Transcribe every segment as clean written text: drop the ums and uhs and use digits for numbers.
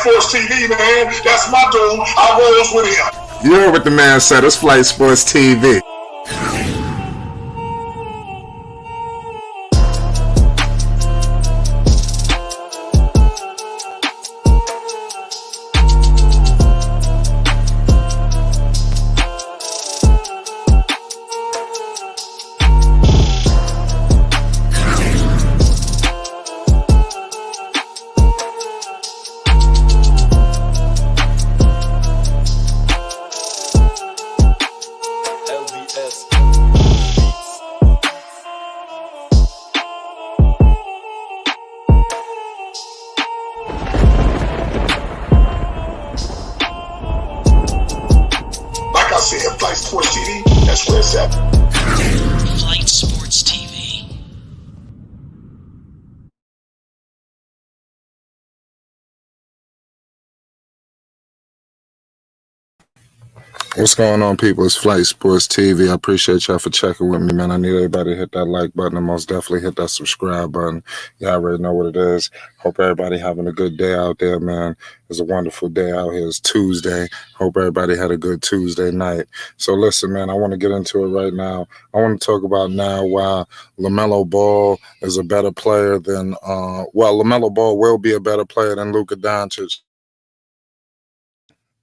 Sports TV, man. That's my dude. I rolls with him. You heard what the man said. It's Flight Sports TV. Flight Sports TV, that's where it's at. Flight Sports TV. What's going on, people? It's Flight Sports TV. I appreciate y'all for checking with me, man. I need everybody to hit that like button and most definitely hit that subscribe button. Y'all already know what it is. Hope everybody having a good day out there, man. It's a wonderful day out here. It's Tuesday. Hope everybody had a good Tuesday night. So listen, man, I want to get into it right now. I want to talk about now why Lamelo Ball is a better player than, Lamelo Ball will be a better player than Luka Doncic.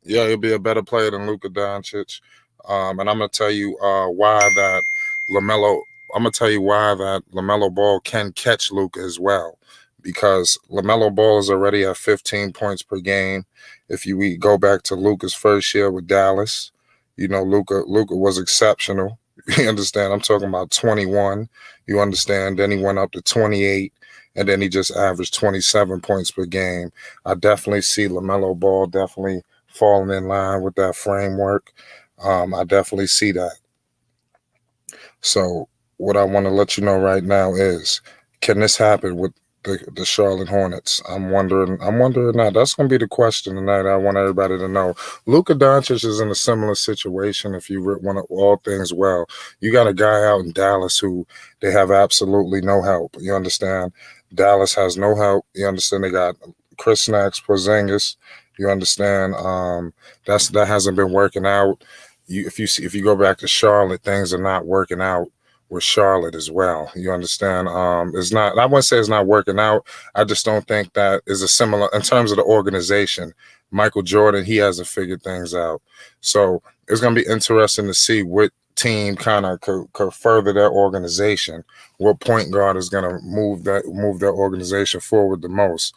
Yeah, he'll be a better player than Luka Doncic. And I'm gonna tell you why that Lamelo Ball can catch Luka as well. Because Lamelo Ball is already at 15 points per game. If we go back to Luka's first year with Dallas, you know, Luka was exceptional. You understand? I'm talking about 21. You understand? Then he went up to 28. And then he just averaged 27 points per game. I definitely see Lamelo Ball definitely falling in line with that framework. I definitely see that. So what I want to let you know right now is, can this happen with the Charlotte Hornets? I'm wondering now. That's going to be the question tonight. I want everybody to know. Luka Doncic is in a similar situation. If you want to all things well, you got a guy out in Dallas who they have absolutely no help. You understand? Dallas has no help. You understand? They got Chris Snacks, Porzingis. You understand? That hasn't been working out. If you go back to Charlotte, things are not working out with Charlotte as well. You understand? It's not. I wouldn't say it's not working out. I just don't think that is a similar in terms of the organization. Michael Jordan, he hasn't figured things out. So it's going to be interesting to see what team kind of could further their organization. What point guard is going to move their organization forward the most?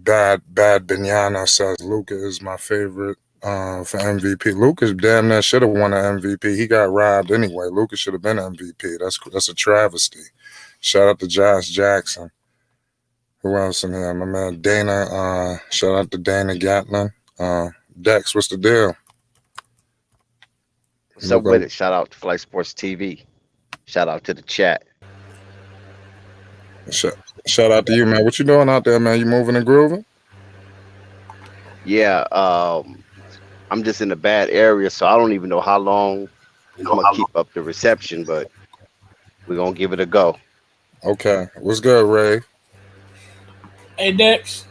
Bad Binyana says Luka is my favorite for MVP. Luka damn near should have won an MVP. He got robbed anyway. Luka should have been MVP. That's a travesty. Shout out to Josh Jackson. Who else in here? My man Dana. Shout out to Dana Gatlin. Dex, what's the deal? What's up with it? Shout out to Flight Sports TV. Shout out to the chat. Shout out to you, man. What you doing out there, man? You moving and grooving? Yeah, I'm just in a bad area, so I don't even know how long I'm gonna keep up the reception, but we're gonna give it a go. Okay. What's good, Ray? Hey, Dex.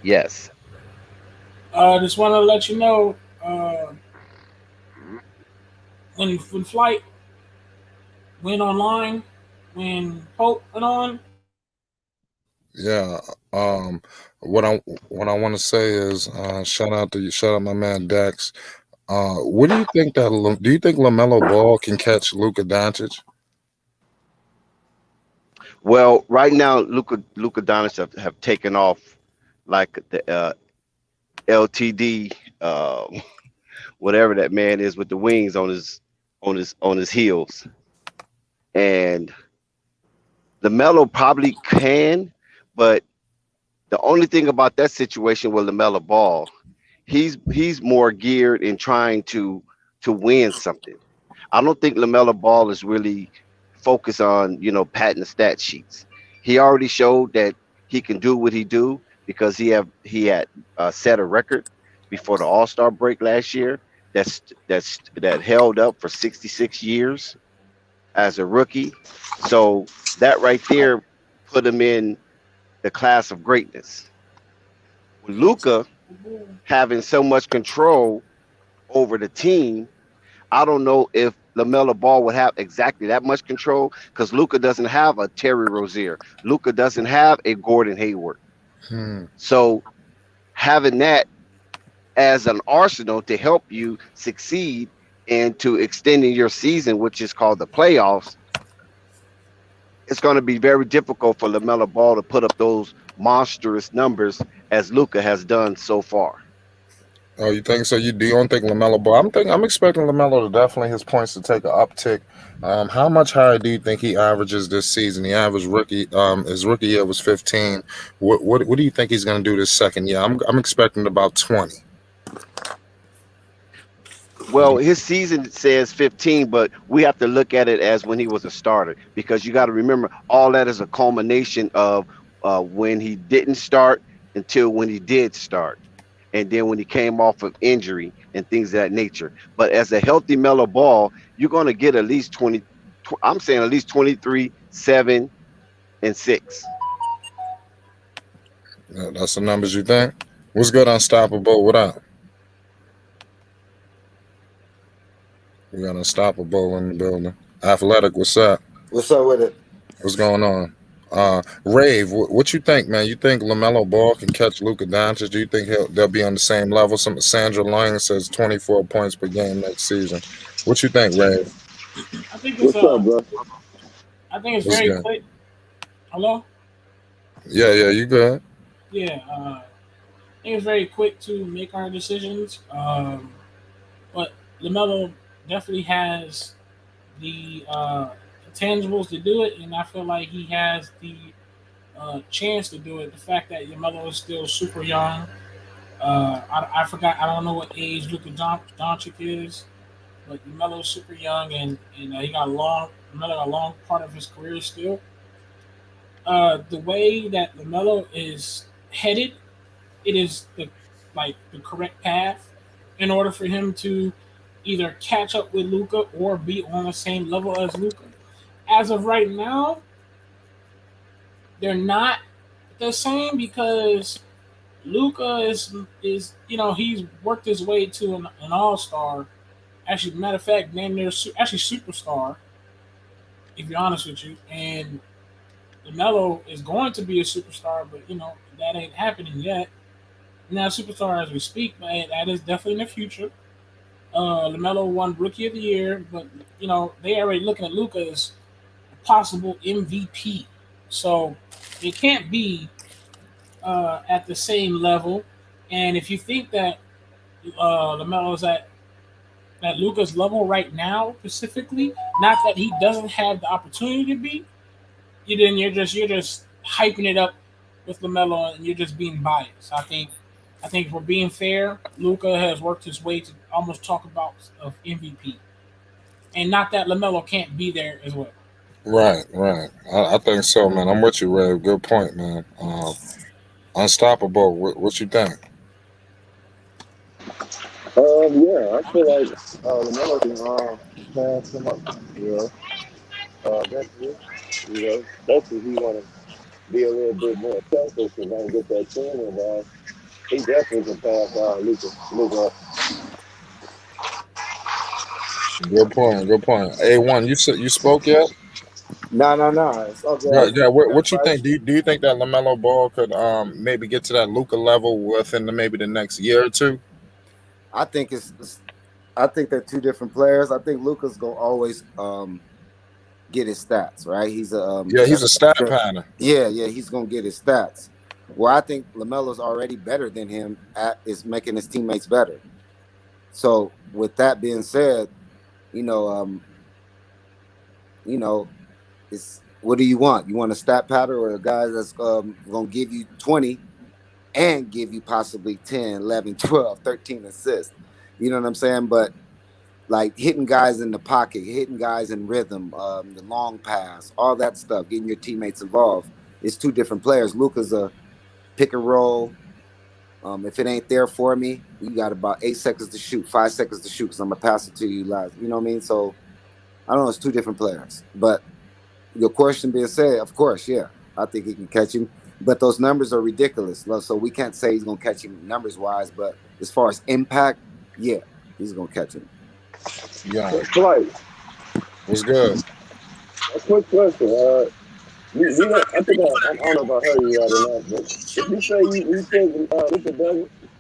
Yes. Just want to let you know when Flight went online, when Hope went on. Yeah. What I want to say is shout out my man Dex. What do you think do you think Lamelo Ball can catch Luka Doncic? Well, right now, Luka Doncic have taken off like the LTD, whatever that man is with the wings on his heels, and LaMelo probably can, but the only thing about that situation with LaMelo Ball, he's more geared in trying to win something. I don't think LaMelo Ball is really focused on padding the stat sheets. He already showed that he can do what he do because he had set a record before the All-Star break last year that held up for 66 years as a rookie. So that right there put him in the class of greatness. Luca having so much control over the team, I don't know if LaMelo Ball would have exactly that much control because Luca doesn't have a Terry Rozier. Luca doesn't have a Gordon Hayward. Hmm. So having that as an arsenal to help you succeed into extending your season, which is called the playoffs, it's going to be very difficult for LaMelo Ball to put up those monstrous numbers as Luca has done so far. Oh, you think so? You don't think Lamelo Ball? I'm expecting Lamelo to definitely his points to take an uptick. How much higher do you think he averages this season? He averaged his rookie year was 15. What do you think he's going to do this second year? I'm expecting about 20. Well, his season says 15, but we have to look at it as when he was a starter because you got to remember all that is a culmination of when he didn't start until when he did start. And then when he came off of injury and things of that nature. But as a healthy Melo Ball, you're going to get at least 20. I'm saying at least 23, 7, and 6. Yeah, that's the numbers you think? What's good, Unstoppable? What up? We got Unstoppable in the building. Athletic, what's up? What's up with it? What's going on? Rave, what you think, man? You think LaMelo Ball can catch Luka Doncic? Do you think they'll be on the same level? Sandra Lang says 24 points per game next season. What you think, Rave? I think it's What's up, bro? I think it's What's very good? quick. Hello? Yeah, you good? Yeah, I think it's very quick to make our decisions. But LaMelo definitely has the tangibles to do it, and I feel like he has the chance to do it. The fact that LaMelo is still super young. I forgot. I don't know what age Luka Doncic is, but LaMelo's super young, and he got a long part of his career still. The way that LaMelo is headed, it is the correct path in order for him to either catch up with Luca or be on the same level as Luca. As of right now, they're not the same because Luca is he's worked his way to an all-star. Actually, matter of fact, named their actually superstar. If you're honest with you, and LaMelo is going to be a superstar, but that ain't happening yet. Not a superstar as we speak, but that is definitely in the future. LaMelo won Rookie of the Year, but they already looking at Luca as a possible MVP. So it can't be at the same level. And if you think that LaMelo is at Luca's level right now, specifically, not that he doesn't have the opportunity to be, you're just hyping it up with LaMelo, and you're just being biased. I think if we're being fair, Luca has worked his way to almost talk about of MVP, and not that LaMelo can't be there as well. Right. I think so, man. I'm with you, Rave. Good point, man. Unstoppable. What you think? Yeah, I feel like LaMelo can pass him up. That's it. That's if he want to be a little bit more selfish and don't get that team involved. He definitely can pass Luka. Good point. A1, you spoke yet? No. It's okay. Yeah. What you think? Do you think that LaMelo Ball could maybe get to that Luka level within maybe the next year or two? I think they're two different players. I think Luka's gonna always get his stats, right? He's a stat pattern. Yeah, he's gonna get his stats. Where I think LaMelo's already better than him is making his teammates better. So with that being said, it's what do you want? You want a stat pattern or a guy that's gonna give you 20 and give you possibly 10, 11, 12, 13 assists. You know what I'm saying? But like hitting guys in the pocket, hitting guys in rhythm, the long pass, all that stuff, getting your teammates involved. It's two different players. Luka's a pick and roll. If it ain't there for me, you got about 8 seconds to shoot, 5 seconds to shoot because I'm going to pass it to you live. You know what I mean? So, I don't know. It's two different players. But your question being said, of course, yeah. I think he can catch him. but those numbers are ridiculous. So we can't say he's gonna catch him numbers wise, but as far as impact, yeah, he's gonna catch him. Yeah, Flight. what's good? A quick question. We don't, I think I don't know if I heard you right or not, but if you say you think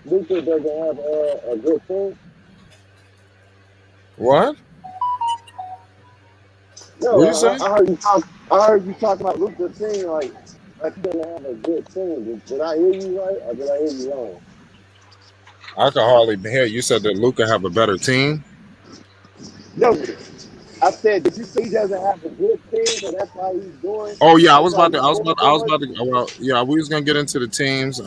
Luka doesn't have a good team, What? no, What you say? I heard you talk. I heard you talk about Luka's team like he doesn't have a good team. Did I hear you right or did I hear you wrong? I can hardly hear. You said that Luca have a better team. No, I said, did you say he doesn't have a good team, so that's why he's doing? Oh yeah, I was That's why about to. he's I was scoring about. I so was much. about to. Well, yeah, we was gonna get into the teams.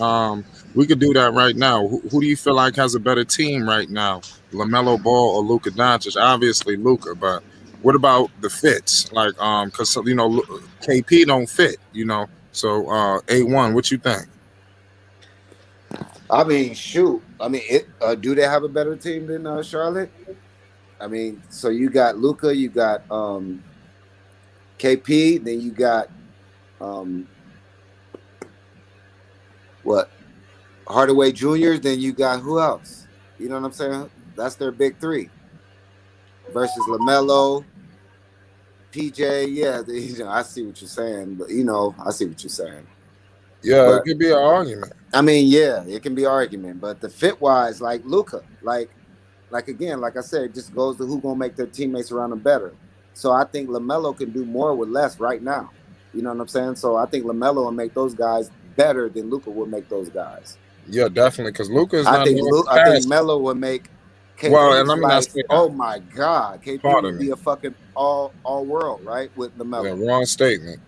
We could do that right now. Who do you feel like has a better team right now, Lamelo Ball or Luka Doncic? Obviously Luka, but what about the fits? Like, because KP don't fit. So A1, what you think? I mean, shoot. I mean, do they have a better team than Charlotte? I mean, so you got Luca, you got KP, then you got what? Hardaway Jr., then you got who else? You know what I'm saying? That's their big three. Versus LaMelo, PJ. Yeah, I see what you're saying, but I see what you're saying. Yeah, But it could be an argument. I mean, yeah, it can be an argument, but the fit wise, like Luca, like again, like I said, it just goes to who gonna make their teammates around them better. So I think LaMelo can do more with less right now. You know what I'm saying? So I think LaMelo will make those guys better than Luca will make those guys. Yeah, definitely, because Luka is I not think no I think pass. Melo will make Well, and KP's let me not life. say Oh that. my God, KP Pardon would me. be a fucking all world, right? With Yeah, LaMelo. wrong statement.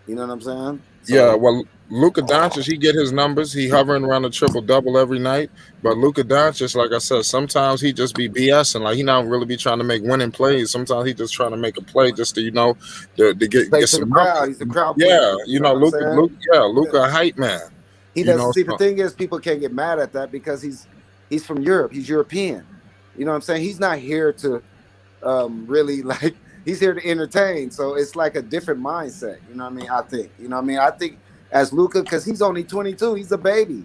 You know what I'm saying? Yeah, So well, Luka Doncic, he get his numbers. He hovering around the triple double every night. But Luka Doncic, like I said, sometimes he just be BSing. Like he not really be trying to make winning plays. Sometimes he just trying to make a play just to to play get to the some crowd. numbers. He's a crowd Yeah, pleaser. You know what I'm saying? Luka a hype man. He You doesn't know, see. The so, thing is, people can't get mad at that because he's from Europe. He's European. You know what I'm saying? He's not here to really like. He's here to entertain. So it's like a different mindset. You know what I mean? I think. You know what I mean? I think as Luka, because he's only 22, he's a baby.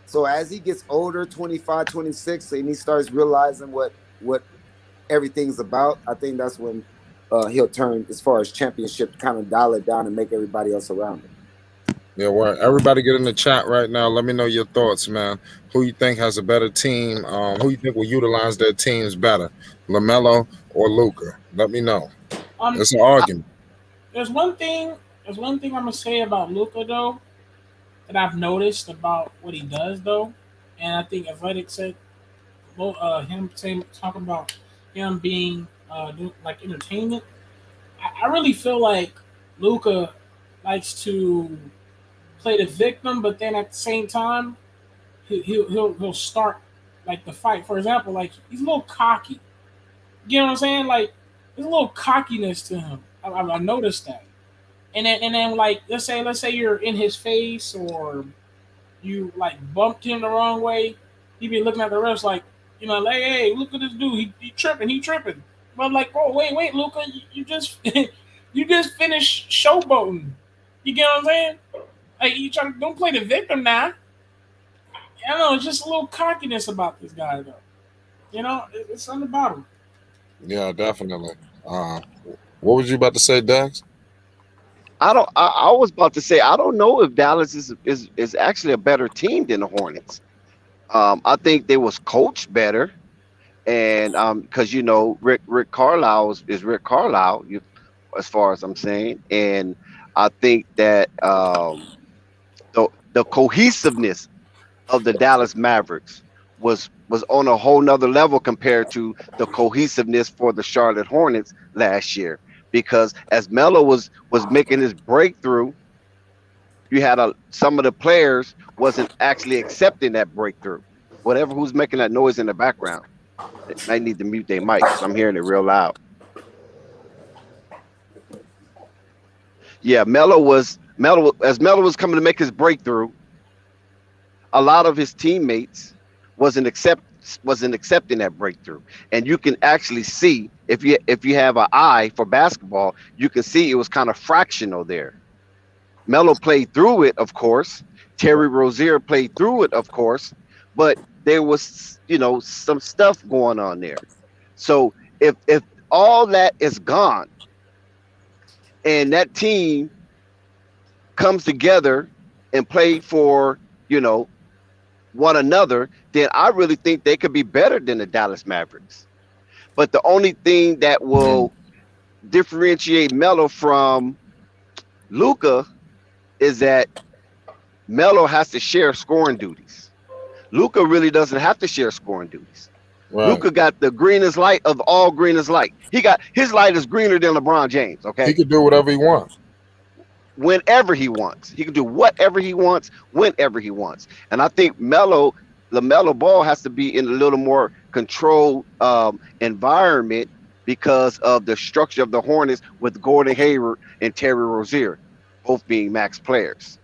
So as he gets older, 25, 26, and he starts realizing what everything's about, I think that's when he'll turn as far as championship, kind of dial it down and make everybody else around him. yeah, well, everybody get in the chat right now. Let me know your thoughts, man. Who you think has a better team? Who you think will utilize their teams better, Lamelo or Luka? Let me know. It's an argument. There's one thing. There's one thing I'm gonna say about Luca though that I've noticed about what he does though, and I think Athletic said, him saying talking about him being like entertainment. I really feel like Luca likes to play the victim, but then at the same time he'll start like the fight. For example, like he's a little cocky. You know what I'm saying? Like there's a little cockiness to him. I noticed that. And then like let's say you're in his face or you like bumped him the wrong way, he be looking at the refs like, like, hey, look at this dude, he tripping. But I'm like, bro, wait, Luca, you just you just finished showboating. You get what I'm saying? Like you don't play the victim now. I don't know, it's just a little cockiness about this guy though. It's something about him. Yeah, definitely. What was you about to say, Dax? I was about to say I don't know if Dallas is actually a better team than the Hornets. I think they was coached better, and because Rick Carlisle is Rick Carlisle, as far as I'm saying, and I think that the cohesiveness of the Dallas Mavericks was on a whole nother level compared to the cohesiveness for the Charlotte Hornets last year. Because as Melo was making his breakthrough, you had some of the players wasn't actually accepting that breakthrough. Whatever who's making that noise in the background, they might need to mute their mic because I'm hearing it real loud. Yeah, Melo was coming to make his breakthrough. A lot of his teammates wasn't accepting that breakthrough, and you can actually see if you have an eye for basketball, you can see it was kind of fractional there. Melo played through it, of course. Terry Rozier played through it, of course. But there was, some stuff going on there. So if all that is gone and that team comes together and play for, one another, then I really think they could be better than the Dallas Mavericks. But the only thing that will differentiate Melo from Luca is that Melo has to share scoring duties. Luca really doesn't have to share scoring duties. Right. Luca got the greenest light of all greenest light. His light is greener than LeBron James. Okay, He could do whatever he wants. whenever he wants, he can do whatever he wants, whenever he wants. And I think LaMelo Ball has to be in a little more controlled environment because of the structure of the Hornets with Gordon Hayward and Terry Rozier, both being max players.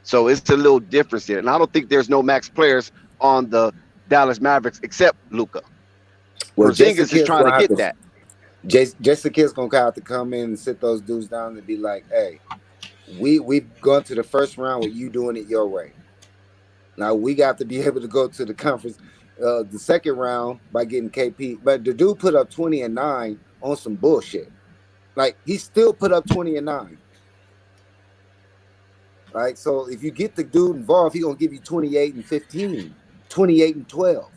So it's a little difference there. And I don't think there's no max players on the Dallas Mavericks except Luka. Well, Porzingis is trying to get that. Jason Kidd's gonna have to come in and sit those dudes down and be like, "Hey, we've gone to the first round with you doing it your way. Now we got to be able to go to the conference, the second round by getting KP." But the dude put up 20 and 9 on some bullshit. Like he still put up 20 and 9. Right, so if you get the dude involved, he's gonna give you 28 and 15, 28 and 12.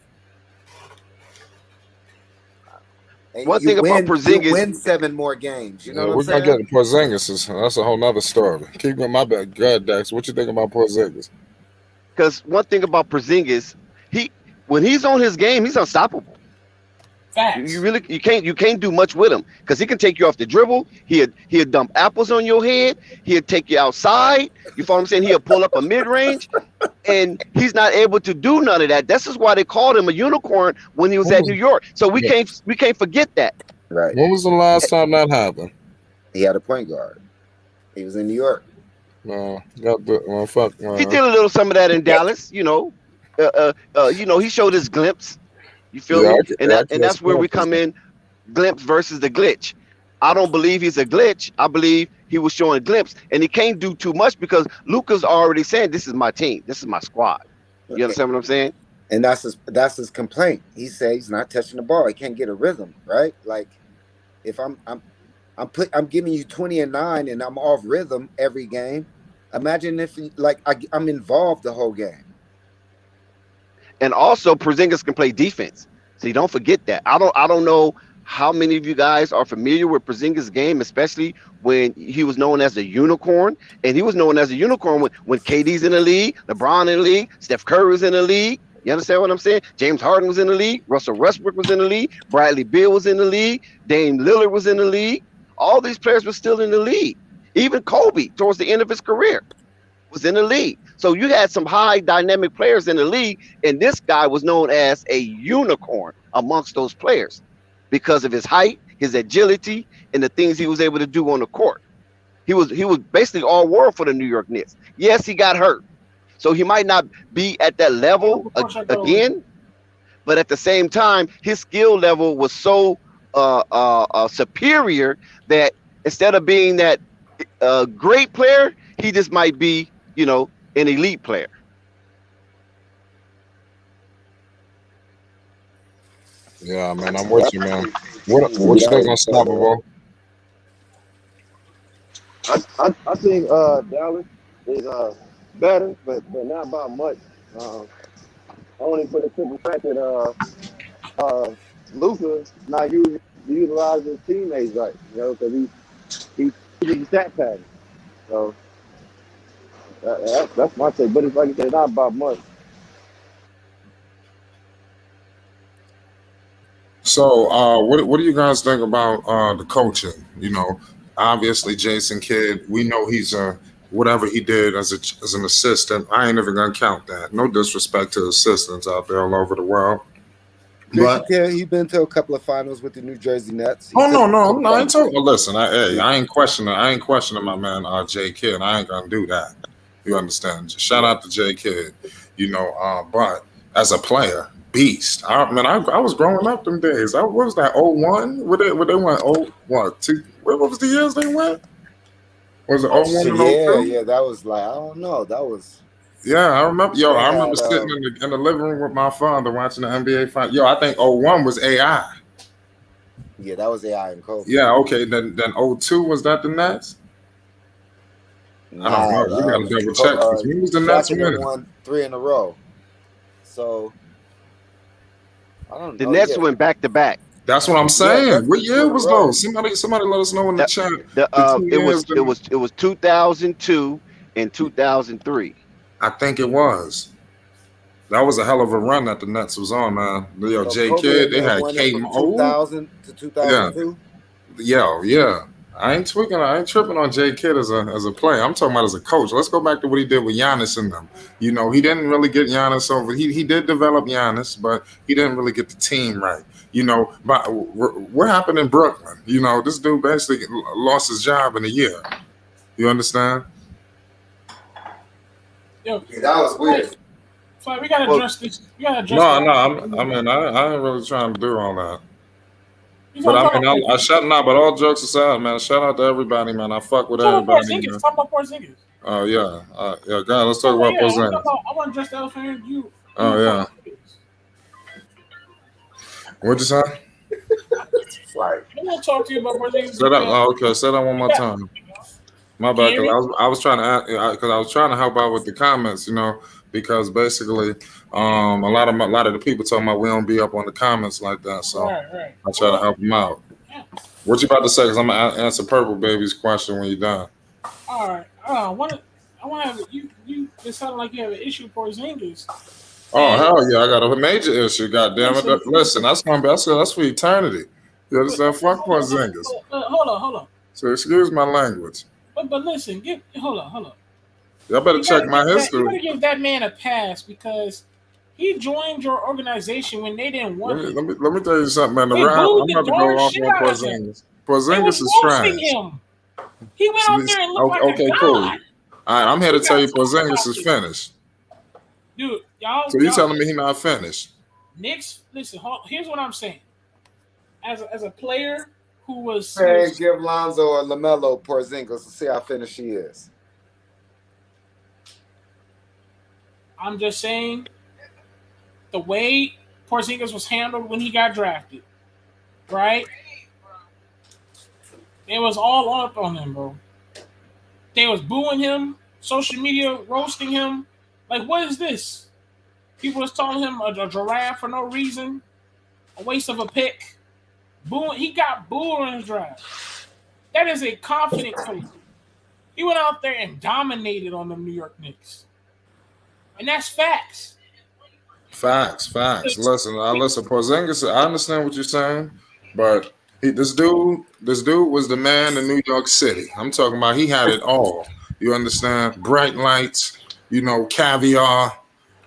And One thing about Porzingis, you win 7 more games. You know what I'm We're saying? gonna get Porzingis. That's a whole nother story. Keep going. My bad. Go ahead, Dex. What you think about Porzingis? because one thing about Porzingis, when he's on his game, he's unstoppable. Facts. You can't do much with him because he can take you off the dribble. He'll dump apples on your head. He'll take you outside. You follow what I'm saying? He'll pull up a mid range, and he's not able to do none of that. This is why they called him a unicorn when he was at New York. So we can't forget that. Right. When was the last time that happened? He had a point guard. He was in New York. No, fuck. He did a little some of that in Dallas. He showed his glimpse. You feel me? And that's where we come in, glimpse versus the glitch. I don't believe he's a glitch. I believe he was showing a glimpse, and he can't do too much because Luka's already saying, "This is my team. This is my squad." You understand what I'm saying? And that's his complaint. He says he's not touching the ball. He can't get a rhythm, right? Like if I'm giving you 20 and 9 and I'm off rhythm every game. Imagine if I'm involved the whole game. And also, Porzingis can play defense. So you don't forget that. I don't know how many of you guys are familiar with Porzingis' game, especially when he was known as a unicorn. And he was known as a unicorn when KD's in the league, LeBron in the league, Steph Curry was in the league. You understand what I'm saying? James Harden was in the league. Russell Westbrook was in the league. Bradley Beal was in the league. Dame Lillard was in the league. All these players were still in the league. Even Kobe, towards the end of his career, was in the league. So you had some high dynamic players in the league, and this guy was known as a unicorn amongst those players because of his height, his agility, and the things he was able to do on the court. He was basically all world for the New York Knicks. Yes, he got hurt, so he might not be at that level again, but at the same time, his skill level was so superior that instead of being that great player, he just might be, an elite player. Yeah, man, I'm with you, man. What you think unstoppable? I think Dallas is better, but not by much. Only for the simple fact that Luka not utilizing his teammates right, because he's stat pattern. So that's my take. But it's like I said, not about much. So, what do you guys think about the coaching? Obviously Jason Kidd, we know he's whatever he did as an assistant. I ain't even gonna count that. No disrespect to assistants out there all over the world. But He's been to a couple of finals with the New Jersey Nets. No, I ain't talking. Listen, I ain't questioning my man Jay Kidd. I ain't gonna do that. You understand? Shout out to Jay Kidd. But as a player, beast. I was growing up them days. What was that? 01? Where they went? What was the years they went? Was it 01 and Yeah, 02? yeah, that was like, I don't know. That was Yeah, I remember. Yo, they I remember had sitting in the living room with my father watching the NBA fight. Yo, I think 01 was AI. yeah, that was AI and Kobe. Yeah, okay. Then 02 was that the Nets? I don't know. We gotta double check this. When was the Nets Shaq and them winning? won 3 in a row. So I don't The know. Nets Yeah. went back to back. That's what I'm Yeah, saying. that's What year 2 in a was row. those? Somebody let us know in the chat. The The 2 it years. was 2002 and 2003. I think it was. That was a hell of a run that the Nets was on, man. Yo, So J Kobe Kidd, and they them had won it K from Mo. 2000 to 2002. Yeah. I ain't tweaking. I ain't tripping on J Kidd as a player. I'm talking about as a coach. Let's go back to what he did with Giannis and them. You know, he didn't really get Giannis over. He did develop Giannis, but he didn't really get the team right. You know, but what happened in Brooklyn? You know, this dude basically lost his job in a year. You understand? Yo, Yeah, that was weird. so we gotta Well, address this. We gotta address No, that. I ain't really trying to do all that. You But gonna I talk mean, about I shout out. But all jokes aside, man, shout out to everybody, man. I fuck with talk about everybody, Porzingis. man. Talk about Porzingis. Oh yeah, God, let's talk Oh about yeah, Porzingis. I want to address the elephant in you. Oh yeah, what'd you say? Like, I want to talk to you about Porzingis. Say that. Oh, okay, say that one more time. My bad, Can you hear because I was trying to because I was trying to help out with the comments, you know, because basically, a lot of the people talking about we don't be up on the comments like that, so Right. I try to help them out. Yeah. What you about to say? Because I'm gonna answer Purple Baby's question when you're done. All right. I want to have you. It sounded like you have an issue with Porzingis. Oh hell yeah, I got a major issue. God damn it! Listen. Listen, that's for eternity. You understand? Fuck Porzingis. Hold on. So excuse my language. But listen, hold on. Y'all better check my You history. gotta give that man a pass because he joined your organization when they didn't want him. Let me tell you something, man. They I'm booed the about to go darn off shit on out of him. Porzingis. They Porzingis was is roasting trash. him. He went out there and looked like a god. Cool. All right, I'm here to tell you Porzingis is finished. Dude, y'all. So you telling me he not finished? Knicks, listen, here's what I'm saying. As a player who was hey, give Lonzo or Lamelo Porzingis to see how finished he is. I'm just saying the way Porzingis was handled when he got drafted, right? It was all up on him, bro. They was booing him, social media roasting him. Like, what is this? People was calling him a giraffe for no reason, a waste of a pick. Booing, he got booed on his draft. That is a confident player. He went out there and dominated on the New York Knicks. And that's facts. Facts. Listen, Porzingis. I understand what you're saying, but this dude was the man in New York City. I'm talking about. He had it all. You understand? Bright lights, you know, caviar,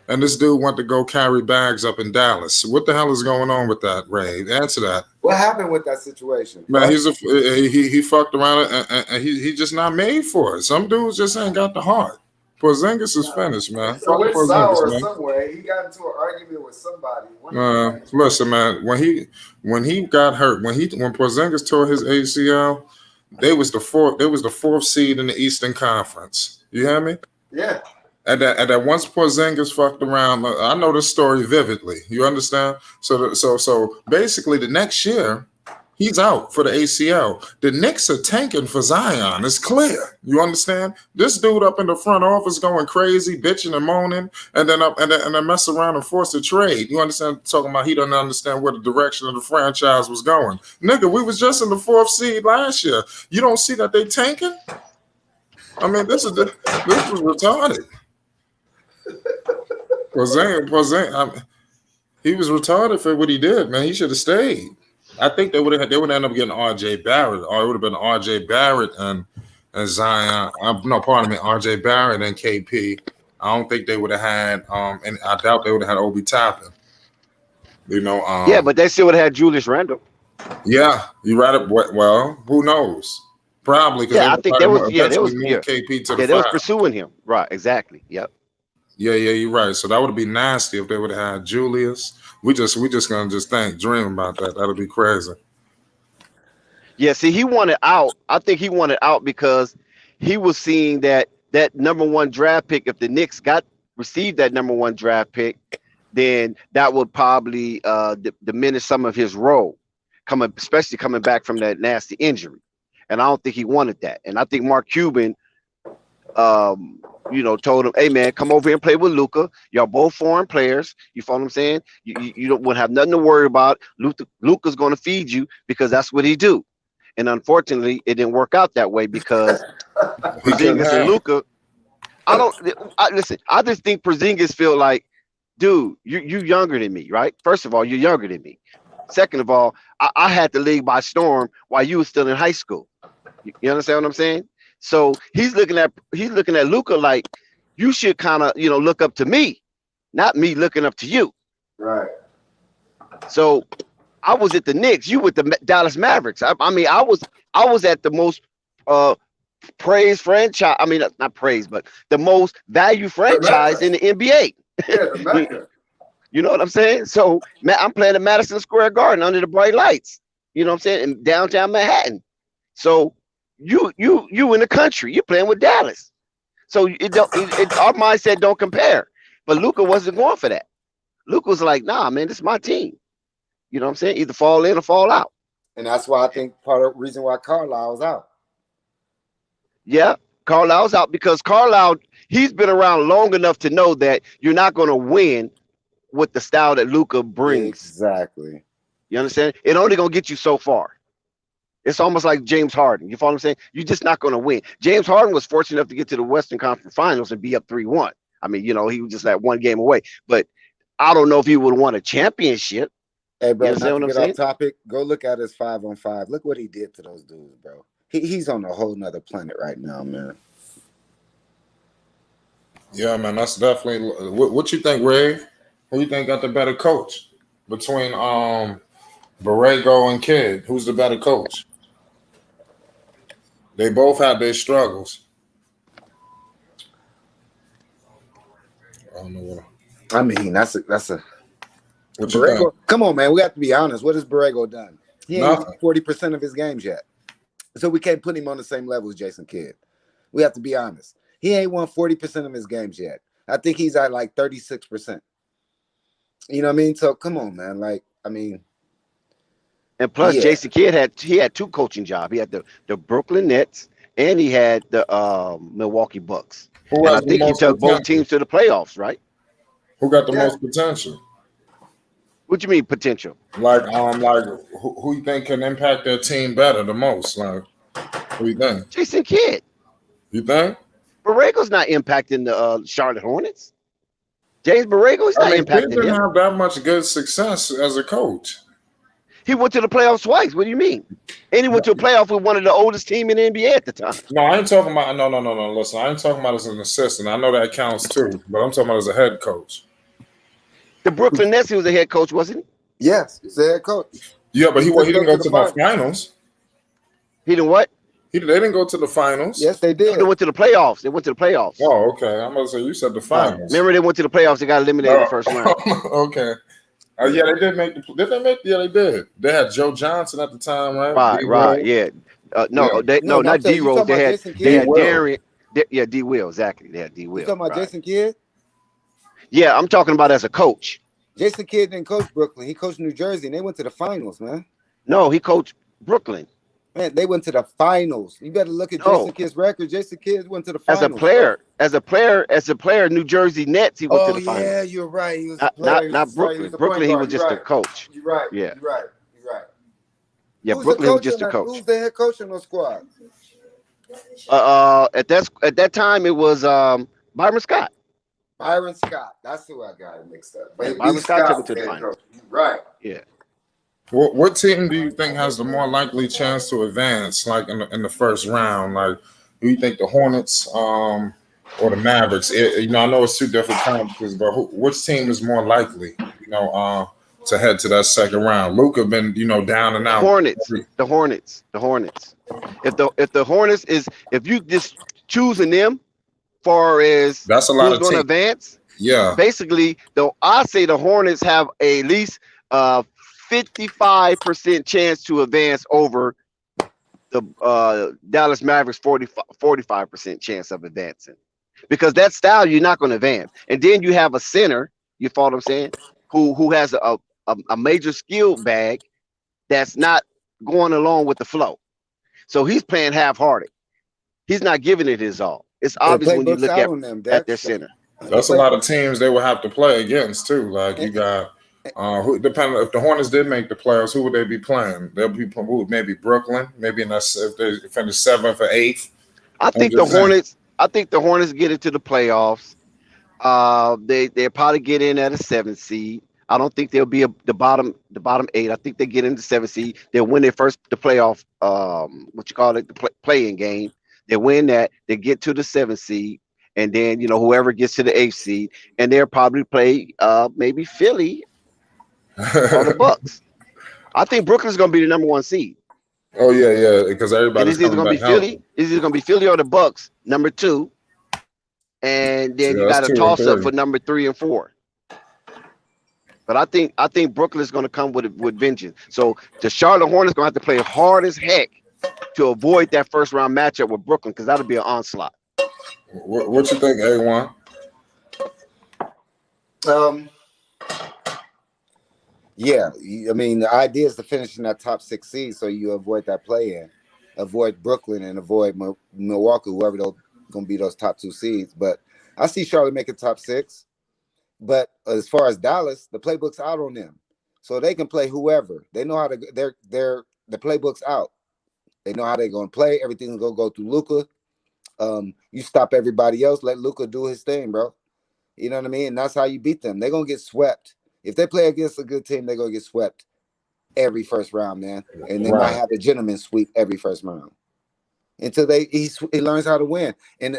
and this dude went to go carry bags up in Dallas. What the hell is going on with that, Ray? Answer that. What happened with that situation? Man, he fucked around and he just not made for it. Some dudes just ain't got the heart. Porzingis is finished, man. So went sour somewhere. He got into an argument with somebody. Listen, man. When he got hurt, when Porzingis tore his ACL, they was the fourth seed in the Eastern Conference. You hear me? Yeah. And that once Porzingis fucked around, I know this story vividly. You understand? So basically, the next year, he's out for the ACL. The Knicks are tanking for Zion. It's clear. You understand? This dude up in the front office going crazy, bitching and moaning, and then mess around and force a trade. You understand? Talking about he doesn't understand where the direction of the franchise was going. Nigga, we was just in the fourth seed last year. You don't see that they tanking? I mean, this was retarded. Porzingis, he was retarded for what he did, man. He should have stayed. I think they would end up getting R.J. Barrett, or it would have been R.J. Barrett and Zion. R.J. Barrett and KP. I don't think they would have had, and I doubt they would have had Obi Toppin. You know. Yeah, but they still would have had Julius Randle. Yeah, you right. Well, who knows? Probably. Yeah, I think they was KP to the they was pursuing him. Right. Exactly. Yep. Yeah, you're right. So that would be nasty if they would have had Julius. We just gonna dream about that. That'll be crazy. Yeah, see, he wanted out. I think he wanted out because he was seeing that number one draft pick, if the Knicks received that number one draft pick, then that would probably diminish some of his role, especially coming back from that nasty injury. And I don't think he wanted that. And I think Mark Cuban, told him, hey, man, come over here and play with Luca. Y'all both foreign players. You follow what I'm saying? You don't have nothing to worry about. Luca's going to feed you because that's what he do. And unfortunately, it didn't work out that way because Porzingis and Luka. Listen. I just think Porzingis feel like, dude, you younger than me, right? First of all, you're younger than me. Second of all, I had the league by storm while you were still in high school. You understand what I'm saying? So he's looking at Luka like, you should kind of look up to me, not me looking up to you. Right. So I was at the Knicks. You with the Dallas Mavericks. I was at the most praised franchise. I mean, not praised, but the most valued franchise in the NBA. Yeah, You know what I'm saying? So I'm playing at Madison Square Garden under the bright lights. You know what I'm saying? In downtown Manhattan. So you in the country. You're playing with Dallas. So our mindset don't compare. But Luka wasn't going for that. Luka was like, nah, man, this is my team. You know what I'm saying? Either fall in or fall out. And that's why I think part of the reason why Carlisle's out. Yeah, Carlisle's out because Carlisle, he's been around long enough to know that you're not going to win with the style that Luka brings. Exactly. You understand? It only going to get you so far. It's almost like James Harden. You follow what I'm saying? You're just not going to win. James Harden was fortunate enough to get to the Western Conference Finals and be up 3-1. I mean, he was just that one game away. But I don't know if he would have won a championship. Hey, bro, you know not to get off topic, go look at his 5-on-5. Look what he did to those dudes, bro. He's on a whole nother planet right now, man. Yeah, man, that's definitely. What you think, Ray? Who you think got the better coach between Borrego and Kidd? Who's the better coach? They both had their struggles. I don't know what. I mean, that's a. What you Borrego, think? come on, man. We have to be honest. What has Borrego done? He ain't Nothing. 40% of his games yet. So we can't put him on the same level as Jason Kidd. We have to be honest. He ain't won 40% of his games yet. I think he's at like 36%. You know what I mean? So come on, man. And plus, yeah. Jason Kidd had two coaching jobs. He had the Brooklyn Nets and he had the Milwaukee Bucks. Who And has I think the he most took both potential? teams to the playoffs, right? Who got the most potential? What you mean potential? Like who you think can impact their team better the most? Like, who you think? Jason Kidd. You think? Borrego's not impacting the Charlotte Hornets. James Borrego is not Kidd impacting didn't him. have that much good success as a coach. He went to the playoffs twice. What do you mean? And he went to a playoff with one of the oldest team in the NBA at the time. No, I ain't talking about. No. Listen, I ain't talking about as an assistant. I know that counts too, but I'm talking about as a head coach. The Brooklyn Nets, he was the head coach, wasn't he? Yes, he's the head coach. Yeah, but he didn't go to the finals. He didn't what? They didn't go to the finals. Yes, they did. They went to the playoffs. They went to the playoffs. Oh, okay. I'm gonna say you said the finals. Remember, they went to the playoffs. They got eliminated in the first round. Okay. Yeah, they did make the. Did they make? Yeah, they did. They had Joe Johnson at the time, right? Right. Yeah. Not D Rose. They had Darren. Yeah, D Will. Exactly. They had D Will. You talking about Jason Kidd? Yeah, I'm talking about as a coach. Jason Kidd didn't coach Brooklyn. He coached New Jersey, and they went to the finals, man. No, he coached Brooklyn. Man, they went to the finals. You better look at Jason Kidd's record. Jason Kidd went to the finals. As a player, New Jersey Nets, he went to the finals. Oh, yeah, you're right. He was not Brooklyn. Brooklyn, he was just a coach. You're right. Yeah. You're right. Yeah, Brooklyn was just a coach. Who's the head coach in those squads? At that time, it was Byron Scott. Byron Scott. That's who I got it mixed up. Byron Scott took him to the finals. Right. Yeah. What team do you think has the more likely chance to advance, like in the first round? Like, do you think the Hornets or the Mavericks? I know it's two different conferences, but which team is more likely, to head to that second round? Luka been, down and out. The Hornets. If the Hornets if you just choosing them, far as that's a lot who's of going to team. advance. Yeah. Basically, though, I say the Hornets have at least 55% chance to advance over the Dallas Mavericks 45% chance of advancing, because that style you're not going to advance. And then you have a center, you follow what I'm saying, who has a major skill bag that's not going along with the flow. So he's playing half-hearted. He's not giving it his all. It's The obvious when you playbook's look out on them, at Dex. their center. That's a lot of teams they would have to play against too. Like you got, who depending if the Hornets did make the playoffs, who would they be playing? They'll be maybe Brooklyn, maybe in that if they finish 7th or 8th. I think the Hornets get into the playoffs. They'll probably get in at a 7th seed. I don't think they'll be the bottom 8. I think they get into 7th seed. They'll win the playoff the play-in game. They win that. They get to the 7th seed, and then whoever gets to the 8th seed, and they'll probably play maybe Philly or the Bucks. I think Brooklyn's going to be the number 1 seed. Oh yeah, because everybody's either going to be Philly. It's either going to be Philly or the Bucks, number 2, and then you got a toss up for number 3 and 4. But I think Brooklyn's going to come with vengeance. So the Charlotte Hornets going to have to play hard as heck to avoid that first round matchup with Brooklyn, because that'll be an onslaught. What you think, A1? Yeah, I mean, the idea is to finish in that top 6 seed so you avoid that play-in, avoid Brooklyn and avoid Milwaukee, whoever they're going to be those top 2 seeds. But I see Charlotte making top 6. But as far as Dallas, the playbook's out on them, so they can play whoever. They know how to. The playbook's out. They know how they're going to play. Everything's going to go through Luca. You stop everybody else. Let Luca do his thing, bro. You know what I mean? And that's how you beat them. They're going to get swept. If they play against a good team, they're going to get swept every first round, man. And they might have a gentleman sweep every first round until he learns how to win. And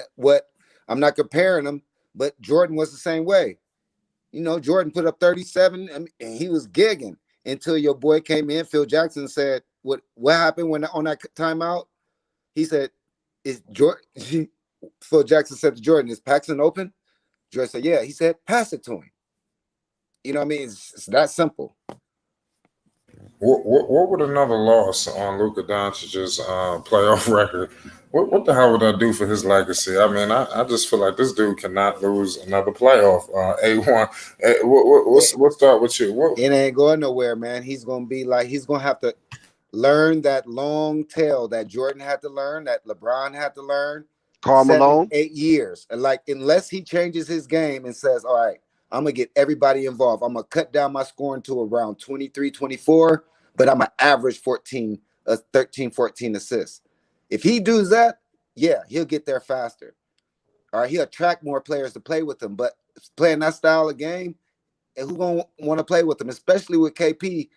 I'm not comparing him, but Jordan was the same way. Jordan put up 37, and he was gigging until your boy came in. Phil Jackson said, "What happened on that timeout?" He said, "Is Jordan?" Phil Jackson said to Jordan, "Is Paxson open?" Jordan said, "Yeah." He said, "Pass it to him." You know what I mean? It's that simple. What would another loss on Luka Doncic'S playoff record? What the hell would that do for his legacy? I mean, I just feel like this dude cannot lose another playoff. A1, what's start with you? It ain't going nowhere, man. He's gonna have to learn that long tail that Jordan had to learn, that LeBron had to learn. Carmelo, 8 years, and unless he changes his game and says, "All right, I'm going to get everybody involved. I'm going to cut down my scoring to around 23, 24, but I'm going to average 13, 14 assists." If he does that, yeah, he'll get there faster. All right, he'll attract more players to play with him, but playing that style of game, and who's going to want to play with him, especially with KP,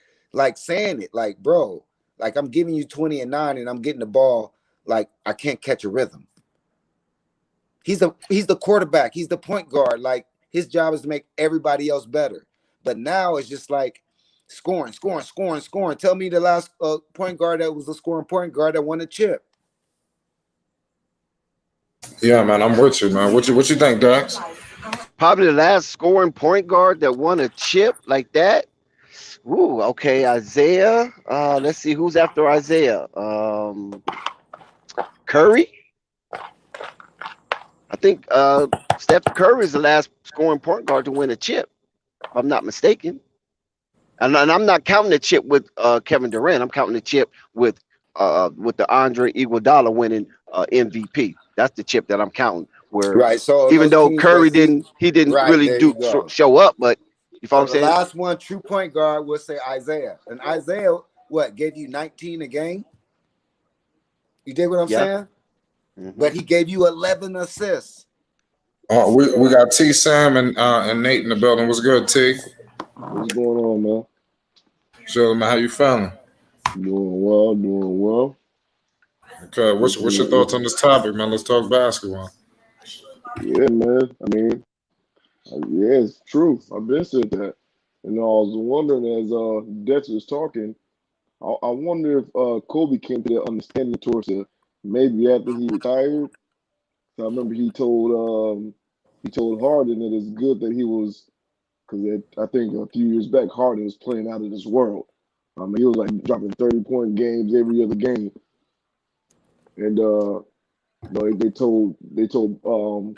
saying it, bro, I'm giving you 20 and 9 and I'm getting the ball, I can't catch a rhythm. He's the quarterback. He's the point guard. His job is to make everybody else better. But now it's just scoring. Tell me the last point guard that was a scoring point guard that won a chip. Yeah, man, I'm with you, man. What you think, Dax? Probably the last scoring point guard that won a chip like that. Ooh, okay, Isaiah. Let's see who's after Isaiah. Curry. I think Steph Curry is the last scoring point guard to win a chip, if I'm not mistaken. And I'm not counting the chip with Kevin Durant. I'm counting the chip with the Andre Iguodala winning MVP. That's the chip that I'm counting. Where So even though Curry didn't really show up, but you follow what I'm saying? The last one, true point guard, will say Isaiah. And Isaiah, gave you 19 a game? You dig what I'm saying? Mm-hmm. But he gave you 11 assists. We got T Sam and Nate in the building. What's good, T? What's going on, man? Sure, man. How you feeling? Doing well. Okay, what's your thoughts on this topic, man? Let's talk basketball. Yeah, man. I mean, yeah, it's true. I've been said that. I was wondering as Dex was talking, I wonder if Kobe came to that understanding towards it. Maybe after he retired. So I remember he told Harden that it's good that he was, because I think a few years back Harden was playing out of this world. He was dropping 30-point games every other game. and they told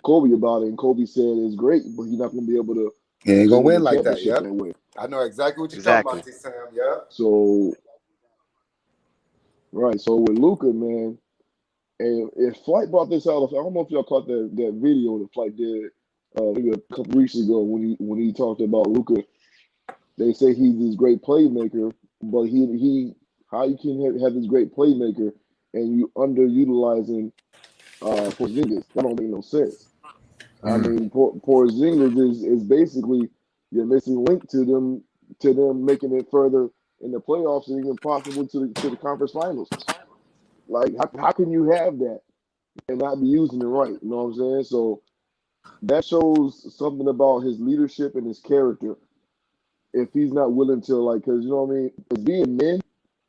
Kobe about it, and Kobe said it's great, but he's not gonna be able to. He ain't gonna win like that. championship Yep. that way. I know exactly what you're Exactly. talking about, T. Sam. Yeah. So right, so with Luka, man, and if Flight brought this out, I don't know if y'all caught that video that Flight did maybe a couple weeks ago when he talked about Luka. They say he's this great playmaker, but he how you can have this great playmaker and you underutilizing Porzingis? That don't make no sense. I mean, Porzingis is basically your missing link to them making it further in the playoffs and even possible to the conference finals. Like, how can you have that and not be using it right? You know what I'm saying? So that shows something about his leadership and his character. If he's not willing to, like, because you know what I mean, as being men,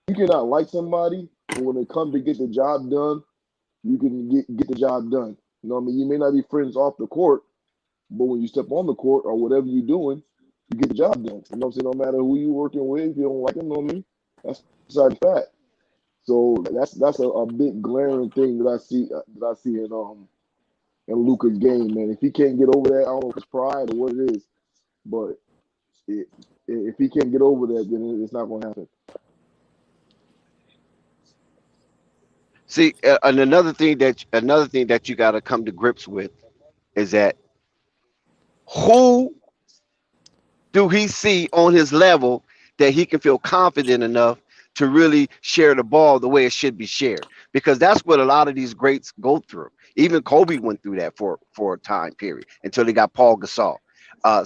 you cannot like somebody, but when it comes to get the job done, you can get the job done. You know what I mean? You may not be friends off the court, but when you step on the court or whatever you're doing, you get the job done. You know what I'm saying? No matter who you're working with, if you don't like them, you know what I mean? That's beside the fact. So that's a big glaring thing that I see in Luka's game, man. If he can't get over that, I don't know if it's pride or what it is, but if he can't get over that, then it's not going to happen. See, and another thing that you got to come to grips with is that who do he see on his level that he can feel confident enough to really share the ball the way it should be shared? Because that's what a lot of these greats go through. Even Kobe went through that for a time period until he got Paul Gasol.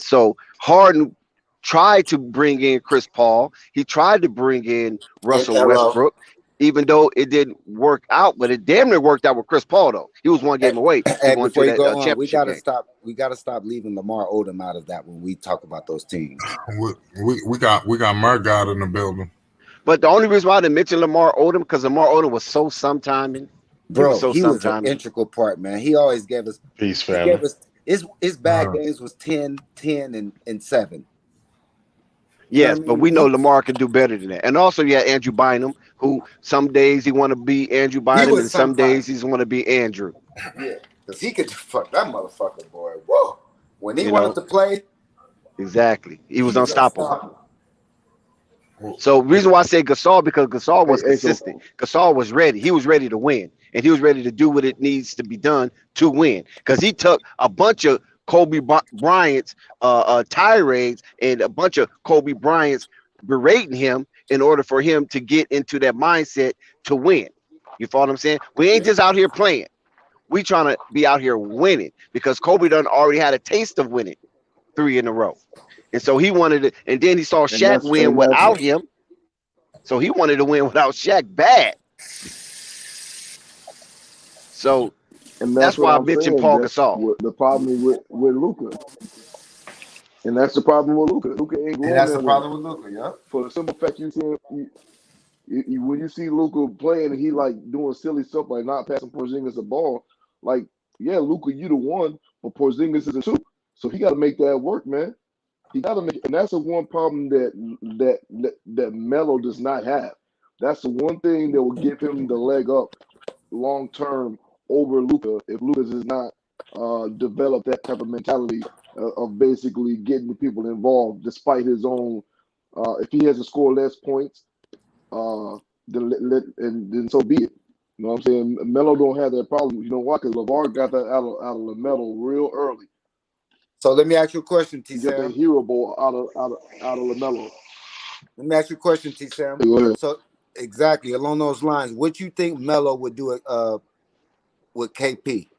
So Harden tried to bring in Chris Paul. He tried to bring in Russell Westbrook, even though it didn't work out. But it damn near worked out with Chris Paul, though. He was one game away to Hey, going before to you that go on, we championship gotta game. stop. We gotta stop leaving Lamar Odom out of that when we talk about those teams. We got Murgott in the building. But the only reason why I didn't mention Lamar Odom because Lamar Odom was so sometiming. Bro, he was an sometiming. integral part, man. He always gave us. Peace, He family. gave us his bad games was 10, 10, and 7. You know Yes, what I but mean? we know Lamar can do better than that. And also, yeah, Andrew Bynum, who some days he want to be Andrew Bynum, and some days he's want to be Andrew. Yeah, because he could fuck that motherfucker, boy. Whoa, when he You wanted know? to play, Exactly. He was unstoppable. unstoppable. So reason why I say Gasol because Gasol was Hey, so- consistent. Gasol was ready. He was ready to win, and he was ready to do what it needs to be done to win. Because he took a bunch of Kobe Bryant's tirades and a bunch of Kobe Bryant's berating him in order for him to get into that mindset to win. You follow what I'm saying? We ain't just out here playing. We trying to be out here winning because Kobe done already had a taste of winning 3 in a row. And so he wanted it, and then he saw Shaq win without him. So he wanted to win without Shaq bad. So that's why I mentioned Paul Gasol. The problem with Luka. And that's the problem with Luka. Luka ain't going That's there the problem with Luka, yeah. For the simple fact you see him, when you see Luka playing and he like doing silly stuff like not passing Porzingis the ball, like, yeah, Luka, you the one, but Porzingis is a 2. So he got to make that work, man. He got to make, and that's the one problem that Melo does not have. That's the one thing that will give him the leg up long term over Luka if Luka does not develop that type of mentality of basically getting the people involved, despite his own. If he has to score less points, then so be it. You know what I'm saying? Melo don't have that problem. You know why? Because LeVar got that out of Lamelo real early. So let me ask you a question, T. He got Sam. that hero ball out of Lamelo. Let me ask you a question, T. Sam. Go ahead. So exactly along those lines, what you think Melo would do with KP?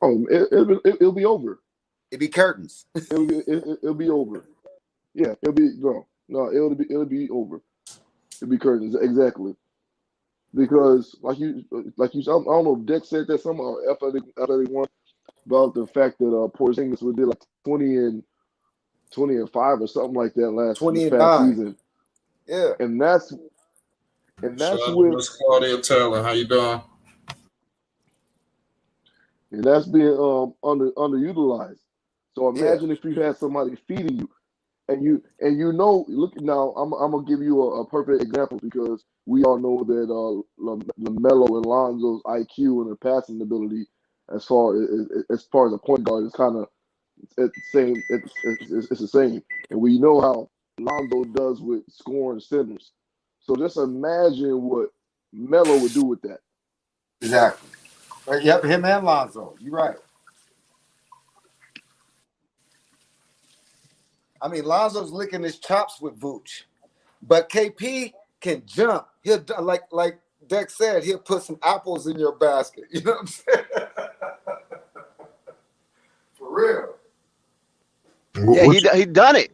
Oh, it'll be over. It'd be curtains. It'll be over. Yeah, it'll be it'll be over. It'll be curtains, exactly. Because like you said, I don't know if Dex said that somewhere or Athletic One about the fact that Porzingis would do like 20 and 5 or something like that this past season. Yeah, and that's with Miss Claudia Taylor. How you doing? and that's being underutilized. So imagine if you had somebody feeding you. And you know, look now. I'm gonna give you a perfect example because we all know that Lamelo and Lonzo's IQ and their passing ability, as far as a point guard, is kind of it's the same. It's the same, and we know how Lonzo does with scoring centers. So just imagine what Melo would do with that. Exactly. Yep, him and Lonzo. You're right. I mean, Lonzo's licking his chops with Vooch, but KP can jump. He'll like Dex said. He'll put some apples in your basket. You know what I'm saying? For real. Yeah, he done it.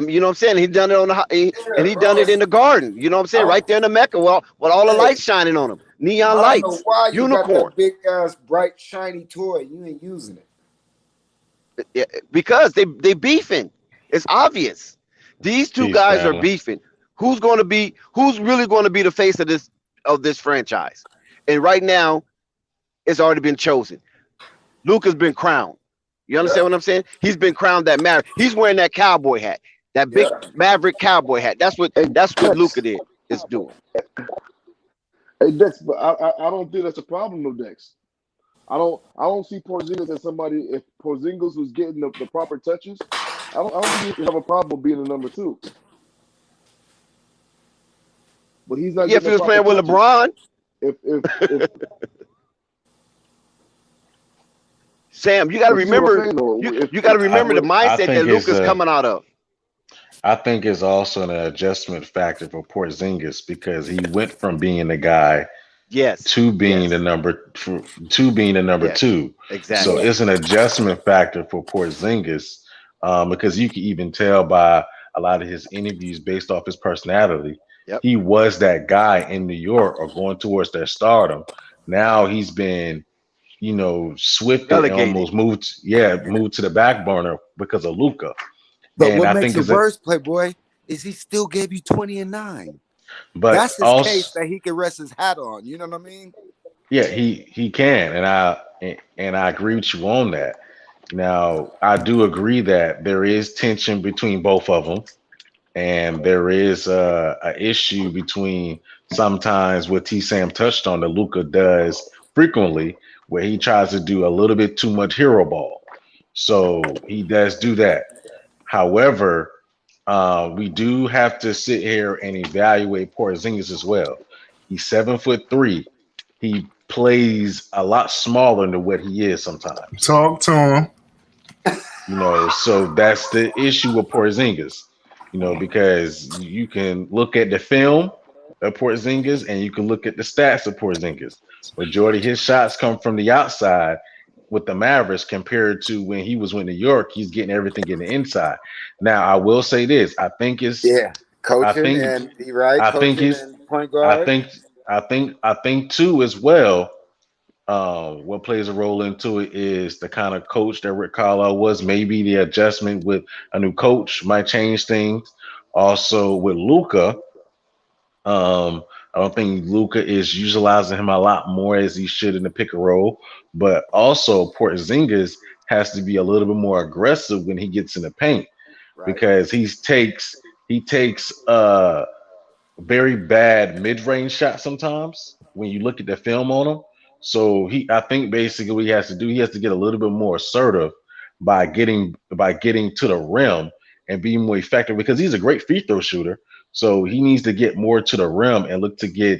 You know what I'm saying? He done it and he done it in the garden. You know what I'm saying? Right there in the Mecca, well, with all the lights shining on him, neon I don't know lights, why you got unicorn. that big ass bright shiny toy. You ain't using it. Yeah, because they beefing. It's obvious. These two Peace, guys are family. beefing. Who's really going to be the face of this franchise? And right now, it's already been chosen. Luka's been crowned. You understand what I'm saying? He's been crowned that Maverick. He's wearing that cowboy hat, that big Maverick cowboy hat. That's what Luka is doing. Hey Dex, but I don't think that's a problem with Dex. I don't see Porzingis as somebody. If Porzingis was getting the proper touches, I don't think he have a problem being a number two. But he's not Yeah, if getting he was the proper playing with touches. LeBron, If Sam, you got to but you see what I'm remember. saying, though? You got to remember the I mindset that think Luka's coming out of. I think it's also an adjustment factor for Porzingis because he went from being the guy Yes. to being the number Yes. two. So Exactly. it's an adjustment factor for Porzingis because you can even tell by a lot of his interviews based off his personality. Yep. He was that guy in New York or going towards that stardom. Now he's been, swifted and Relegated. almost moved to the back burner because of Luca. But And what I makes think it it's worse, Playboy, is he still gave you 20 and 9. but That's his also, case that he can rest his hat on. You know what I mean? yeah, he can, and I agree with you on that. Now, I do agree that there is tension between both of them, and there is a issue between sometimes what T Sam touched on that Luca does frequently, where he tries to do a little bit too much hero ball. So he does do that. However, we do have to sit here and evaluate Porzingis as well. He's 7'3". He plays a lot smaller than what he is sometimes. Talk to him. So that's the issue with Porzingis. Because you can look at the film of Porzingis and you can look at the stats of Porzingis. Majority of his shots come from the outside with the Mavericks compared to when he was with New York. He's getting everything in the inside. Now, I will say this: I think it's, Coaching and point guard. I think too as well. What plays a role into it is the kind of coach that Rick Carlisle was. Maybe the adjustment with a new coach might change things. Also with Luca, I don't think Luca is utilizing him a lot more as he should in the pick and roll. But also Porzingis has to be a little bit more aggressive when he gets in the paint because he takes very bad mid-range shot sometimes when you look at the film on him. So I think basically what he has to get a little bit more assertive by getting to the rim and being more effective because he's a great free throw shooter. So he needs to get more to the rim and look to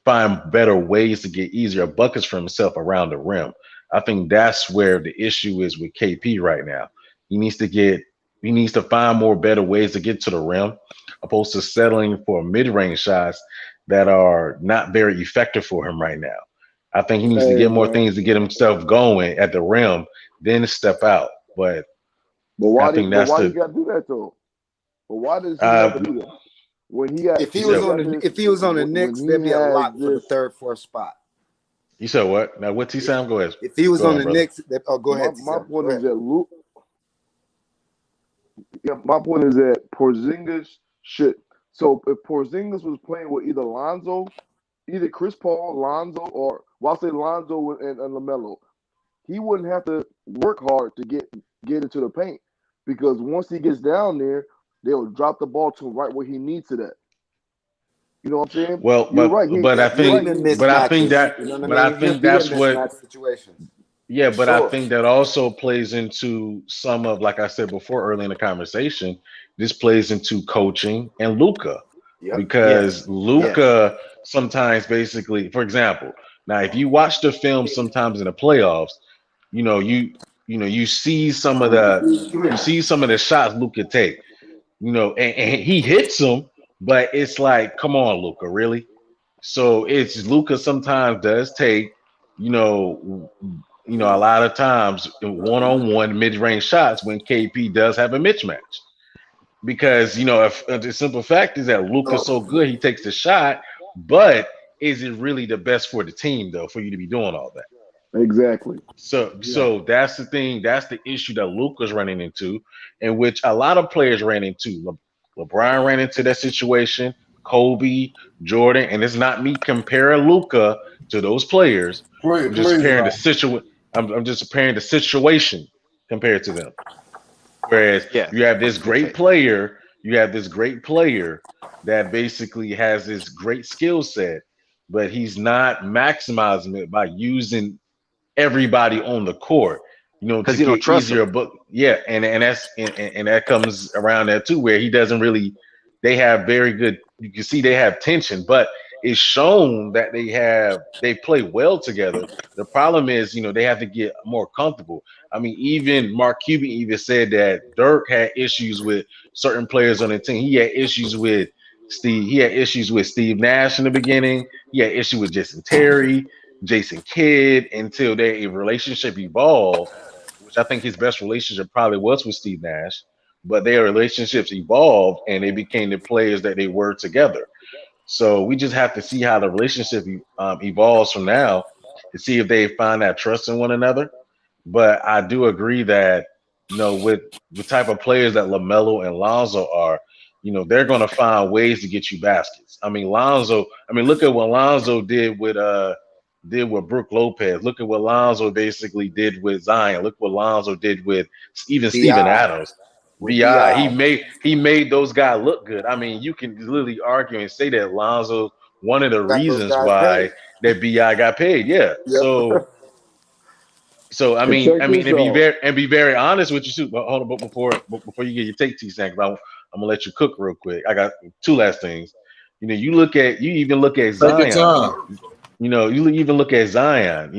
find better ways to get easier buckets for himself around the rim. I think that's where the issue is with KP right now. He needs to find more better ways to get to the rim opposed to settling for mid-range shots that are not very effective for him right now. I think he needs to get more things to get himself going at the rim, then step out. But why I think he that's got to do that though? But why does he have to do that? When he if he was on the Knicks, there'd be a lot for the third, fourth spot. You said what? Now what T Sam? Go ahead. If he was on the brother. Knicks, go ahead. My point is that my point is that Porzingis should. So if Porzingis was playing with either Chris Paul, Lonzo, or I'll say Lonzo and Lamelo, he wouldn't have to work hard to get into the paint because once he gets down there, they'll drop the ball to him right where he needs it at. You know what I'm saying? Well, You're right. but I He'll think, be in but I think mismatches. that, You know what but I I mean? He'll think be in that's what, mismatch situations. yeah, For but I sure. think that also plays into some of, like I said before early in the conversation, this plays into coaching and Luca, Yep. because Yes. Yes. Luca sometimes basically, for example, now if you watch the film sometimes in the playoffs, you know, you see some of the shots Luca take, and he hits them, but it's like, come on, Luca, really? So it's Luca sometimes does take, you know, a lot of times one-on-one mid-range shots when KP does have a mismatch. Because if the simple fact is that Luca's so good, he takes the shot, but is it really the best for the team though, for you to be doing all that? Exactly. So that's the thing. That's the issue that Luca's running into, in which a lot of players ran into. LeBron ran into that situation. Kobe, Jordan, and it's not me comparing Luca to those players. Please, I'm just please comparing the don't. situation. I'm just comparing the situation compared to them. Whereas Yeah. you have That's this a good great take. player, that basically has this great skill set, but he's not maximizing it by using everybody on the court, to Because you don't get trust him. easier. But yeah, and that comes around there too, where he doesn't really. They have very good. You can see they have tension, but it's shown that they play well together. The problem is, they have to get more comfortable. I mean, even Mark Cuban even said that Dirk had issues with certain players on the team. He had issues with Steve. He had issues with Steve Nash in the beginning. He had issue with Jason Terry, Jason Kidd, until their relationship evolved, which I think his best relationship probably was with Steve Nash. But their relationships evolved and they became the players that they were together. So we just have to see how the relationship evolves from now to see if they find that trust in one another. But I do agree that, with the type of players that LaMelo and Lonzo are, they're going to find ways to get you baskets. I mean, look at what Lonzo did with Brooke Lopez. Look at what Lonzo basically did with Zion. Look what Lonzo did with even Steven Bi Adams. with Bi he Bi. made those guys look good. I mean, you can literally argue and say that Lonzo one of the Got those reasons guys why paid. that Bi got paid. Yeah. Yep. So I And mean, check I mean, this and be out. very honest with you too. But hold on, but before you get your take, T-Sack, I'm gonna let you cook real quick. I got two last things. You even look at Take your Zion. time. You even look at Zion.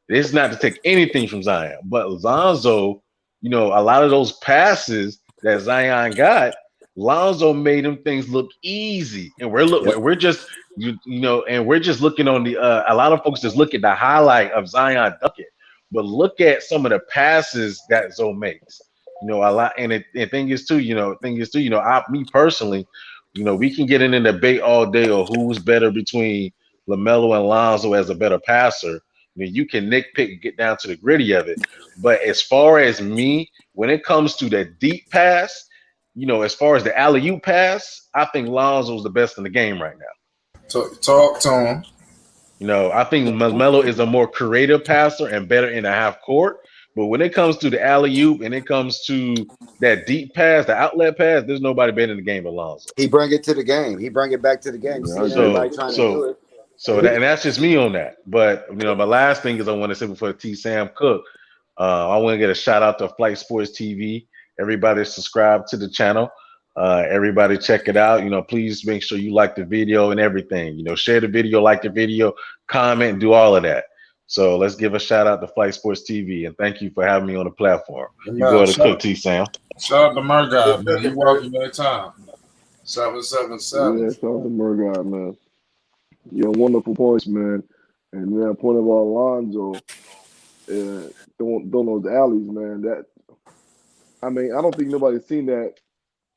It's not to take anything from Zion, but Lonzo, a lot of those passes that Zion got, Lonzo made them things look easy, and Yep. we're just and we're just looking on the. A lot of folks just look at the highlight of Zion dunking, but look at some of the passes that Zoe makes. A lot, and the thing is too, me personally, we can get in a debate all day of who's better between LaMelo and Lonzo as a better passer. You can nitpick and get down to the gritty of it. But as far as me, when it comes to that deep pass, as far as the alley-oop pass, I think Lonzo's the best in the game right now. Talk to him. I think Melo is a more creative passer and better in the half court. But when it comes to the alley oop and it comes to that deep pass, the outlet pass, there's nobody better in the game than Lonzo. He bring it to the game. He bring it back to the game. You Yeah, I see agree. everybody So trying to do so it. and that's just me on that. But my last thing is I want to say before T Sam Cook, I want to get a shout out to Flight Sports TV. Everybody subscribe to the channel. Everybody check it out. Please make sure you like the video and everything. Share the video, like the video, comment, do all of that. So let's give a shout out to Flight Sports TV and thank you for having me on the platform. You go Man, to Cook, T Sam. shout out to my guy, man. You welcome anytime. 777. Yeah, shout out to Murdoch, man. Yeah, wonderful points, man. And that point about Alonzo, don't those alleys, man. I don't think nobody's seen that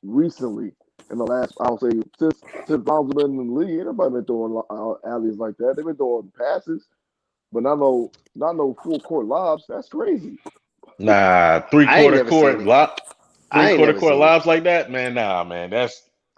recently in the last, I'll say, since Alonzo been in the league. Ain't nobody been throwing alleys like that. They've been throwing passes, but not no full court lobs. That's crazy. Nah, three I ain't quarter never seen court it. lob, three I ain't quarter never court seen it. lobs like that, man. Nah, man,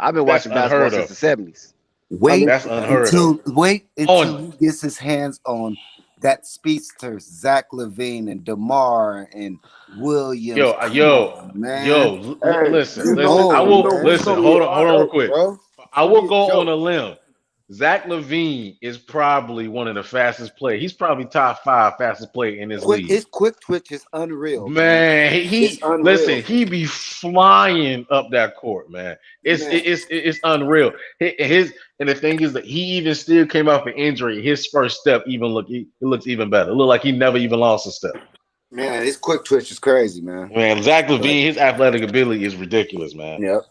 I've been that's watching basketball unheard since of. the '70s. I mean, That's unheard of. Wait On until he gets his hands on that speedster, Zach Levine and DeMar and Williams. Yo, Come yo, on, Man, Yo, Hey, listen, you listen. know, I no, you will know man, who's it's listen. gonna coming be to a Hold on mind? real joke, quick. bro. It's I gonna will be a go on joke. a limb. Zach LaVine is probably one of the fastest players. He's probably top 5 fastest player in this league. His quick twitch is unreal, man. Man, It's he unreal, listen. man. He be flying up that court, man. Man, It's unreal. His and the thing is that he even still came off an injury. His first step even it looks even better. It looked like he never even lost a step. man, his quick twitch is crazy, man. Man, Zach But LaVine, his athletic ability is ridiculous, man. yep.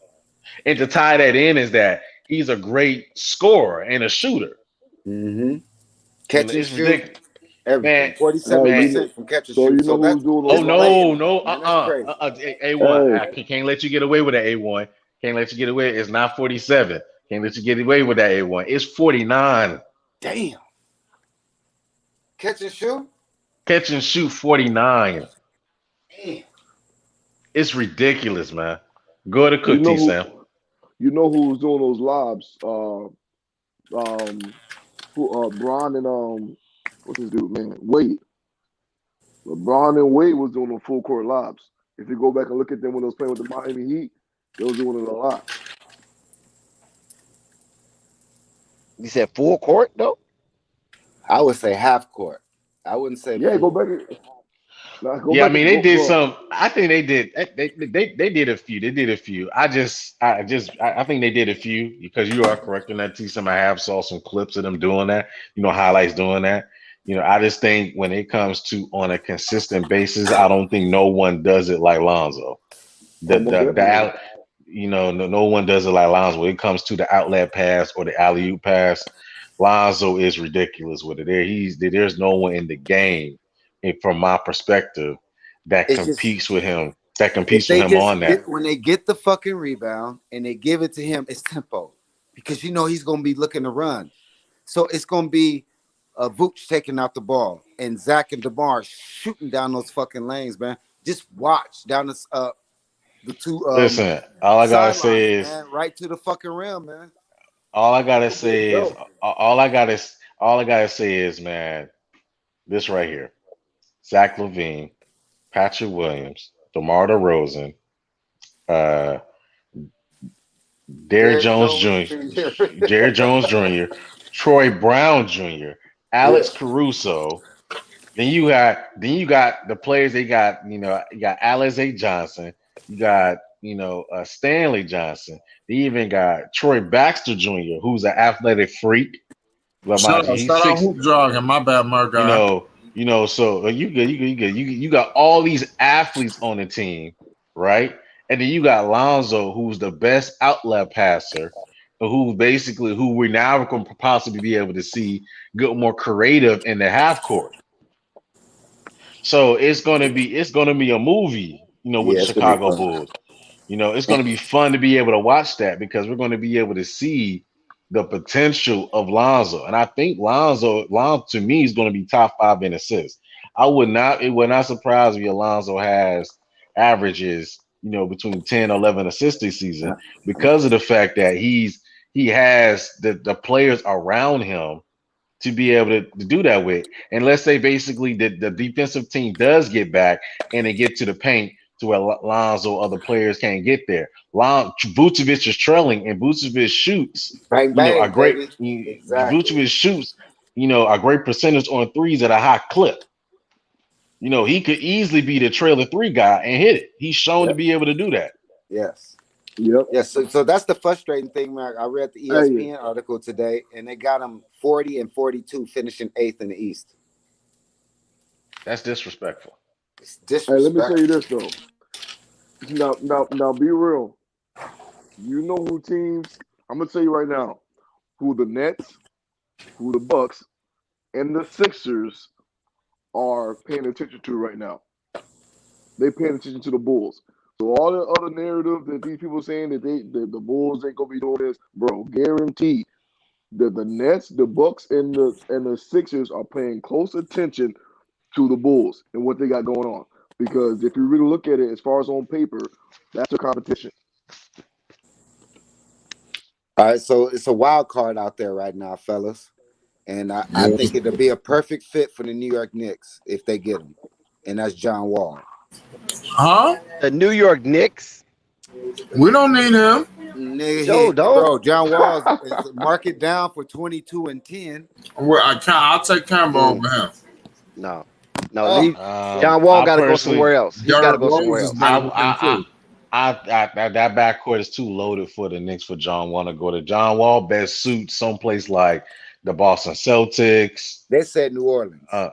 And to tie that in is that he's a great scorer and a shooter. Mm-hmm. Catch and It's shoot, ridiculous, man. everything. Hey, you Man, know, 47% from catch and so you shoot. know So that's who's doing oh those just lives? laying no, on no, him, man. That's crazy. A1. Hey, I can't let you get away with that A1. Can't let you get away. It's not 47. Can't let you get away with that A1. It's 49. Damn. Catch and shoot? Catch and shoot 49. Damn. It's ridiculous, man. Go to you cook know T Sam. who's doing those lobs? Who? Bron and what's his dude, man? Wade. LeBron and Wade was doing the full court lobs. If you go back and look at them when they was playing with the Miami Heat, they was doing it a lot. You said full court though? I would say half court. I wouldn't say Yeah, go full. back. Now go Yeah, I back mean and they go, did bro. some. I think they did. They did a few. They did a few. I think they did a few because you are correct in that T Sam. I have saw some clips of them doing that. Highlights doing that. I just think when it comes to on a consistent basis, I don't think no one does it like Lonzo. Almost definitely. No one does it like Lonzo. When it comes to the outlet pass or the alley oop pass, Lonzo is ridiculous with it. There's no one in the game, from my perspective, that It's just competes with him. That if competes with they him just on that. get when they get the fucking rebound and they give it to him, it's tempo. Because he's gonna be looking to run. So it's gonna be Vooch taking out the ball and Zach and DeMar shooting down those fucking lanes, man. Just watch down the two Listen, all I gotta sidelines, say is, man, right to the fucking rim, man. all I gotta It'll be a say is, joke. all I gotta say is, man, this right here: Zach LaVine, Patrick Williams, DeMar DeRozan, uh, Derrick Derrick Jones Jones Jr., Jr. Derrick Jones Jr., Troy Brown Jr., Yeah. Alex Caruso. Then you got the players they got. You got Alize Johnson. You got Stanley Johnson. They even got Troy Baxter Jr., who's an athletic freak. Well, mind you, he's Shout out six. Hoop Jogging. My bad, my You guy. know, so you got all these athletes on the team, right? And then you got Lonzo, who's the best outlet passer, who we now going to possibly be able to see get more creative in the half court. So it's gonna be a movie, with Yeah, the it's gonna be Chicago fun. Bulls. It's going to be fun to be able to watch that because we're going to be able to see the potential of Lonzo. And I think Lonzo to me is going to be top 5 in assists. It would not surprise me if Lonzo has averages, between 10 11 assists this season because of the fact that he has the players around him to be able to do that with. And let's say basically the defensive team does get back and they get to the paint to where Lonzo other players can't get there. Vucevic is trailing and Vucevic shoots, Bang a bang, great baby. Exactly. Vucevic shoots, a great percentage on threes at a high clip. He could easily be the trailer 3 guy and hit it. He's shown to Yep. be able to do that. Yes. Yep. Yes. So that's the frustrating thing, man. I read the Hey, ESPN article today, and they got him 40 and 42, finishing 8th in the East. That's disrespectful. It's let me tell you disrespectful. this though. Now, be real. You know who teams? I'm gonna tell you right now. Who the Nets, who the Bucks, and the Sixers are paying attention to right now. They paying attention to the Bulls. So all the other narrative that these people saying that the Bulls ain't gonna be doing this, bro, guaranteed that the Nets, the Bucks, and the Sixers are paying close attention to the Bulls and what they got going on. Because if you really look at it, as far as on paper, that's their competition. All right, so it's a wild card out there right now, fellas. And I think it'll be a perfect fit for the New York Knicks if they get him. And that's John Wall. Huh? The New York Knicks. We don't need him. Nigga, Joe, don't. bro, John Wall is mark it down for 22 and 10. Well, I'll take Kemba over him. No, Oh. leave. John Wall I got to go personally- somewhere else. He's got to go somewhere Rose else. is better than him too. That backcourt is too loaded for the Knicks for John Wall to go to. John Wall best suit someplace like the Boston Celtics. They said New Orleans. They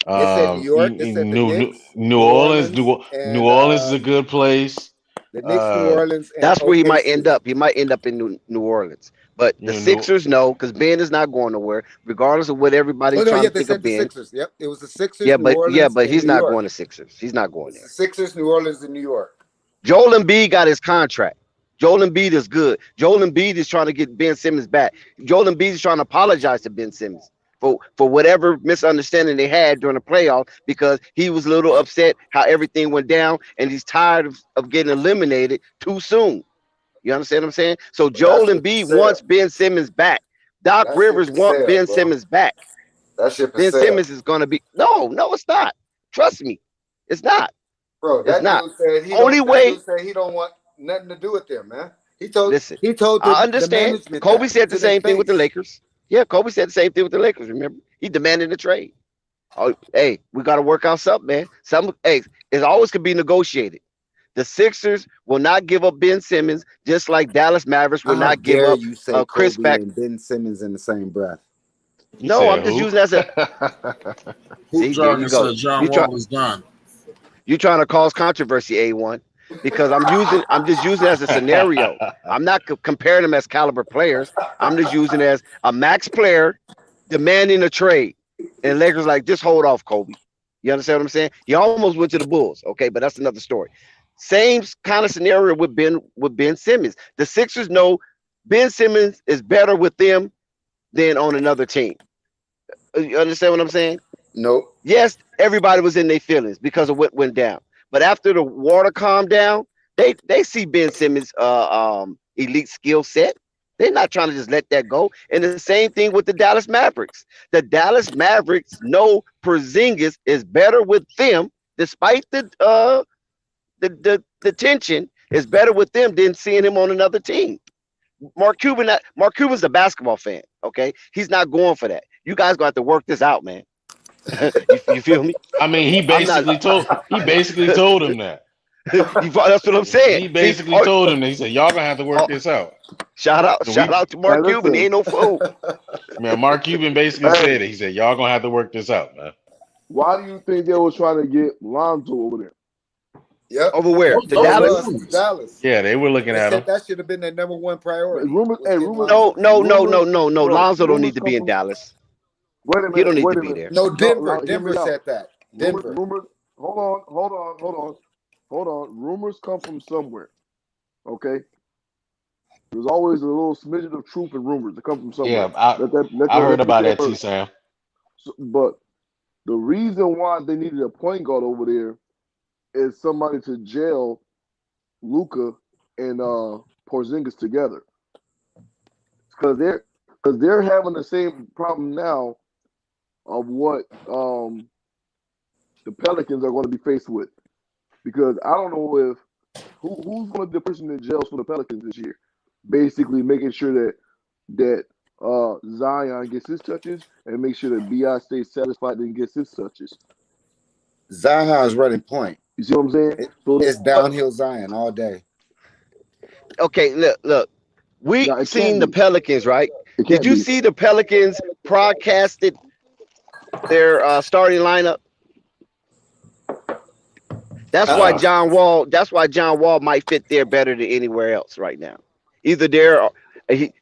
said New York. They said the Knicks, New Orleans. and, New Orleans is a good place. The Knicks, New Orleans. And That's where he OKC. might end up. He might end up in New Orleans. But the Sixers, no, because Ben is not going nowhere, regardless of what everybody's trying to they think said of the Ben. Sixers. Yep, it was the Sixers. Yeah, New Orleans, but he's and New not York. going to Sixers. He's not going there. The Sixers, New Orleans, and New York. Joel Embiid got his contract. Joel Embiid is good. Joel Embiid is trying to get Ben Simmons back. Joel Embiid is trying to apologize to Ben Simmons for whatever misunderstanding they had during the playoffs, because he was a little upset how everything went down, and he's tired of getting eliminated too soon. You understand what I'm saying? So Joel Embiid wants Ben Simmons back. Doc Rivers wants Ben Simmons back. That ship Ben is sailed. Simmons is going to be no, it's not. Trust me, it's not. Bro, that It's not. dude said he Only way. Dude said he don't want nothing to do with them, man. He told. Listen, He told. I understand. Kobe said the same thing with the Lakers. Yeah, Kobe said the same thing with the Lakers. Remember, he demanded a trade. Oh, hey, we got to work out something, man. It always could be negotiated. The Sixers will not give up Ben Simmons, just like Dallas Mavericks will not give up you say Chris Kobe back. and Ben Simmons in the same breath. No, I'm just using that as a. Who Jordan said John Wall is done? You trying to cause controversy, A1, because I'm just using it as a scenario. I'm not comparing them as caliber players. I'm just using it as a max player demanding a trade, and Lakers like, just hold off, Kobe. You understand what I'm saying? He almost went to the Bulls, okay, but that's another story. Same kind of scenario with Ben Simmons. The Sixers know Ben Simmons is better with them than on another team. You understand what I'm saying? Nope. Yes, everybody was in their feelings because of what went down. But after the water calmed down, they see Ben Simmons' elite skill set. They're not trying to just let that go. And the same thing with the Dallas Mavericks. The Dallas Mavericks know Porzingis is better with them, despite the tension, is better with them than seeing him on another team. Mark Cuban's a basketball fan, okay? He's not going for that. You guys gonna have to work this out, man. you feel me? I mean, he basically told him that. That's what I'm saying. He basically told him that. He said, "Y'all gonna have to work this out." Shout out to Mark Cuban. He ain't no fool. Man, Mark Cuban basically said it. He said, "Y'all gonna have to work this out, man." Why do you think they was trying to get Lonzo over there? Yep. Over where? To Dallas? Dallas. Yeah, they were looking at him. That should have been their number one priority. Rumors. No. Lonzo don't need to be in Dallas. Wait a minute. He don't need to be there. No, Denver said that. Denver. Rumors. Hold on. Rumors come from somewhere. Okay. There's always a little smidgen of truth in rumors that come from somewhere. Yeah, I heard about that too, Sam. But the reason why they needed a point guard over there is somebody to jail Luca and Porzingis together, because they're having the same problem now of what the Pelicans are going to be faced with. Because I don't know if who's going to be the person in jails for the Pelicans this year, basically making sure that Zion gets his touches and make sure that BI stays satisfied and gets his touches. Zion's running point. You see what I'm saying? It's downhill Zion all day. Okay, look. We've seen the Pelicans, right? Did you see the Pelicans broadcasted their starting lineup? That's why John Wall might fit there better than anywhere else right now. Either there,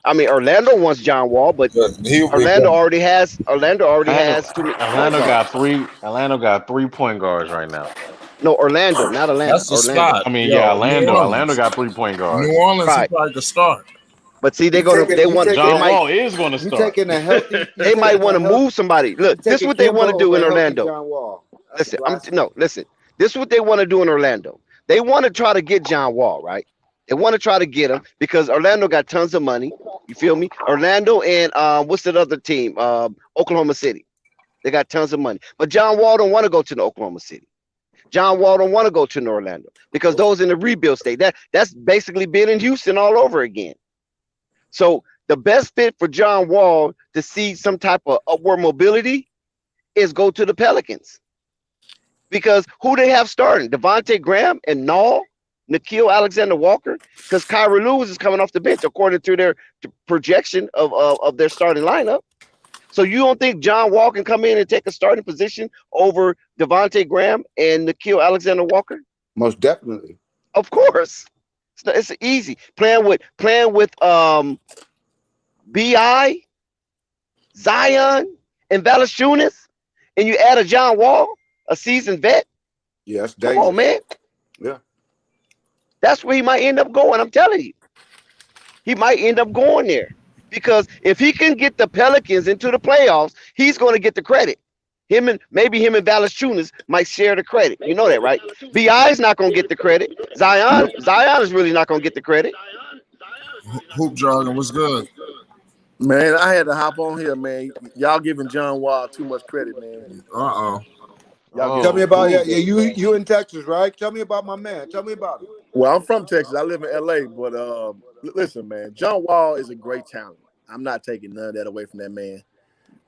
Orlando wants John Wall, but Orlando already has. Orlando got 3 point guards right now. No, Orlando, not Atlanta. That's the spot. I mean, Orlando got 3 point guards. New Orleans is like the start. But see, John Wall is going to start. They might want to move somebody. Look, this is what they want to do in Orlando. John Wall. Listen. This is what they want to do in Orlando. They want to try to get John Wall, right? They want to try to get him because Orlando got tons of money. You feel me? Orlando and what's that other team? Oklahoma City. They got tons of money. But John Wall don't want to go to the Oklahoma City. John Wall don't want to go to Orlando because those in the rebuild state. That's basically being in Houston all over again. So the best fit for John Wall to see some type of upward mobility is go to the Pelicans. Because who they have starting? Devontae Graham and Nickeil Alexander-Walker? Because Kyrie Lewis is coming off the bench according to their projection of their starting lineup. So you don't think John Wall can come in and take a starting position over Devontae Graham and Nickeil Alexander-Walker? Most definitely. Of course. It's easy. Playing with B.I., Zion, and Valanciunas, and you add a John Wall, a seasoned vet. Yes, come on, man. Yeah, that's where he might end up going. I'm telling you, he might end up going there because if he can get the Pelicans into the playoffs, he's going to get the credit. Him and Valanciunas might share the credit. You know that, right? B.I. is not going to get the credit. Zion is really not going to get the credit. Hoop Jargon, what's good? Man, I had to hop on here, man. Y'all giving John Wall too much credit, man. Tell me about you in Texas, right? Tell me about my man. Tell me about him. Well, I'm from Texas. I live in LA, but listen, man, John Wall is a great talent. I'm not taking none of that away from that man.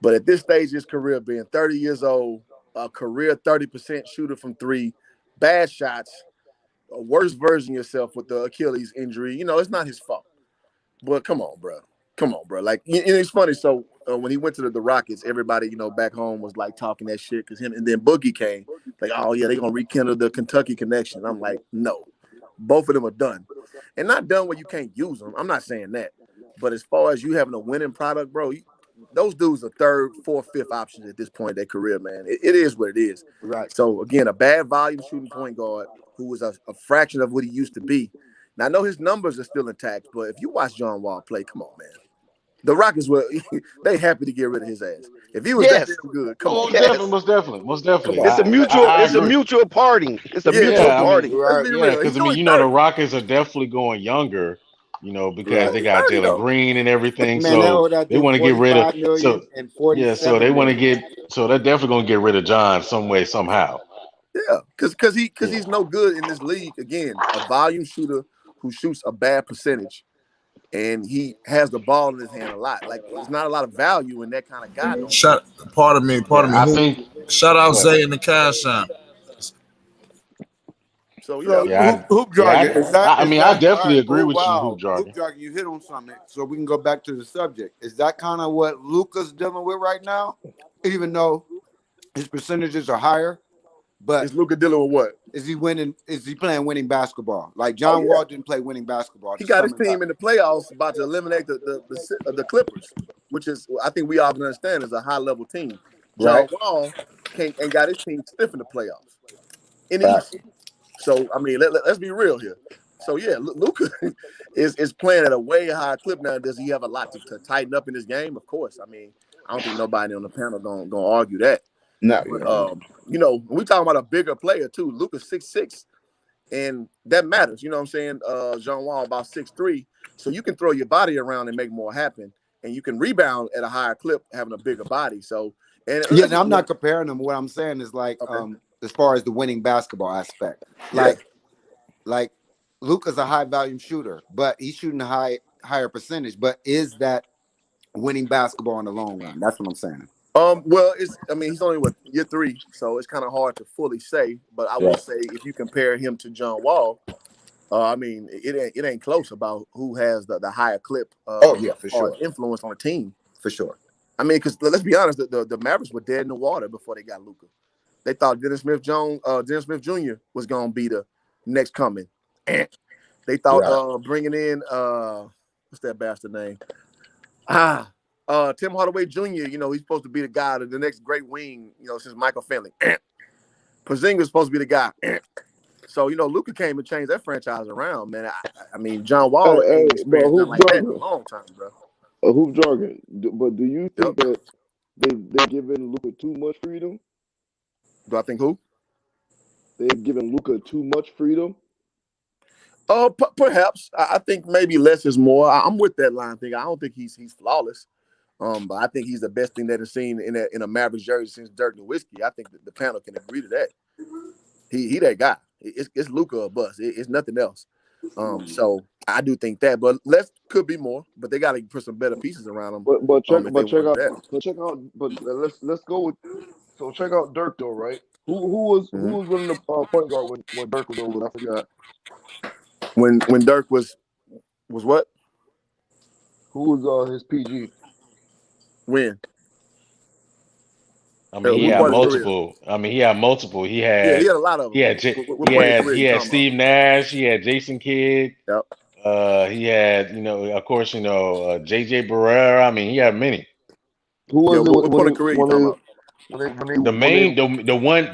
But at this stage of his career, being 30 years old, a career 30% shooter from three, bad shots, a worse version of yourself with the Achilles injury, you know, it's not his fault. But come on, bro. Like, it's funny. So when he went to the Rockets, everybody, you know, back home was like talking that shit because him and then Boogie came like, oh yeah, they're gonna rekindle the Kentucky connection. I'm like, no, both of them are done, and not done where you can't use them. I'm not saying that, but as far as you having a winning product, bro, those dudes are third, fourth, fifth options at this point in their career, man. It is what it is. Right. So again, a bad volume shooting point guard who was a fraction of what he used to be. Now I know his numbers are still intact, but if you watch John Wall play, come on, man. The Rockets were they happy to get rid of his ass. If he was that damn good, come on. Most definitely. It's a mutual parting. It's a mutual parting. Let's be real. Because the Rockets are definitely going younger, you know, because they got Jalen Green and everything. Man, so they want to get rid of so they're definitely gonna get rid of John some way, somehow. Yeah, because he's no good in this league. Again, a volume shooter who shoots a bad percentage. And he has the ball in his hand a lot. Like, there's not a lot of value in that kind of guy. Pardon me. Shout out Zay in the cash app. So Hoop Jargon. I definitely agree with you, Hoop Jargon. Hoop Jargon, you hit on something. So we can go back to the subject. Is that kind of what Luka's dealing with right now? Even though his percentages are higher, but is Luka dealing with what? Is he winning? Is he playing winning basketball? Like John Wall didn't play winning basketball. He got his team in the playoffs, about to eliminate the Clippers, which is, I think we all can understand, is a high level team. John Wall ain't got his team stiff in the playoffs in the East. So I mean, let's be real here. So yeah, Luka is playing at a way higher clip now. Does he have a lot to tighten up in his game? Of course. I mean, I don't think nobody on the panel gonna argue that. No, but, you know, we talking about a bigger player too. Luka's 6'6", and that matters. You know what I'm saying? John Wall about 6'3", so you can throw your body around and make more happen, and you can rebound at a higher clip having a bigger body. So, I'm not comparing them. What I'm saying is like, as far as the winning basketball aspect, like Luka's a high volume shooter, but he's shooting a higher percentage. But is that winning basketball in the long run? That's what I'm saying. Well, he's only year 3, so it's kind of hard to fully say. But I will say, if you compare him to John Wall, I mean, it ain't close about who has the higher clip. For sure, influence on a team for sure. I mean, because let's be honest, the Mavericks were dead in the water before they got Luka. They thought Dennis Smith Jr. was gonna be the next coming. They thought bringing in what's that bastard name? Tim Hardaway Jr., you know, he's supposed to be the guy, the next great wing, you know, since Michael Finley. Porzingis supposed to be the guy. So, you know, Luka came and changed that franchise around, man. I mean, John Wall ain't experienced nothing like that in a long time, bro. Hoop Jargon. But do you think that they're giving Luka too much freedom? Do I think who? They're giving Luka too much freedom? Perhaps. I think maybe less is more. I'm with that line thing. I don't think he's flawless. But I think he's the best thing that has seen in a Mavericks jersey since Dirk Nowitzki. I think that the panel can agree to that. He that guy. It's Luka or bust. It's nothing else. So I do think that, but could be more. But they got to put some better pieces around them. But check if they but check want out that. but check out but let's go with so check out Dirk though, right? Who was running the point guard when Dirk was over? I forgot. When Dirk was what? Who was his PG? When? I mean, he What had part of his career? multiple. I mean, he had multiple. He Yeah, he had had a lot of them. What point of his career he you had talking Steve Nash. He had Jason Kidd. about? He had of course JJ Barrera. I mean, he had many. Who was it what point of career you talking about?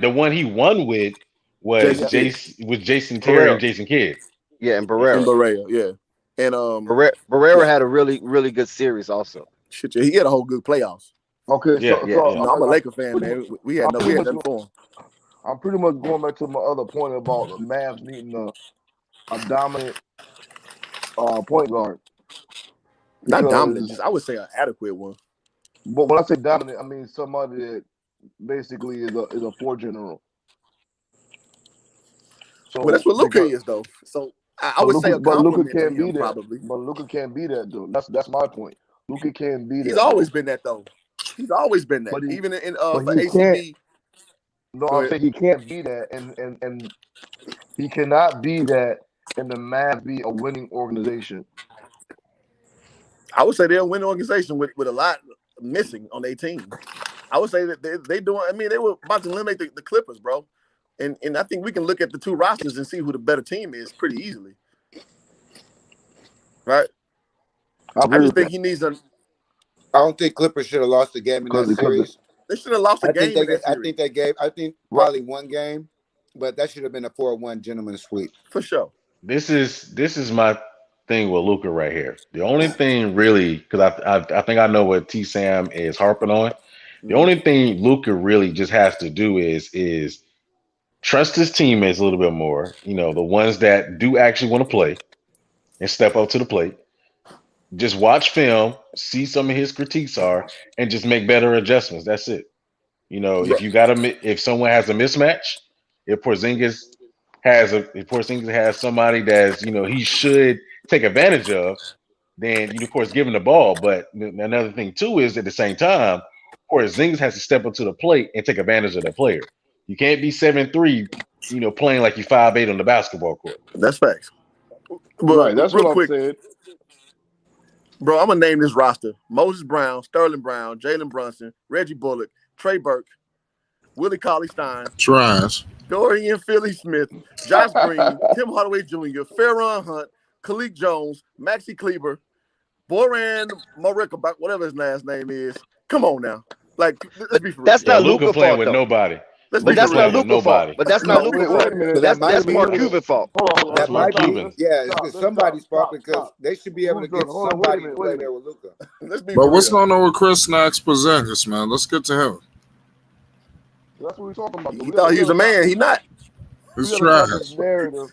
The one he won with was Jason Terry and Jason Kidd. Yeah, and Barrera. Yeah. And Barrera had a really, really good series also. Shit, yeah, he had a whole good playoffs. Okay, I'm a Laker fan, man. We had nothing for him. I'm pretty much going back to my other point about the Mavs needing a dominant point guard. Not dominant, just I would say an adequate one. But when I say dominant, I mean somebody that basically is a floor general. So well, that's what Luka is, though. So I would say a compliment to him, probably. But Luka can't be that, though. That's my point. Luka can't be that. He's always been that, though. He's always been that. But even in for ACB. No, I'm saying he can't be that, and he cannot be that, and the Mavs be a winning organization. I would say they're a winning organization with a lot missing on their team. I would say that they doing. I mean, they were about to eliminate the Clippers, bro. And I think we can look at the two rosters and see who the better team is pretty easily. Right? I just think he needs a. I don't think Clippers should have lost the game in that series. They should have lost a game. I think probably one game, but that should have been a 4-1 gentleman's sweep for sure. This is my thing with Luka right here. The only thing really, because I think I know what T Sam is harping on. The only thing Luka really just has to do is trust his teammates a little bit more. The ones that do actually want to play and step up to the plate. Just watch film, see some of his critiques and just make better adjustments. That's it. If someone has a mismatch, if Porzingis has somebody that's he should take advantage of, then you of course give him the ball. But another thing too is at the same time, Porzingis has to step up to the plate and take advantage of that player. You can't be 7'3", playing like you're 5'8" on the basketball court. That's facts. But right, that's real quick. Said. Bro, I'm gonna name this roster: Moses Brown, Sterling Brown, Jalen Brunson, Reggie Bullock, Trey Burke, Willie Cauley-Stein, Trash, Dorian Finney-Smith, Josh Green, Tim Hardaway Jr., Farron Hunt, Kalik Jones, Maxi Kleber, Boran Marika, whatever his last name is. Come on now, let's be for real. That's not Luka playing fault, with though. nobody. But that's not Luka fault. But that's not Luka fault. That's Mark Cuban fault. That might be. Yeah, it's somebody's fault because they should be able to get somebody to play there with Luka. But what's going on with Chris Porzingis, man? Let's get to him. That's what we're talking about. He thought he was a man. He not. He's trash.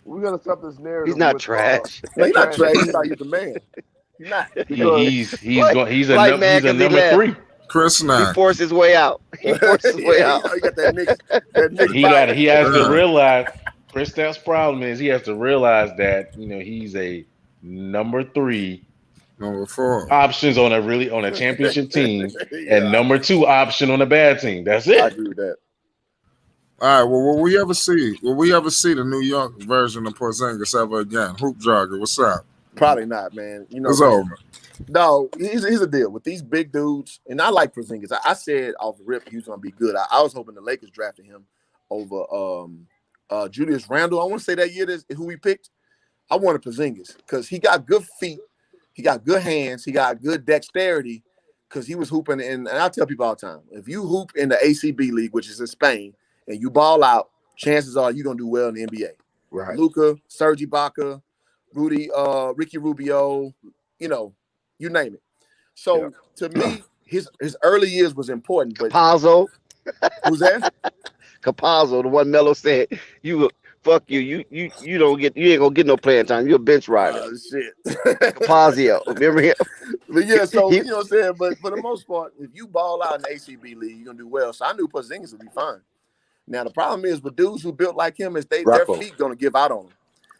We gotta stop this narrative. He's not trash. No, he's not trash. He thought he was a man. He's not. He's a number 3. Chris Nash. He forced his way out. He forced his way out. He got that Knicks. He has to realize. Chris Nash's problem is he has to realize that he's a number 3, number 4 options on a championship team, and number 2 option on a bad team. That's it. I agree with that. All right. Well, will we ever see the New York version of Porzingis ever again? Hoop jogger, what's up? Probably not, man. It's over. No, here's a deal with these big dudes, and I like Porzingis. I said off the rip he was gonna be good. I was hoping the Lakers drafted him over Julius Randle. I want to say that year is who we picked. I wanted Porzingis because he got good feet, he got good hands, he got good dexterity. Because he was hooping and I tell people all the time, if you hoop in the ACB league, which is in Spain, and you ball out, chances are you're gonna do well in the NBA. Right. Luka, Serge Ibaka, Ricky Rubio, you name it. So to me, his early years was important. But Capazzo. Who's that? Capazzo, the one Melo said, fuck you. You ain't gonna get no playing time. You're a bench rider. Oh shit. Capazzo. Remember him? But yeah, so you know what I'm saying? But for the most part, if you ball out in the ACB league, you're gonna do well. So I knew Porzingis would be fine. Now the problem is with dudes who built like him is their Rocco. feet gonna give out on him.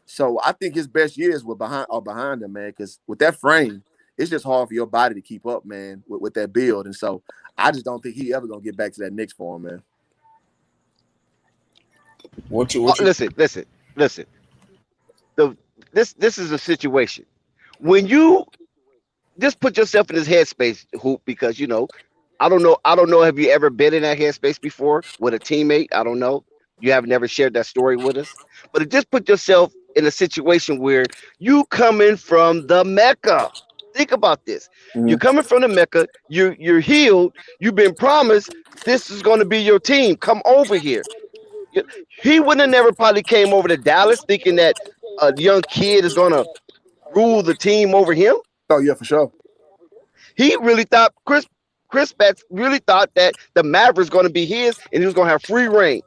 So I think his best years were behind him, man. Because with that frame, it's just hard for your body to keep up, man, with that build. And so I just don't think he ever gonna get back to that Knicks form, man. Listen. This is a situation when you just put yourself in this headspace, Hoop, because I don't know. Have you ever been in that headspace before with a teammate? I don't know. You have never shared that story with us, but just put yourself in a situation where you coming from the Mecca. Think about this. Mhm. You're coming from the Mecca. You're healed. You've been promised this is going to be your team. Come over here. He wouldn't have never probably came over to Dallas thinking that a young kid is going to rule the team over him. Oh yeah, for sure. He really thought Chris Betts really thought that the Mavericks going to be his and he was going to have free reign.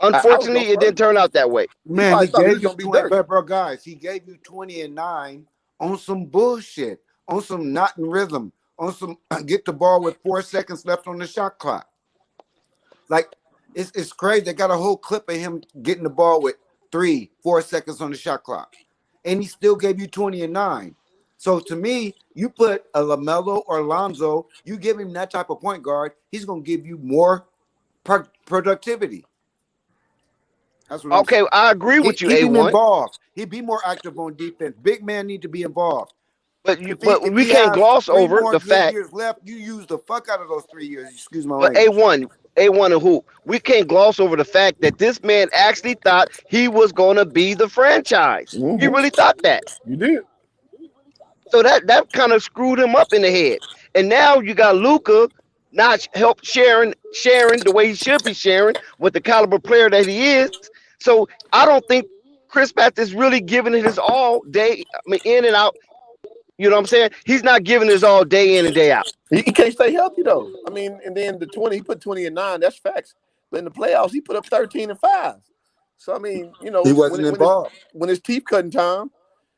Unfortunately, it didn't turn out that way. Man, he thought he was gave you gonna be 20, dirt. bro, guys. He gave you 20 and 9 on some bullshit, on some not in rhythm, on some get the ball with 4 seconds left on the shot clock. Like it's crazy. They got a whole clip of him getting the ball with 3-4 seconds on the shot clock, and he still gave you 20 and 9. So to me, you put a LaMelo or Lonzo, you give him that type of point guard, he's gonna give you more productivity. That's what Okay, I agree with you, Keep him A1. involved. He'd be more active on defense. Big man need to be involved. But If we he can't has gloss 3 over more the good fact. years left, you use the fuck out of those 3 years. Excuse my But language. A1 and Hoop, we can't gloss over the fact that this man actually thought he was going to be the franchise. He really thought that. You did. So that kind of screwed him up in the head. And now you got Luca not sharing the way he should be sharing with the caliber player that he is. So I don't think Chris Betts is really giving it his all day. I mean, in and out. You know what I'm saying? He's not giving his all day in and day out. He can't stay healthy though. I mean, and then the 20, he put 20 and 9. That's facts. But in the playoffs, he put up 13 and 5. So I mean, He wasn't involved. When it's teeth cutting time.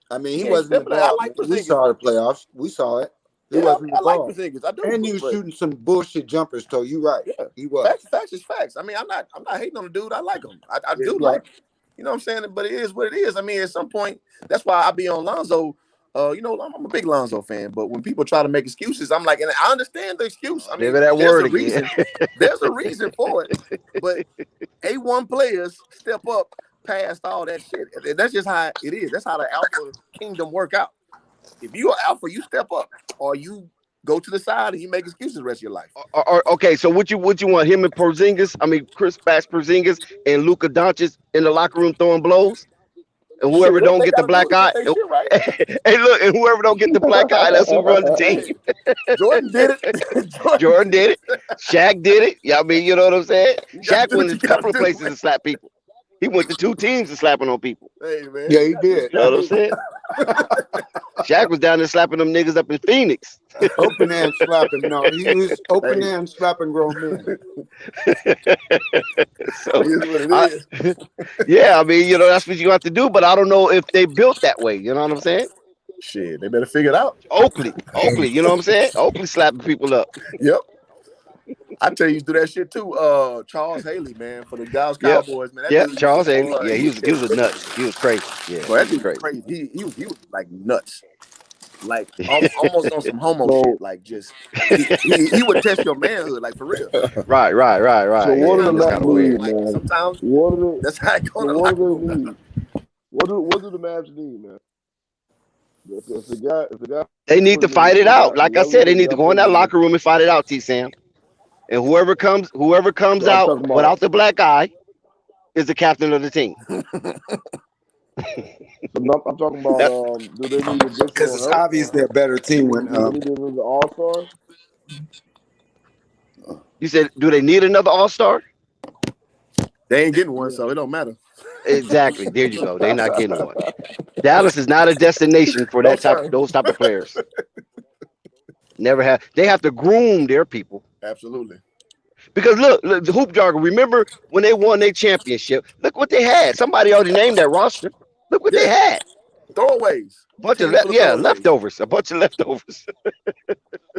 I mean, he can't wasn't step in there. I involved. like We Porzingis. saw the playoffs. We saw it. He Yeah, wasn't I like involved. Porzingis. I do. And he was but shooting some bullshit jumpers, so you're right. Yeah. He was. Facts is facts. I mean, I'm not hating on the dude. I like him. I do Yeah. like him. You know what I'm saying? But it is what it is. I mean, at some point, that's why I be on Lonzo. I'm a big Lonzo fan, but when people try to make excuses, I'm like, and I understand the excuse. I mean, Give it that there's word a reason. There's a reason for it. But A1 players step up past all that shit. That's just how it is. That's how the alpha kingdom work out. If you are alpha, you step up, or you go to the side and you make excuses the rest of your life. Okay, so what you want him and Porzingis? I mean, Chris Betts, Porzingis, and Luka Doncic in the locker room throwing blows, and whoever don't get the black eye. Right. Hey, look, and whoever don't get the black eye, that's who run the team. Jordan did it. Jordan did it. Shaq did it. Yeah, I mean, you know what I'm saying? You gotta Shaq do went what to you a couple of gotta do, places to slap people. He went to 2 teams to slapping on people. Hey, man. Yeah, he did. You know what I'm saying? Shaq was down there slapping them niggas up in Phoenix. Open hand slapping. No, he was open hand slapping grown men. So, It is what it is. yeah, I mean, you know, that's what you have to do. But I don't know if they built that way. You know what I'm saying? Shit, they better figure it out. Oakley, you know what I'm saying? Oakley slapping people up. Yep. I tell you, do that shit too. Charles Haley, man, for the Dallas Yep. Cowboys, man. That Yeah, dude Charles was- Haley. Yeah, he was nuts. He was crazy. Yeah, Bro, that he dude was was crazy. crazy. He was like nuts. Like almost on some homo shit. Like just he would test your manhood, like for real. Right. So what Yeah, do the that's Mavs kinda weird. need, Like man? sometimes What do that's how it goes. so what do they need? What do the Mavs need, man? If the guy They need to fight it out. Like I said, they need to go in that locker room and fight it out, T Sam. And whoever comes So I'm out talking about- without the black eye is the captain of the team. I'm talking about do they need additional Because it's help? obvious they're a better team when Do they need another all-star? You said, do they need another all-star? They ain't getting one, so it don't matter. Exactly. There you go. They're not getting one. Dallas is not a destination for those type of players. Never have. They have to groom their people. Absolutely. Because look, the hoop jargon. Remember when they won their championship? Look what they had. Somebody already named that roster. Look what they had. Throwaways. Bunch of Team full of throwaways. leftovers. A bunch of leftovers.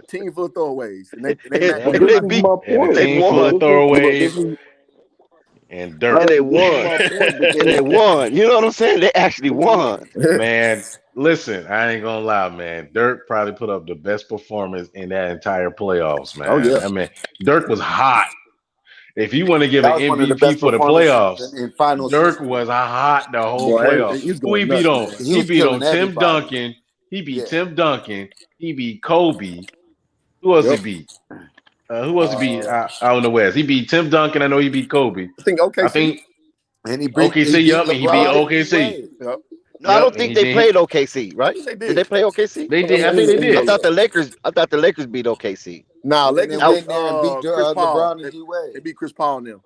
Team full of throwaways. And they And But they this is beat. my point. They won. This is- Throwaways. and Dirk. And they won. And they won. You know what I'm saying? They actually won. Man, listen, I ain't gonna lie, man. Dirk probably put up the best performance in that entire playoffs, man. Oh yeah. I mean, Dirk was hot. If you want to give an That was one of the MVP best for the performances playoffs, in finals Dirk history. was hot the whole Boy, playoff. he's Who he going beat nuts, on? man. He He was beat on killing Tim everybody. Duncan. He beat Yeah. Tim Duncan. He beat Kobe. Who else Yep. he beat? Who else he beat out in the West? He beat Tim Duncan. I know he beat Kobe. I think I OKC. think And he OKC. beat Yup, and he beat LeBron and D OKC. Wade. Yep. No, I don't And think he they did. played OKC, right? Yes, they Did did. they play OKC? They did. I think they Yeah, I did. thought the Lakers beat OKC. Nah, And then Lakers they I, went there and beat Chris Paul. LeBron and D Wade. They beat Chris Paul and them.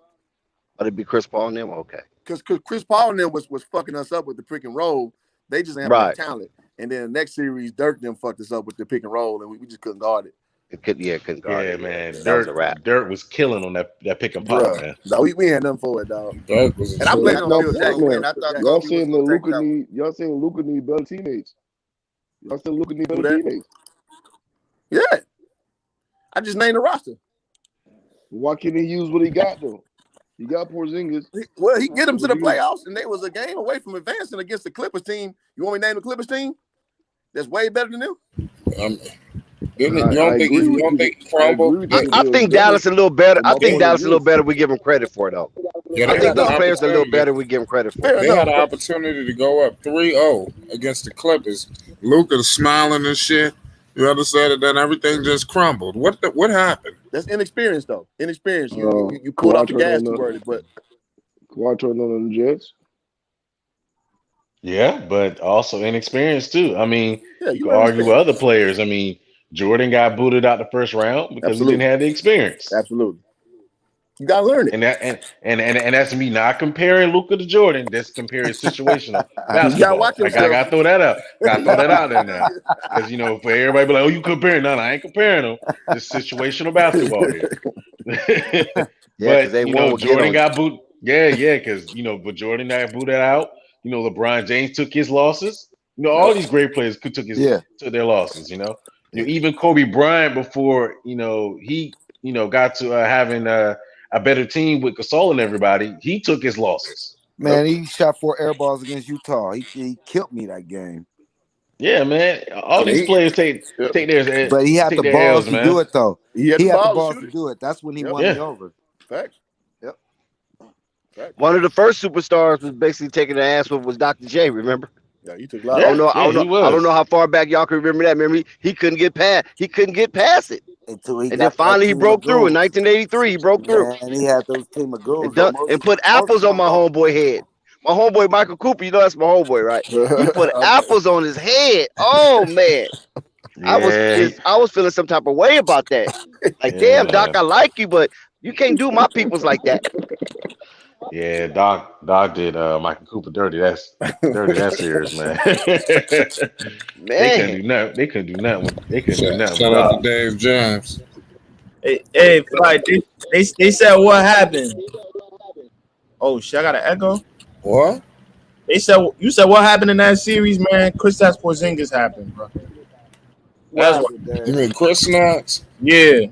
oh, they beat Chris Paul and them. Okay. Because Chris Paul and them was fucking us up with the pick and roll. They just didn't have enough talent. And then the next series, Dirk them fucked us up with the pick and roll, and we just couldn't guard it. Couldn't guard it. Man. That was a wrap. Dirk was killing on that pick and pop, man. No, we had nothing for it, dog. That was And I blame it on Phil Jackson. Man, I thought y'all Kobe saying was that gonna take that one. y'all saying Luka need better teammates. Y'all saying Luka need better Who that? teammates. Yeah. I just named the roster. Why can't he use what he got though? He got Porzingis. Well, he get them to the playoffs, and they was a game away from advancing against the Clippers team. You want me to name the Clippers team? That's way better than them. You don't think crumble? I think Dallas a little better. I think Dallas a little better. We give them credit for it, though. Yeah, I they think had the those players are a little opportunity. better. We give them credit for Fair it. They enough. had an opportunity to go up 3-0 against the Clippers. Luka smiling and shit. You understand? And then everything just crumbled. What happened? That's inexperience, though. Inexperience. You pulled off the gas too early, but Kawhi turned on the Jets. Yeah, but also inexperienced too. I mean, yeah, you could argue with other players. I mean, Jordan got booted out the first round because he didn't have the experience. Absolutely. You gotta learn it. And that's me not comparing Luka to Jordan. That's comparing situational basketball. watch I gotta throw that out. Gotta throw that out there now. Because for everybody be like, oh, you comparing? No, I ain't comparing them. It's situational basketball here. But Jordan got booted. Yeah, because but Jordan got booted out. LeBron James took his losses. All these great players took their losses. Even Kobe Bryant before he got to having a better team with Gasol and everybody, he took his losses. Man, he shot 4 air balls against Utah. He killed me that game. Yeah, man. All these players take theirs. But he had the balls to do it, though. He had the balls to do it. That's when he won me over. Facts. Yep. One of the first superstars was basically taking the ass with was Dr. J. Remember? Yeah, you took a lot. I don't know how far back y'all can remember that. Remember, he couldn't get past. He couldn't get past it. And then finally he broke through in 1983. He broke through. And he had those team of goals and put apples on my homeboy head. My homeboy Michael Cooper, that's my homeboy, right? He put apples on his head. Oh man. Yeah. I was feeling some type of way about that. Like, damn, Doc, I like you, but you can't do my peoples like that. Yeah, Doc did Michael Cooper dirty. That's serious, man. They couldn't do nothing. They couldn't do nothing. Shout out to Dave James. Hey, like they said what happened. Oh shit, I got an echo. What? You said what happened in that series, man? Kristaps Porzingis happened, bro. That's what. You mean Chris Knox? Yeah.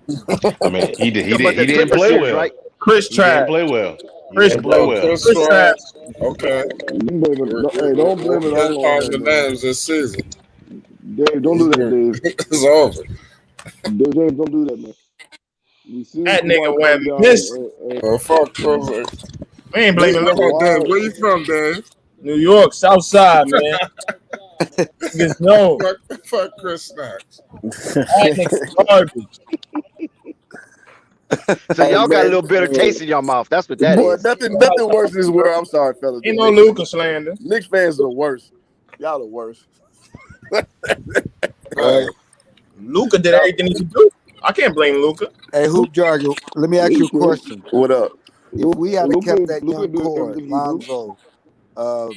I mean, he didn't play well. Right? Chris didn't play well. Chris Trash. Okay. Hey, don't blame it all on the names this season. Dave, don't do that, Dave. It's over. Dave, don't do that, man. That nigga went missing. Oh, fuck Chris. We ain't blaming Luka. Where you from, Dave? New York, South Side, man. Niggas know. Fuck Chris Knox. That nigga's garbage. So y'all got a little bitter taste in your mouth. That's what that is. Nothing worse in this world. I'm sorry, fellas. Ain't no Luka slander. Knicks fans are the worst. Y'all the worst. Luka did everything he could do. I can't blame Luka. Hey, Hoop Jargon, let me ask you a question. What up? If we had kept that young core, Lonzo,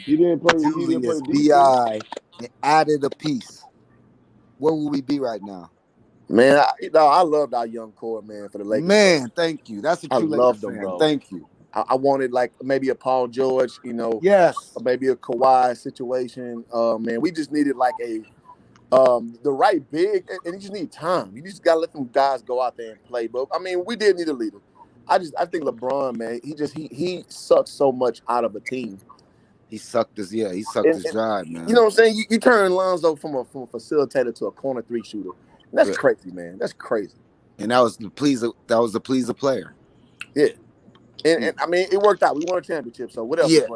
Julius, B.I., and added a piece, where would we be right now? Man, I loved our young core, man, for the Lakers. Man, thank you. That's a true Lakers fan. Bro. Thank you. I wanted like maybe a Paul George, yes, or maybe a Kawhi situation. Man, we just needed like a the right big, and you just need time. You just gotta let them guys go out there and play. But I mean, we did need a leader. I think LeBron, man, he sucks so much out of a team. He sucked his drive, man. You know what I'm saying? You turn Lonzo from a facilitator to a corner 3 shooter. That's crazy, man. That's crazy. And that was the pleaser player. Yeah. And I mean, it worked out. We won a championship, so whatever. Yeah.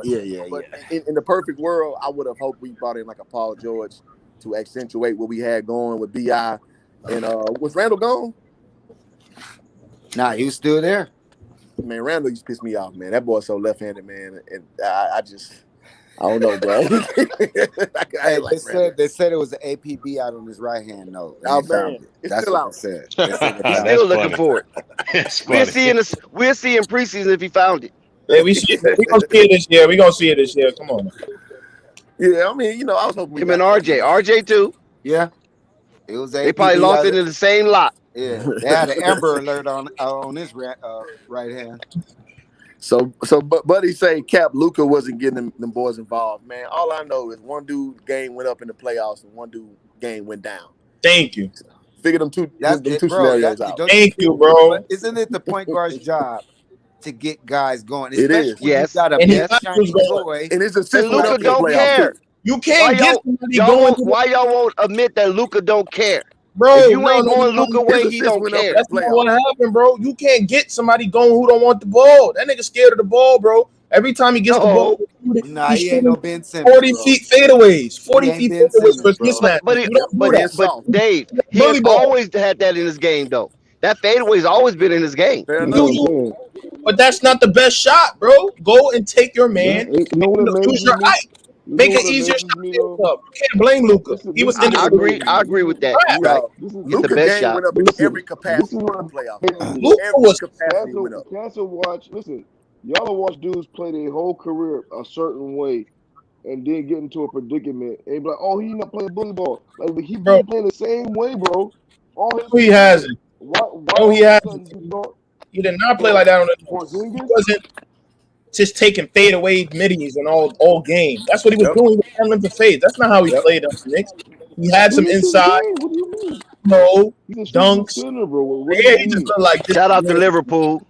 But in the perfect world, I would have hoped we brought in like a Paul George to accentuate what we had going with BI. And was Randall gone? Nah, he was still there. Man, Randall used to piss me off, man. That boy's so left-handed, man. And I don't know, bro. They said it was an APB out on his right hand. No, oh man, it's that's still what out. They said. Still looking for it. We'll see in preseason if he found it. Yeah, we gonna see it this year. We gonna see it this year. Come on. Yeah, I mean, I was hoping him and RJ too. Yeah, it was. They probably lost it in the same lot. Yeah, they had an Amber Alert on his right hand. So, Buddy say Cap Luka wasn't getting them boys involved, man. All I know is one dude game went up in the playoffs and one dude game went down. Thank you. Figure them two scenarios out. Thank you, bro. Isn't it the point guard's job to get guys going? It is. Yes. Got a and shiny toy. And it's a Luka don't care. You can't get somebody going. Why y'all won't admit that Luka don't care? Bro, if you ain't going Luka way, he don't care. That's not what happened, bro. You can't get somebody going who don't want the ball. That nigga scared of the ball, bro. Every time he gets the ball, he ain't no Ben Simmons. 40 feet fadeaways. 40 feet fadeaways for mismatch. But Dave, he has always had that in his game, though. That fadeaway's always been in his game. But that's not the best shot, bro. Go and take your man. Use your height. Make it easier. You can't blame Luka. He was. I agree with that. Right. Luka the best game shot. went up in every capacity in the playoffs. Luka was. Cancel watch. Listen, y'all watch dudes play their whole career a certain way, and then get into a predicament and be like, "Oh, he not playing bully ball." Like he been playing the same way, bro. He hasn't. No, he hasn't. He did not play like that on the. He wasn't just taking fadeaway middies and all game. That's what he was doing. He was handling the fades. That's not how he played on the Knicks. He had some inside. What do you mean? No dunks. Center, bro. Yeah, he just looked like this. Shout out to Liverpool.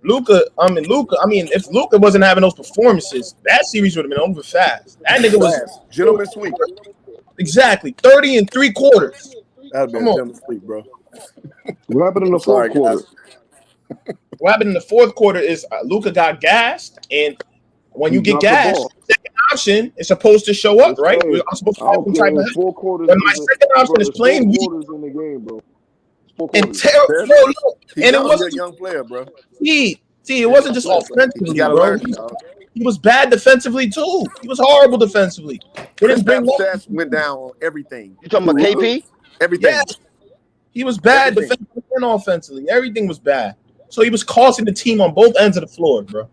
Luka. If Luka wasn't having those performances, that series would have been over fast. That nigga was gentleman sweep. Exactly. 30 and 3/4. That'd be a gentleman sweep, bro. What happened in the fourth quarter? What happened in the fourth quarter is Luka got gassed, and when you get gassed, second option is supposed to show up, right? I'm supposed to have some type of. When my second option is playing weak, in the game, bro. And terrible, and it wasn't a young player, bro. See, it wasn't just offensively, bro. He was bad defensively too. He was horrible defensively. They didn't bring stats went down on everything. You talking about KP? Everything. Yes. He was bad defensively and offensively. Everything was bad. So he was costing the team on both ends of the floor, bro.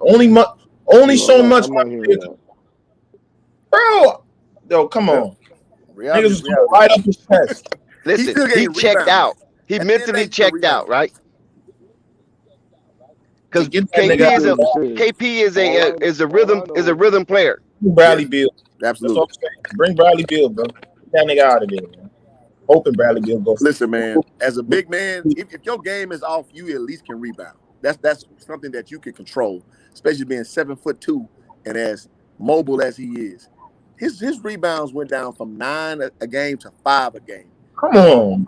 Only so much. Bro, yo, come on. Niggas was going right up his chest. Listen, he checked out. He mentally checked out, right? Because KP is a rhythm player. Bradley Beal. Absolutely. Bring Bradley Beal, bro. Get that nigga out of there, man. Hoping Bradley Beal goes. Listen, man. As a big man, if your game is off, you at least can rebound. That's something that you can control, especially being 7'2" and as mobile as he is. His rebounds went down from 9 a game to 5 a game. Come on,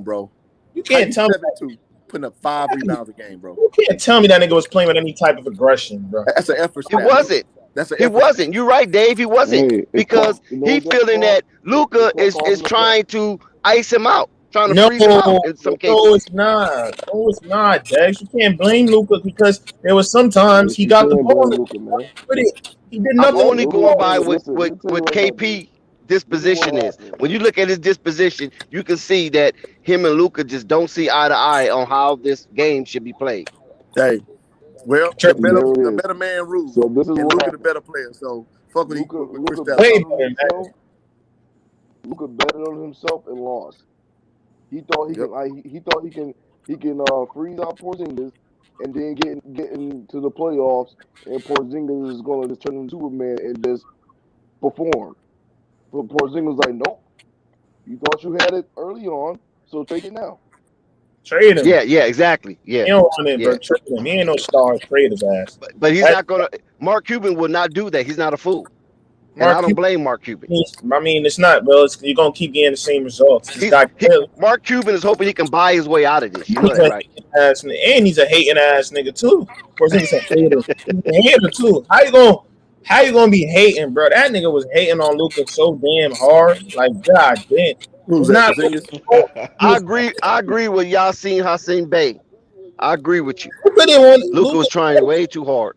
bro. You can't tell me 7'2", putting up 5 rebounds a game, bro. You can't tell me that nigga was playing with any type of aggression, bro. That's an effort. It wasn't. He wasn't. You're right, Dave. He wasn't because he feeling that Luka is trying to ice him out, trying to freeze him out in some cases. No, it's not. No, it's not, Dex. You can't blame Luka because there was sometimes he got the ball. He did nothing. I'm only going by what KP disposition is. When you look at his disposition, you can see that him and Luka just don't see eye to eye on how this game should be played. Hey. Well, the better man rules. So this is and Luka the better player. So fuck with Luka betted on himself and lost. He thought he can freeze out Porzingis and then get into the playoffs and Porzingis is gonna just turn into Superman and just perform. But Porzingis was like, nope. You thought you had it early on, so take it now. Trade him. Yeah, exactly. Yeah, He don't want it, bro. yeah. Trade him. He ain't no star. Trade his ass. But he's not gonna. Mark Cuban will not do that. He's not a fool, and I don't blame Mark Cuban. I mean, it's not, bro. You're gonna keep getting the same results. Mark Cuban is hoping he can buy his way out of this. You know that, right? And he's a hating ass nigga too. Of course, he's a hater. He's a hater too. How you gonna be hating, bro? That nigga was hating on Luka so damn hard. Like, god damn. Who's not. I agree with Yasin Hassan Bey. I agree with you. Luka was trying way too hard.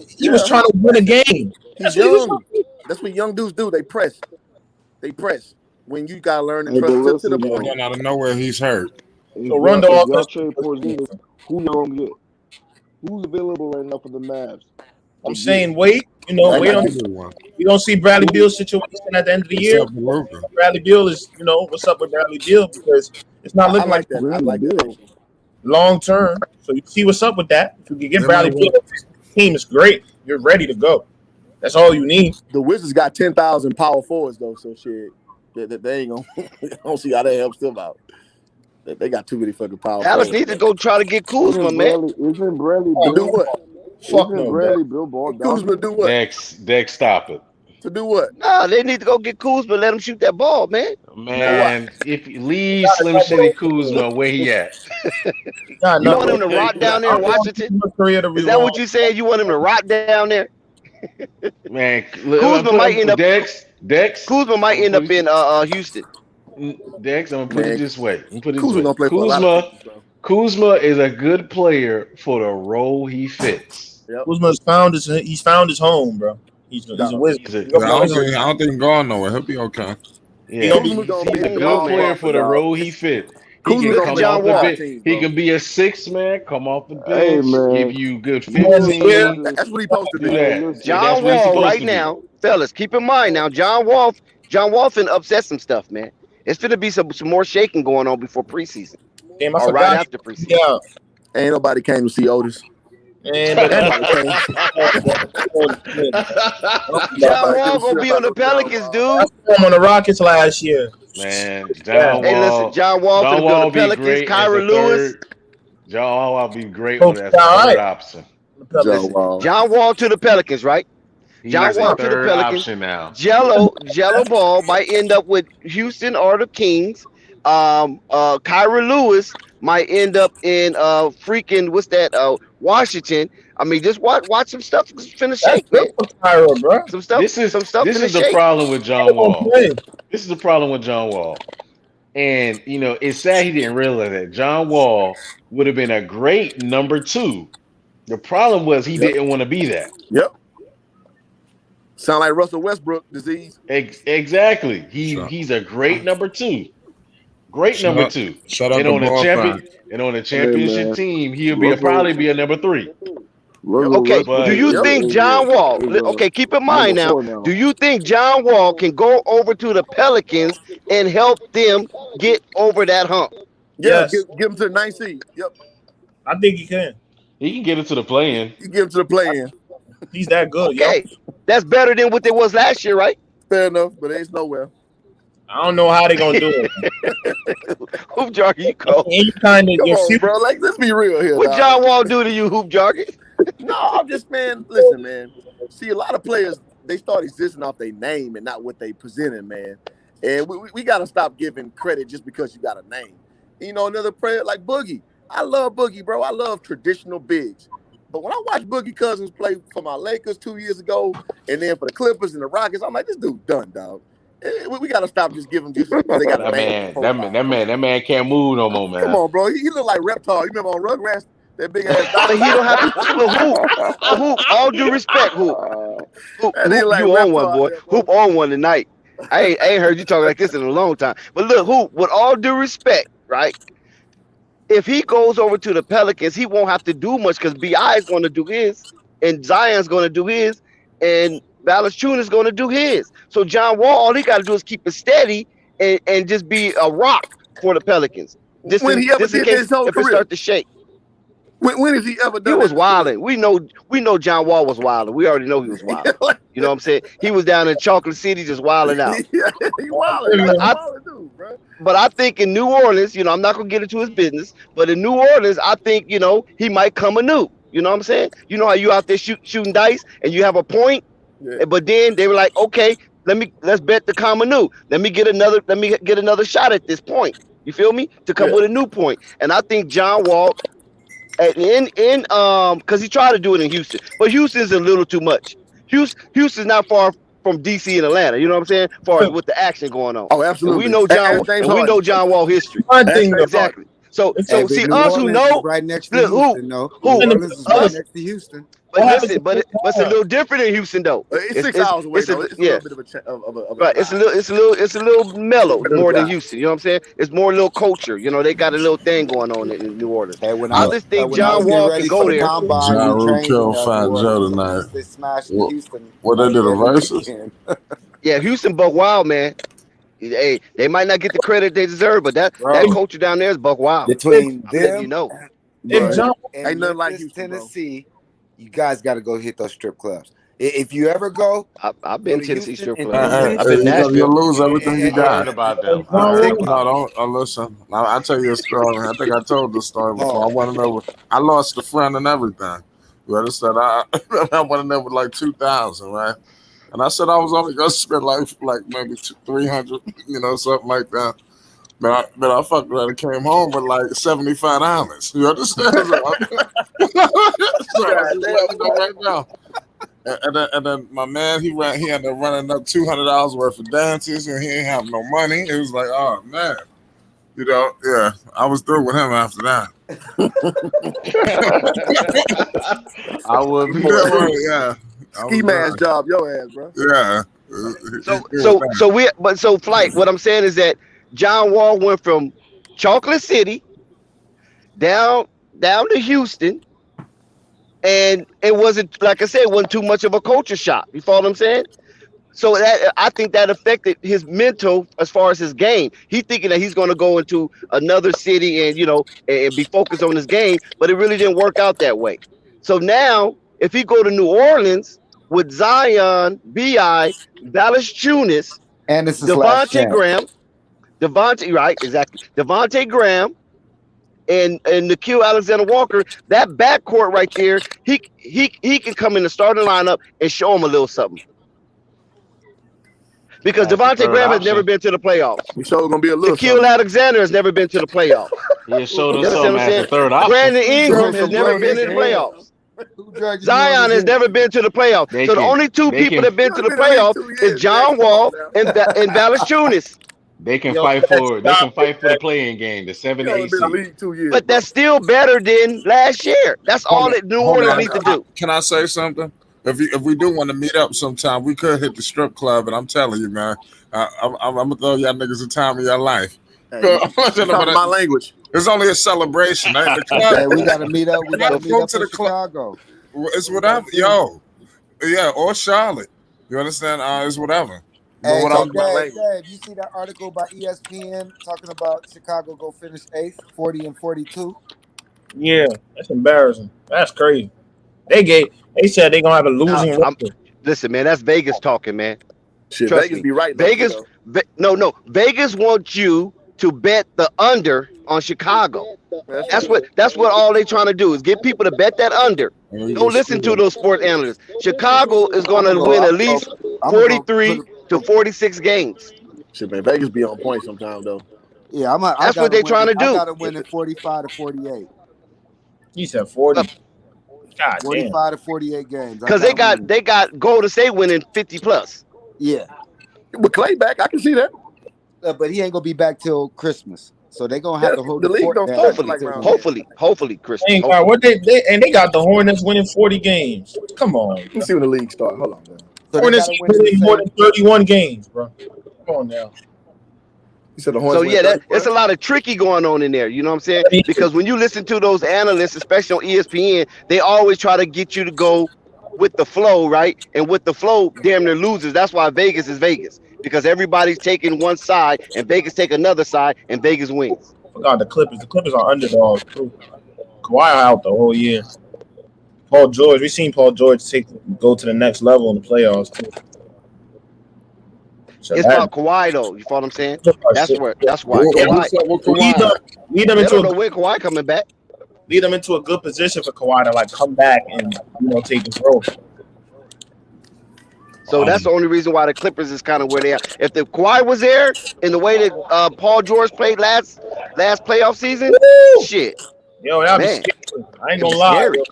He was trying to win a game. He's young. That's what young dudes do. They press. When you gotta learn to trust to the point. And out of nowhere, he's hurt. So Rondo, y'all trade Porzingis, who y'all gonna get? Who's available right now for the Mavs? I'm saying wait. Wait on. You don't see Bradley Beal's situation at the end of the year. Bradley Beal is, what's up with Bradley Beal, because it's not looking like that. I like that. Long term. So you see what's up with that. If you can get Bradley Beal, this team is great. You're ready to go. That's all you need. The Wizards got 10,000 power forwards though, so shit. They ain't gonna. I don't see how that helps them out. They got too many fucking power. Dallas needs to go try to get Kuzma, man. Isn't Bradley to do what? Fuck no, Bradley Bill ball down. Kuzma do what? Dex, stop it. To do what? Nah, they need to go get Kuzma, let him shoot that ball, man. Man, if you leave Slim Shady Kuzma where he at? You want him to rot down there in Washington? Is that what you said? You want him to rot down there? Man, Kuzma might end up. Dex. Kuzma might end up in Houston. Dex, I'm gonna put it this way. Kuzma is a good player for the role he fits. Yep. Kuzma's found his home, bro. He's a wizard. I don't think he's going nowhere. He'll be okay. Yeah, he's a good player for the role he fits. He can come off the bench. He can be a six man, come off the bench, give you good 15. That's what he's supposed to do. John Wall right now, fellas, keep in mind now, John Wall finna upset some stuff, man. It's gonna be some more shaking going on before preseason. Damn, or right after preseason. Yeah. Ain't nobody came to see Otis. And John Wall gonna be on the Pelicans, dude. I'm on the Rockets last year. Man, John Wall finna be on the Pelicans. Kyra Lewis. John Wall be great with that third option. John Wall to the Pelicans, right? John Wall to the Pelicans. Now. Jello Ball might end up with Houston or the Kings. Kyra Lewis might end up in Washington. I mean, just watch some stuff finna shake, man. Kyra, bro. Some stuff. This is the shake. problem with John Wall. This is the problem with John Wall. And it's sad he didn't realize that John Wall would have been a great number 2. The problem was he didn't want to be that. Yep. Sound like Russell Westbrook disease. Exactly. He's a great number 2. Great number 2. Shut up. And on a championship team, he'll probably be a number 3. Okay, do you think John Wall? Okay, keep in mind now. Do you think John Wall can go over to the Pelicans and help them get over that hump? Yeah, yes. Give him to the 9th seed. Yep. I think he can. He can get it to the play-in. You give him to the play-in. He's that good. Okay, that's better than what it was last year, right? Fair enough, but it's nowhere. I don't know how they're gonna do it. Hoop jargon, you go. Come on, bro. Like, let's be real here. What John Wall do to you, hoop jargon? No, I'm just, man. Listen, man. See, a lot of players, they start existing off their name and not what they presented, man. And we got to stop giving credit just because you got a name. Another player like Boogie. I love Boogie, bro. I love traditional bigs. But when I watch Boogie Cousins play for my Lakers 2 years ago, and then for the Clippers and the Rockets, I'm like, this dude done, dog. We got to stop just giving just because they got a name. That man can't move no more, man. Come on, bro. He look like Reptar. You remember on Rugrats? That big ass. He don't have to. Hoop. All due respect, Hoop. Hoop, you on one, boy. Hoop on one tonight. I ain't heard you talk like this in a long time. But look, Hoop, with all due respect, right? If he goes over to the Pelicans, he won't have to do much because B.I. is going to do his, and Zion's going to do his, and Valanciunas is going to do his. So John Wall, all he got to do is keep it steady and just be a rock for the Pelicans. Just when he ever did his whole if career. It start to shake. When has he ever He done was that? wilding. We know John Wall was wilding. We already know he was wilding. You know what I'm saying? He was down in Chocolate City just wilding out. Yeah, he wilding. That's a wilding dude, bro. But I think in New Orleans, you know, I'm not gonna get into his business, but in New Orleans, I think, you know, he might come anew. You know what I'm saying? You know how you out there shooting dice and you have a point, but then they were like, okay, let's bet the come anew. Let me get another shot at this point. You feel me? To come with a new point. And I think John Wall because he tried to do it in Houston, but Houston's a little too much. Houston's not far from DC and Atlanta. You know what I'm saying? As far as with the action going on. Oh, absolutely. And we know John Wall history. Exactly. So see us who know right next to Houston, who Orleans is right next to Houston. But listen, but it's a little different in Houston though. It's 6 hours away. It's a little bit of a right. It's a little mellow more than Houston. You know what I'm saying? It's more a little culture. You know, they got a little thing going on in New Orleans. Hey, I just think John Wall can go there. John Rue killed Fat Joe tonight. They smashed Houston. What they did, the verses? Yeah, Houston buck wild, man. Hey, they might not get the credit they deserve, but that culture down there is buck wild. Between them, you know, ain't nothing like Houston, Tennessee. You guys got to go hit those strip clubs. If you ever go, I've been to Tennessee strip clubs. I've been Nashville. You lose everything you got. About them. No, don't listen. I'll tell you a story. I think I told the story before. I want to know. I lost a friend and everything. You understand? I went in there with like 2,000, right? And I said I was only gonna spend like maybe 300, you know, something like that. But I fucked around and came home with like $75. You understand? Right now. And then my man, he ended up running up $200 worth of dances, and he ain't have no money. It was like, oh man, you know, yeah. I was through with him after that. I would be. Yeah. Ski mask job, your ass, bro. Yeah. So Flight. What I'm saying is that John Wall went from Chocolate City down to Houston, and it wasn't, like I said, it wasn't too much of a culture shock. You follow what I'm saying? So that I think that affected his mental as far as his game. He's thinking that he's going to go into another city and, you know, and be focused on his game, but it really didn't work out that way. So now, if he go to New Orleans with Zion, B.I., Valanciunas, and this is Devontae Graham, Devontae Graham, and Nickeil Alexander-Walker, that backcourt right there, he can come in the starting lineup and show him a little something. Because Devontae Graham has never been to the playoffs. He's sure gonna be a little. Nickeil Alexander has never been to the playoffs. He showed us something as a third option. Brandon Ingram has never been in the playoffs. Zion has never been to the playoffs. So the only two people that have been to the playoffs is John Wall and Valanciunas. They can fight for the playing game, the 7-8 seed. But that's still better than last year. That's all that New Orleans needs to do. Can I say something? If we do want to meet up sometime, we could hit the strip club. And I'm telling you, man, I'm gonna throw y'all niggas a time of your life. Hey, my language. It's only a celebration. The club, hey, we gotta meet up. We gotta meet up to the Chicago. It's whatever, yo. Yeah, or Charlotte. You understand? It's whatever. Hey, Dave, you see that article by ESPN talking about Chicago go finish 8th, 40 and 42? Yeah, that's embarrassing. That's crazy. They said they're gonna have a losing record. Listen, man, that's Vegas talking, man. Shit, Trust Vegas me. be right. Vegas, Vegas wants you to bet the under on Chicago. That's what all they trying to do is get people to bet that under. Don't listen to those sports analysts. Chicago is going to win at least 43 to 46 games. Shit, man, Vegas be on point sometimes though. Yeah, that's what they're trying to do. I got to win at 45 to 48. You said 40. God 45 damn. to 48 games. Because they got Golden State winning 50 plus. Yeah. With Clay back, I can see that. But he ain't gonna be back till Christmas, so they gonna have to hold the league. Hopefully, Christmas. They got the Hornets winning 40 games. Come on. Let's see when the league starts. Hold on, man. So Hornets winning more than 31 games, bro. Come on now. You said the Hornets. So yeah, there's a lot of tricky going on in there. You know what I'm saying? Because when you listen to those analysts, especially on ESPN, they always try to get you to go with the flow, right? And with the flow, damn near losers. That's why Vegas is Vegas. Because everybody's taking one side and Vegas take another side and Vegas wins. God, the Clippers are underdogs too. Kawhi out the whole year. Paul George, we seen Paul George go to the next level in the playoffs too. So It's about Kawhi though. You follow what I'm saying? That's why Kawhi. Lead them They into don't know when Kawhi coming back. Lead them into a good position for Kawhi to like come back and take his role. So that's the only reason why the Clippers is kind of where they are. If the Kawhi was there in the way that Paul George played last playoff season, shit. Yo, that'd be scary. I ain't gonna lie. Yo,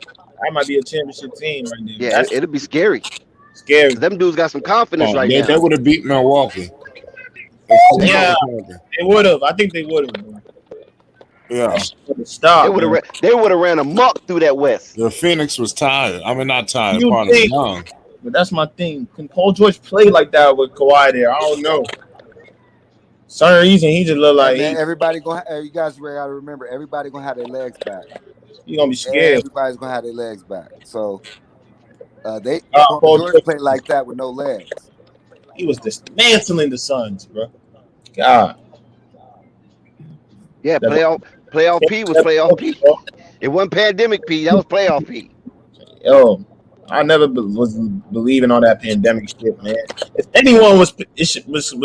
that might be a championship team right there. Yeah, it'll be scary. Scary. Them dudes got some confidence right now. They would have beat Milwaukee. Yeah, they would have. I think they would have. Yeah. Stop. They would have ran amok through that West. The Phoenix was tired. I mean, not tired. Young. But that's my thing. Can Paul George play like that with Kawhi there? I don't know. Certain reason he just look like everybody gonna. You guys gotta remember, everybody gonna have their legs back. You gonna be scared. Everybody's gonna have their legs back. So Paul George played like that with no legs. He was dismantling the Suns, bro. God. Yeah, playoff P was playoff P. It wasn't pandemic P. That was playoff P. Yo, I never was believing all that pandemic shit, man. If anyone was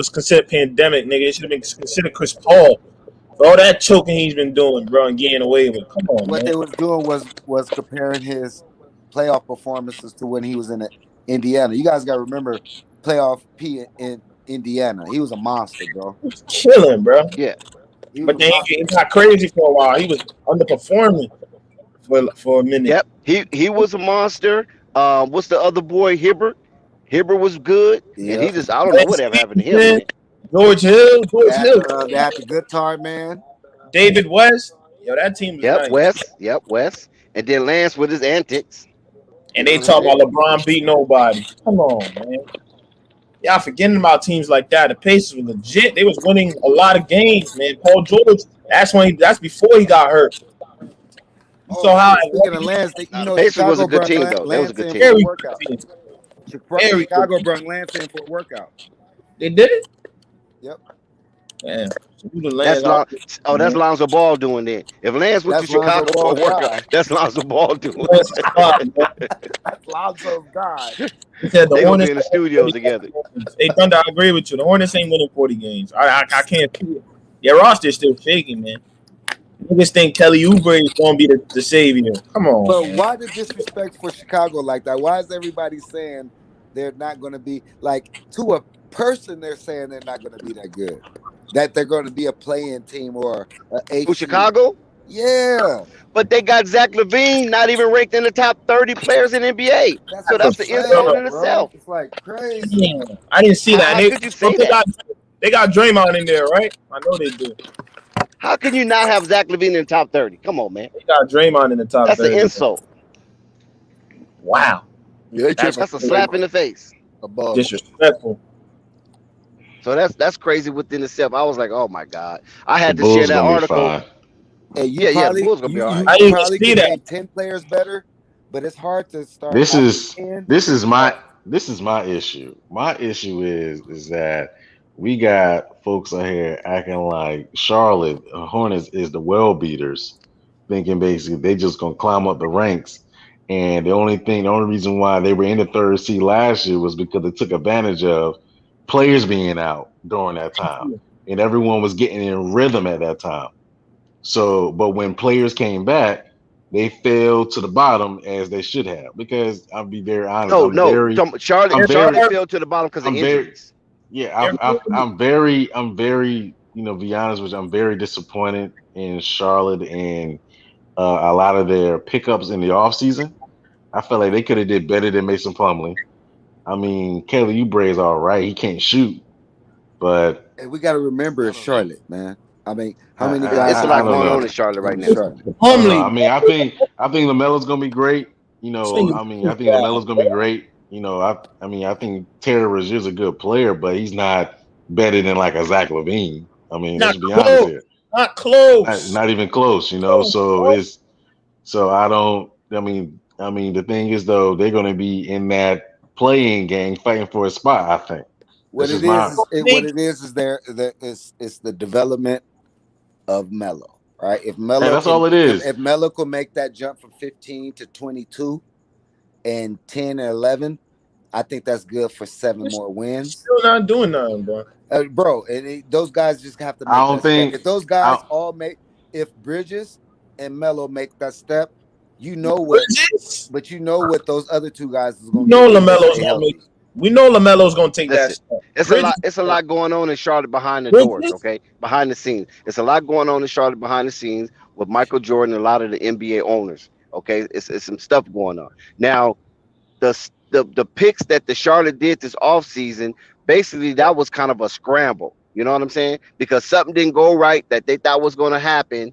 considered pandemic, nigga, it should have been considered Chris Paul. For all that choking he's been doing, bro, and getting away with. Come on, what man. they was doing was comparing his playoff performances to when he was in Indiana. You guys got to remember playoff P in Indiana. He was a monster, bro. He was killing, bro. Yeah. But then he got crazy for a while. He was underperforming for a minute. Yep. He was a monster. What's the other boy, Hibbert? Hibbert was good. And he just, I don't know whatever happened to him. Man. George Hill. They had the guitar man. David West. Yo, that team was nice. West. And then Lance with his antics. And they talk about LeBron beat nobody. Come on, man. Y'all forgetting about teams like that. The Pacers were legit. They was winning a lot of games, man. Paul George, that's before he got hurt. So how speaking of Lance, Pacers was a good team though. That was a good team. Chicago brought Lance in for a workout. They did it? Yep. Man. That's Lonzo Ball doing that. If Lance went to Chicago for a workout, that's Lonzo Ball doing that. That's Lonzo's guy. He said they gonna be in the studio together. Hey, Thunder, I agree with you. The Hornets ain't winning 40 games. I can't see it. Their roster's still shaking, man. Niggas think Kelly Oubre is going to be the savior. Come on. But why the disrespect for Chicago like that? Why is everybody saying they're not going to be, like, to a person they're saying they're not going to be that good? That they're going to be a play-in team or a for Chicago? Yeah. But they got Zach LaVine not even ranked in the top 30 players in NBA. That's the insult in itself. It's like crazy. Yeah. I didn't see that. How could you say that? They got Draymond in there, right? I know they do. How can you not have Zach LaVine in the top 30? Come on, man. They got Draymond in the top 30. That's an insult. Wow. Yeah, that's a slap in the face. Disrespectful. So that's crazy within itself. I was like, oh my God. I had to share that article. Hey, the Bulls gonna be all right. I didn't probably see that. 10 players better, but it's hard to start. This is my issue. My issue is that we got folks out here acting like Charlotte Hornets is the well beaters, thinking basically they just gonna climb up the ranks. And the only reason why they were in the third seed last year was because they took advantage of players being out during that time, and everyone was getting in rhythm at that time. So, but when players came back, they fell to the bottom as they should have. Because I'll be very honest. Charlotte fell to the bottom because of injuries. I'm very, be honest with you, I'm very disappointed in Charlotte and a lot of their pickups in the offseason. I felt like they could have did better than Mason Plumlee. I mean, Kelly Oubre is all right. He can't shoot, but we got to remember it's Charlotte, man. I mean, how many guys? It's a lot going on in Charlotte right now. I mean, I think LaMelo's gonna be great. I think LaMelo's gonna be great. I think Terry Rozier's a good player, but he's not better than like a Zach LaVine. I mean, let's be honest here. Not close. Not even close. So I don't. I mean, the thing is though, they're gonna be in that playing game fighting for a spot. I think. What it is it's the development of Melo, right? If And Melo that's all it is. if Melo could make that jump from 15 to 22 and 10 or 11, I think that's good for 7 more wins. Still not doing nothing, bro. Bro, those guys just have to make I don't that step. think If those guys if Bridges and Melo make that step, you know what? Bridges? But you know what those other 2 guys is going We to know do. LaMelo's gonna make. We know LaMelo's gonna take that Listen, step. it's a lot going on in Charlotte behind the doors, okay? Behind the scenes. It's a lot going on in Charlotte behind the scenes with Michael Jordan and a lot of the NBA owners. Okay. It's some stuff going on. Now, the picks that the Charlotte did this offseason, basically that was kind of a scramble. You know what I'm saying? Because something didn't go right that they thought was gonna happen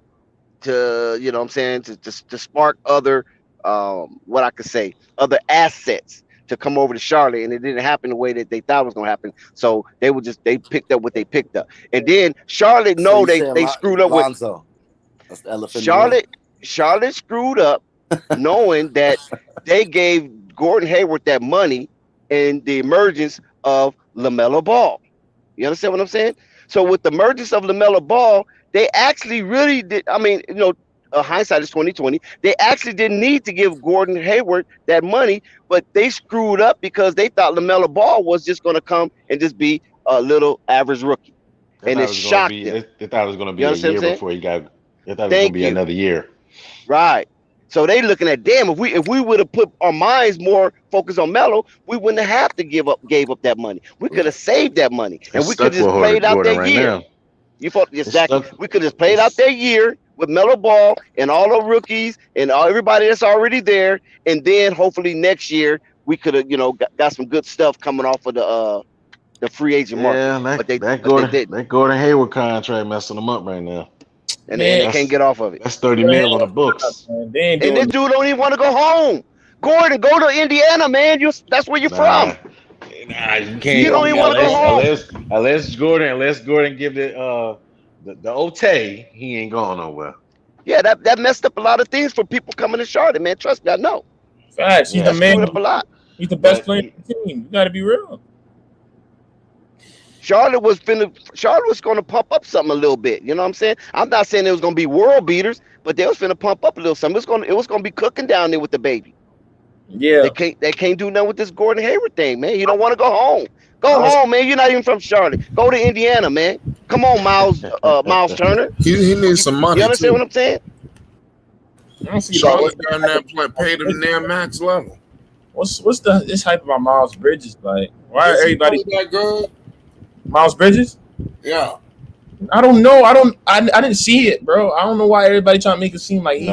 to, you know what I'm saying, to spark other what I could say, other assets to come over to Charlotte, and it didn't happen the way that they thought it was gonna happen. So they picked up what they picked up, and then Charlotte they screwed up Lonzo. That's the elephant in the room. Charlotte screwed up, knowing that they gave Gordon Hayward that money and the emergence of Lamelo Ball. You understand what I'm saying? So with the emergence of Lamelo Ball, they actually really did. I mean, you know, hindsight is 2020. They actually didn't need to give Gordon Hayward that money, but they screwed up because they thought LaMelo Ball was just going to come and just be a little average rookie, and it shocked them. They thought it was going to be a year before he got. They thought it was going to be another year. Right. So they looking at, damn, if we would have put our minds more focused on Melo, we wouldn't have to gave up that money. We could have saved that money, and we could just played out that year. You thought exactly. We could just played out that year with Melo Ball and all the rookies and everybody that's already there, and then hopefully next year we could have, you know, got some good stuff coming off of the free agent market. Yeah, but they didn't. That Gordon Hayward contract messing them up right now, and they can't get off of it. That's 30 mil on the books. And this dude don't even want to go home. Gordon, go to Indiana, man. That's where you're from. Nah, you can't. You don't even want to go home. Unless Gordon give the OT, he ain't going nowhere. Yeah, that messed up a lot of things for people coming to Charlotte, man. Trust me, I know. Facts. He's the man. Up a lot. He's the best player on the team. You got to be real. Charlotte was going to pump up something a little bit. You know what I'm saying? I'm not saying it was going to be world beaters, but they was going to pump up a little something. It was going to be cooking down there with the baby. Yeah. They can't do nothing with this Gordon Hayward thing, man. You don't want to go home. Go home, man. You're not even from Charlotte. Go to Indiana, man. Come on, Miles Turner. He needs some money. You understand what I'm saying? Charlotte down there paid him their max level. What's this hype about Miles Bridges? Like, why Is everybody that good? Miles Bridges? Yeah. I don't know. I didn't see it, bro. I don't know why everybody trying to make it seem like he's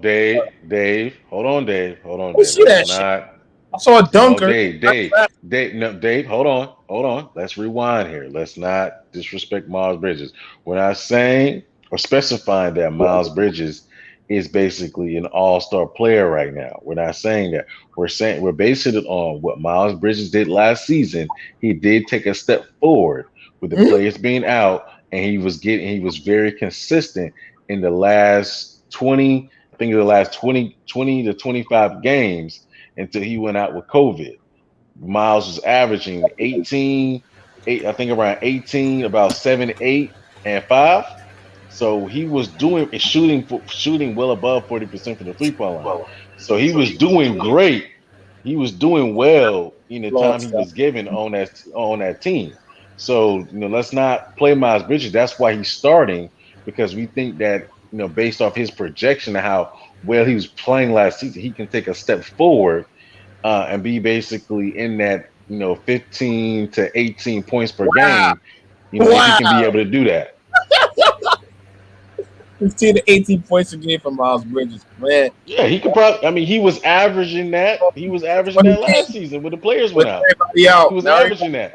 Dave. Hold on, Dave. See that shit. I saw a dunker. Dave, hold on. Let's rewind here. Let's not disrespect Miles Bridges. We're not saying or specifying that Miles Bridges is basically an all-star player right now. We're not saying that. We're basing it on what Miles Bridges did last season. He did take a step forward with the players being out, and he was very consistent in the last 20 to 25 games until he went out with COVID. Miles was averaging 18, around 18, about 7, 8, and 5. So he was shooting well above 40% from the three-point line. So he was doing great. He was doing well in the time he was given on that team. So, you know, let's not play Miles Bridges. That's why he's starting, because we think that, you know, based off his projection of how well he was playing last season, he can take a step forward and be basically in that, you know, 15 to 18 points per game. You know, he can be able to do that. 15 to 18 points a game from Miles Bridges, man. Yeah, he could probably. I mean, he was averaging that. He was averaging that last season when the players went out. He was averaging that.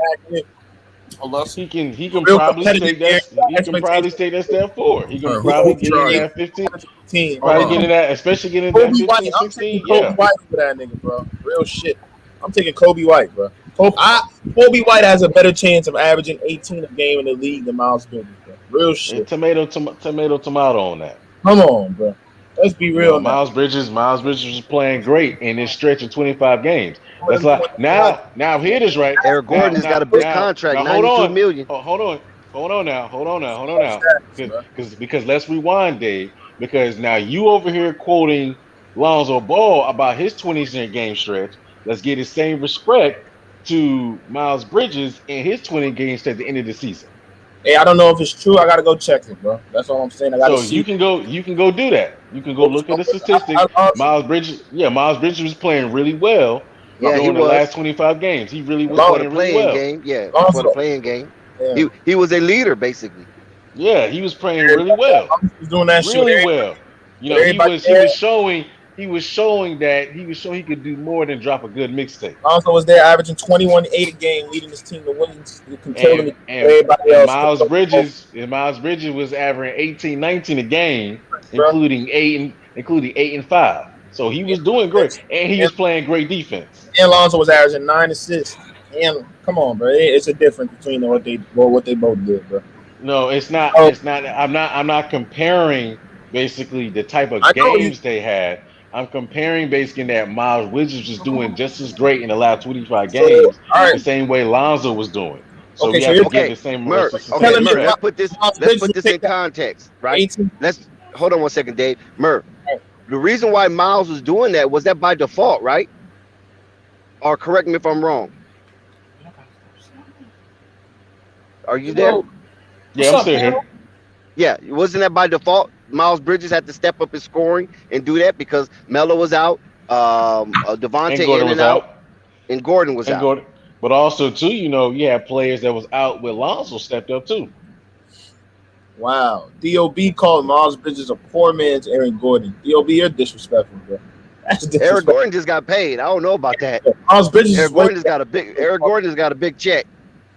Unless he can probably take that. He can probably take that step forward. He can probably get in that 15. Probably get in that, especially get in that 15, 16. Yeah. Kobe White for that nigga, bro. Real shit. I'm taking Kobe White, bro. Kobe White has a better chance of averaging 18 a game in the league than Miles Bridges, bro. Real shit. And tomato on that. Come on, bro. Let's be real. Miles Bridges was playing great in this stretch of 25 games. That's like now hear this right. Eric Gordon has got a big contract, $92 million. Hold on. Hold on now. Because let's rewind, Dave. Because now you over here quoting Lonzo Ball about his 20 game stretch. Let's get the same respect to Miles Bridges and his 20 game stretch at the end of the season. Hey, I don't know if it's true. I gotta go check it, bro. That's all I'm saying. I gotta So see. you can go do that. You can go look at the statistics. Miles Bridges was playing really well during the last 25 games. He really was playing really well. For the playing game. Yeah. He was a leader basically. Yeah, he was playing really well. He was doing that really well. You know, he was showing he could do more than drop a good mixtape. Lonzo was there averaging 21-8 a game, leading his team to wins, controlling everybody else. Miles Bridges was averaging 18-19 a game, including 8 and 5. So he was doing great, and he was playing great defense. And Lonzo was averaging 9 assists. And come on, bro, it's a difference between what they both did, bro. No, it's not. It's not. I'm not comparing basically the type of games they had. I'm comparing basically that Miles Bridges was doing just as great in the last 25 games, the same way Lonzo was doing. So we have to give the same. Let's put this in context, right? Let's hold on one second, Dave. Murph, the reason why Miles was doing that was that by default, right? Or correct me if I'm wrong. Are you there? Yeah, I'm still here. Yeah, wasn't that by default? Miles Bridges had to step up his scoring and do that because Melo was out, Devontae in and out, and Gordon was out. But also, too, you know, you had players that was out with Lonzo stepped up, too. Wow. D.O.B. called Miles Bridges a poor man's Aaron Gordon. D.O.B., you're disrespectful, bro. That's disrespectful. Aaron Gordon just got paid. I don't know about that. Miles Bridges Aaron Gordon's got a big check.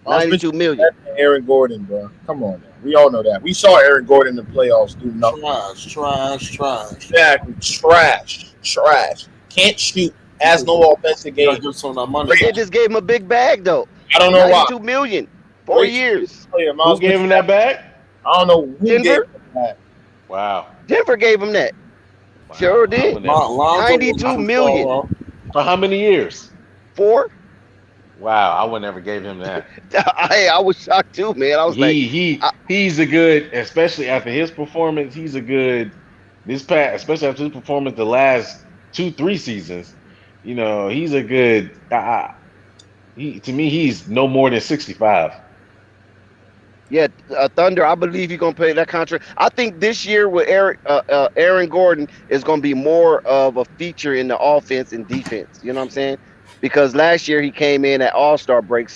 $92 million. Aaron Gordon, bro. Come on, man. We all know that. We saw Aaron Gordon in the playoffs do nothing. Trash. Exactly. Trash. Can't shoot. Has no offensive game. But they just gave him a big bag, though. I don't know why. $92 million. 4 years. Who gave him that bag? I don't know who gave him that. Wow. Denver gave him that. Wow. Sure did. $92 million. For how many years? 4. Wow, I would never gave him that. I was shocked too, man. I was he's a good, especially after his performance. He's a good especially after his performance the last 2-3 seasons. You know, he's a good. To me, he's no more than 65. Yeah, Thunder. I believe he's gonna pay that contract. I think this year with Aaron Gordon is gonna be more of a feature in the offense and defense. You know what I'm saying? Because last year he came in at All-Star break,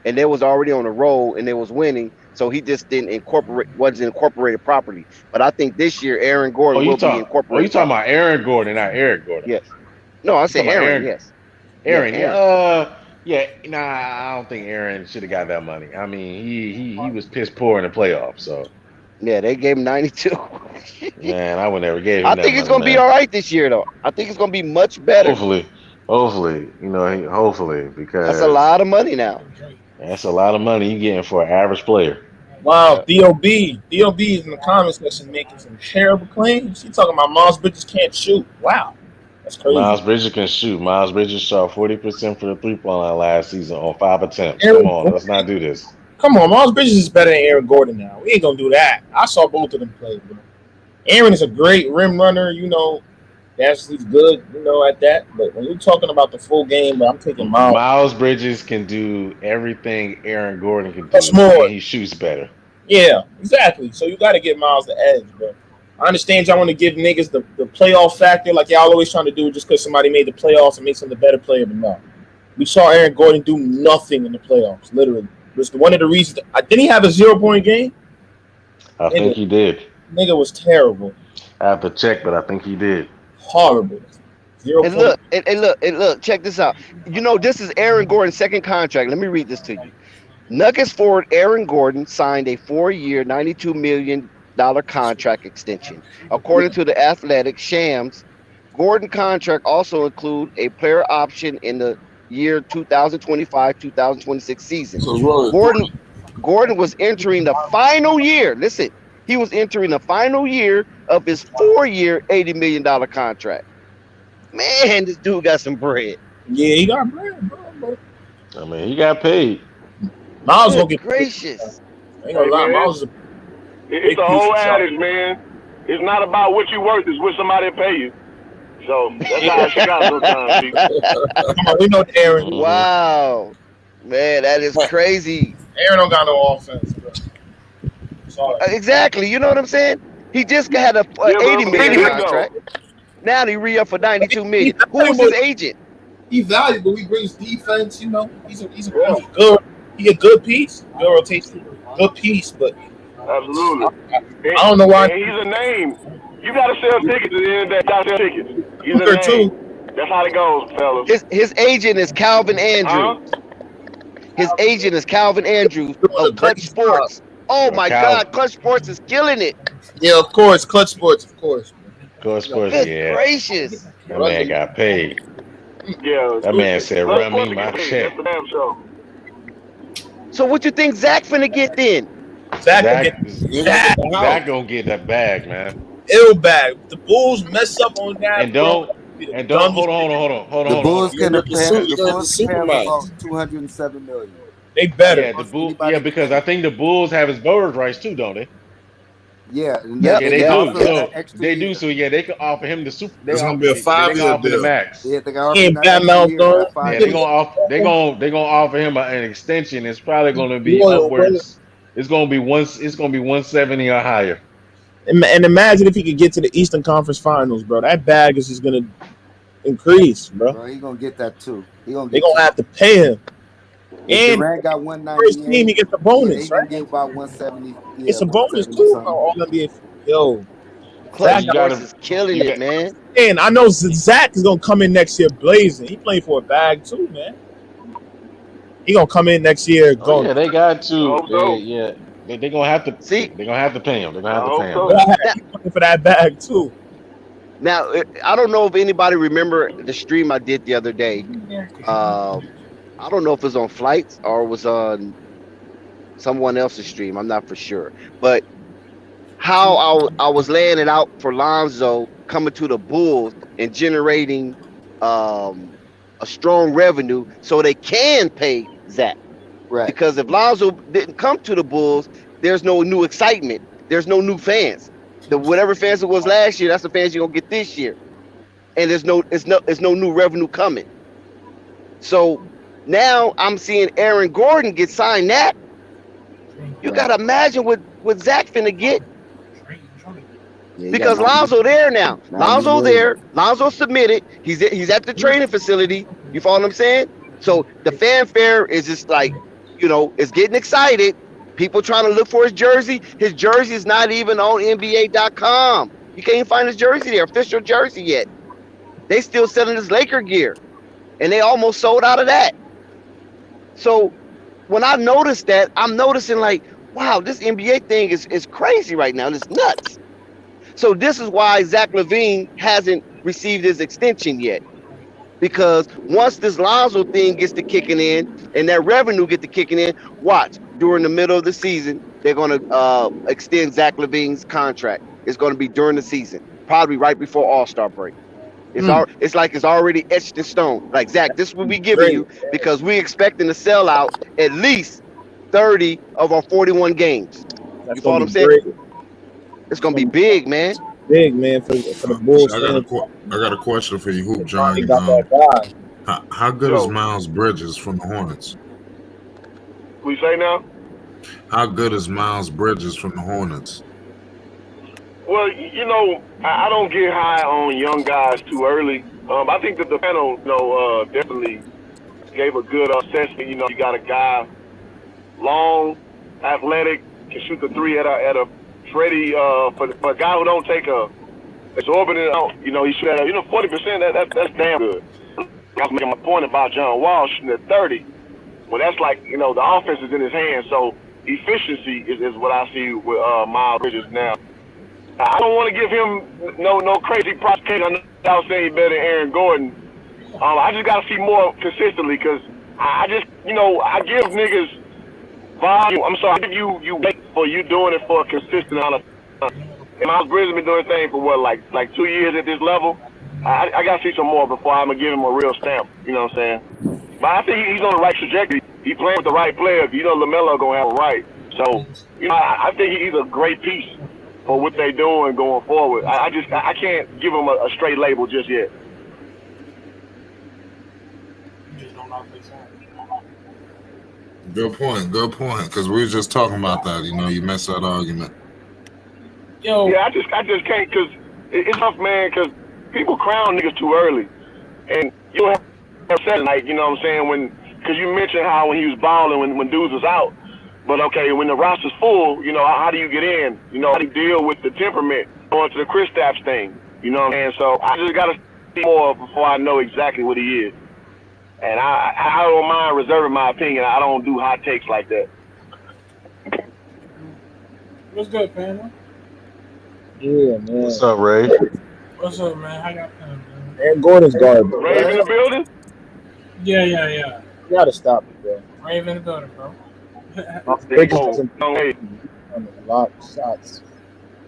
and they was already on a roll and they was winning, so he just wasn't incorporated properly. But I think this year Aaron Gordon will be incorporated. Oh, you talking about Aaron Gordon, not Eric Gordon? Yes. No, I said Aaron. Yes. Aaron. Nah, I don't think Aaron should have got that money. I mean, he was piss poor in the playoffs, so. Yeah, they gave him 92. Man, I would never give him. I think it's gonna be all right this year, though. I think it's gonna be much better. Hopefully, because that's a lot of money now. That's a lot of money you getting for an average player. Wow, D.O.B. is in the comments section making some terrible claims. He talking about Miles Bridges can't shoot. Wow, that's crazy. Miles Bridges can shoot. Miles Bridges shot 40% for the 3-point line last season on 5 attempts. Come on, let's not do this. Come on, Miles Bridges is better than Aaron Gordon now. We ain't gonna do that. I saw both of them play, bro. Aaron is a great rim runner, you know. He's good, you know, at that. But when you're talking about the full game, I'm taking Miles. Miles Bridges can do everything Aaron Gordon can do. That's more. And he shoots better. Yeah, exactly. So you got to give Miles the edge, bro. I understand y'all want to give niggas the playoff factor like y'all always trying to do just because somebody made the playoffs and makes them the better player, but no. We saw Aaron Gordon do nothing in the playoffs, literally. It was one of the reasons. Didn't he have a 0-point game? I think he did. Nigga was terrible. I have to check, but I think he did. Horrible. 0 and look, and look, check this out. You know, this is Aaron Gordon's second contract. Let me read this to you. Nuggets forward Aaron Gordon signed a 4-year, $92 million contract extension. According to the Athletic, Shams, Gordon contract also include a player option in the year 2025-2026 season. Gordon was entering the final year. Listen, he was entering the final year of his 4-year, $80 million contract. Man, this dude got some bread. Yeah, he got bread, bro. I mean, he got paid. Miles gonna get gracious. ain't gonna lie, man, Miles is a it's big the piece whole for Charlotte. adage, man. It's not about what you worth; it's what somebody pay you. So that's how it should out sometimes, people. Come on, we know Aaron. Wow, man, that is crazy. Aaron don't got no offense, bro. Sorry. Exactly. You know what I'm saying? He just had a Yeah, but 80 million here we contract. go. Now he re-up for 92 He's million. Who was his agent? He's valuable. He brings defense. You know, he's a good. He a good piece. Good rotation. Good piece, but Absolutely. I don't know why. And he's a name. You gotta sell tickets at the end of that. Gotta sell tickets. He's a Luka name. too. That's how it goes, fellas. His agent is Calvin Andrews. His agent is Calvin Andrews of Clutch Sports. Oh my God, Clutch Sports is killing it. Yeah, of course, Clutch Sports, of course. Clutch Sports, Good yeah. gracious. That man got paid. Yeah. That man said, Clutch "Run me Sports my get paid. check." That's the damn show. So what you think Zach finna get then? Zach gonna get that bag, man. Ill bag. The Bulls mess up on that. And don't hold on. The Bulls can pay Supermax. about $207 million. They better. Yeah, because I think the Bulls have his bird rights too, don't they? Yeah, they do. So they year. do. So yeah, they could offer him the super. It's gonna be a 5-year deal. The max. Yeah, they got He ain't bad mouth though. Yeah, they gonna offer him an extension. It's probably gonna be upwards. It's gonna be 170 or higher. And imagine if he could get to the Eastern Conference Finals, bro. That bag is just gonna increase, bro. He gonna get that too. They gonna have to pay him. And Durant got 198. First team, he gets a bonus, right? Right? Get about 170. Yeah, It's a bonus too. All NBA. Yo, Clutch Sports is killing it, man. And I know Zach is gonna come in next year blazing. He playing for a bag too, man. He gonna come in next year going. Yeah, they got to. They're gonna have to see. They're gonna have to pay him. They're gonna have to pay him. He's looking for that bag too. Now I don't know if anybody remember the stream I did the other day. I don't know if it was on Flights or it was on someone else's stream. I'm not for sure. But how I was laying it out for Lonzo coming to the Bulls and generating a strong revenue so they can pay Zach. Right. Because if Lonzo didn't come to the Bulls, there's no new excitement. There's no new fans. Whatever fans it was last year, that's the fans you're gonna get this year. And there's no new revenue coming. So now I'm seeing Aaron Gordon get signed that. You gotta imagine what Zach finna get. Because Lonzo there now. Lonzo there. Lonzo submitted. He's at the training facility. You follow what I'm saying? So the fanfare is just like, it's getting excited. People trying to look for his jersey. His jersey is not even on NBA.com. You can't even find his jersey there, official jersey yet. They still selling his Laker gear. And they almost sold out of that. So when I noticed that, I'm noticing like, wow, this NBA thing is crazy right now. It's nuts. So this is why Zach LaVine hasn't received his extension yet. Because once this Lonzo thing gets to kicking in and that revenue get to kicking in, watch, during the middle of the season, they're going to extend Zach LaVine's contract. It's going to be during the season, probably right before All-Star break. It's like it's already etched in stone. Like, Zach, this is what we giving you because we're expecting to sell out at least 30 of our 41 games. You follow what I'm saying? Great. It's going to be big, man. Big, man, for the Bulls. I got a question for you, Hoop John. How good is Miles Bridges from the Hornets? We say now? How good is Miles Bridges from the Hornets? Well, I don't get high on young guys too early. I think that the panel, definitely gave a good assessment. You got a guy long, athletic, can shoot the three at a Freddie, for a guy who don't take a exorbitant amount, he should have, 40%, that's damn good. I was making my point about John Wall shooting at 30. Well, that's like, the offense is in his hands, so efficiency is what I see with Miles Bridges now. I don't want to give him no crazy prosecution. I know I was saying he better than Aaron Gordon. I just got to see more consistently because I just, I give niggas volume. I'm sorry, I give you wait for you doing it for a consistent amount of time. And Miles Bridges been doing things for what, like 2 years at this level? I got to see some more before I'm going to give him a real stamp. You know what I'm saying? But I think he's on the right trajectory. He playing with the right players. Lamelo going to have a right. So, I think he's a great piece for what they're doing going forward. I can't give him a straight label just yet. Good point. Good point. Because we were just talking about that. You missed that argument. Yeah, I just can't, because it's tough, man, because people crown niggas too early. And you'll have said, like, you know what I'm saying, because you mentioned how when he was balling, when dudes was out. But, okay, when the roster's full, how do you get in? How do you deal with the temperament going to the Kristaps thing? You know what I'm saying? So I just got to see more before I know exactly what he is. And I don't mind reserving my opinion. I don't do hot takes like that. What's good, Panda? Yeah, man. What's up, Ray? What's up, man? How y'all feeling, man? And Gordon's garbage. Rave in the building? Yeah. You gotta stop it, bro. Rave in the building, bro. A lot of shots.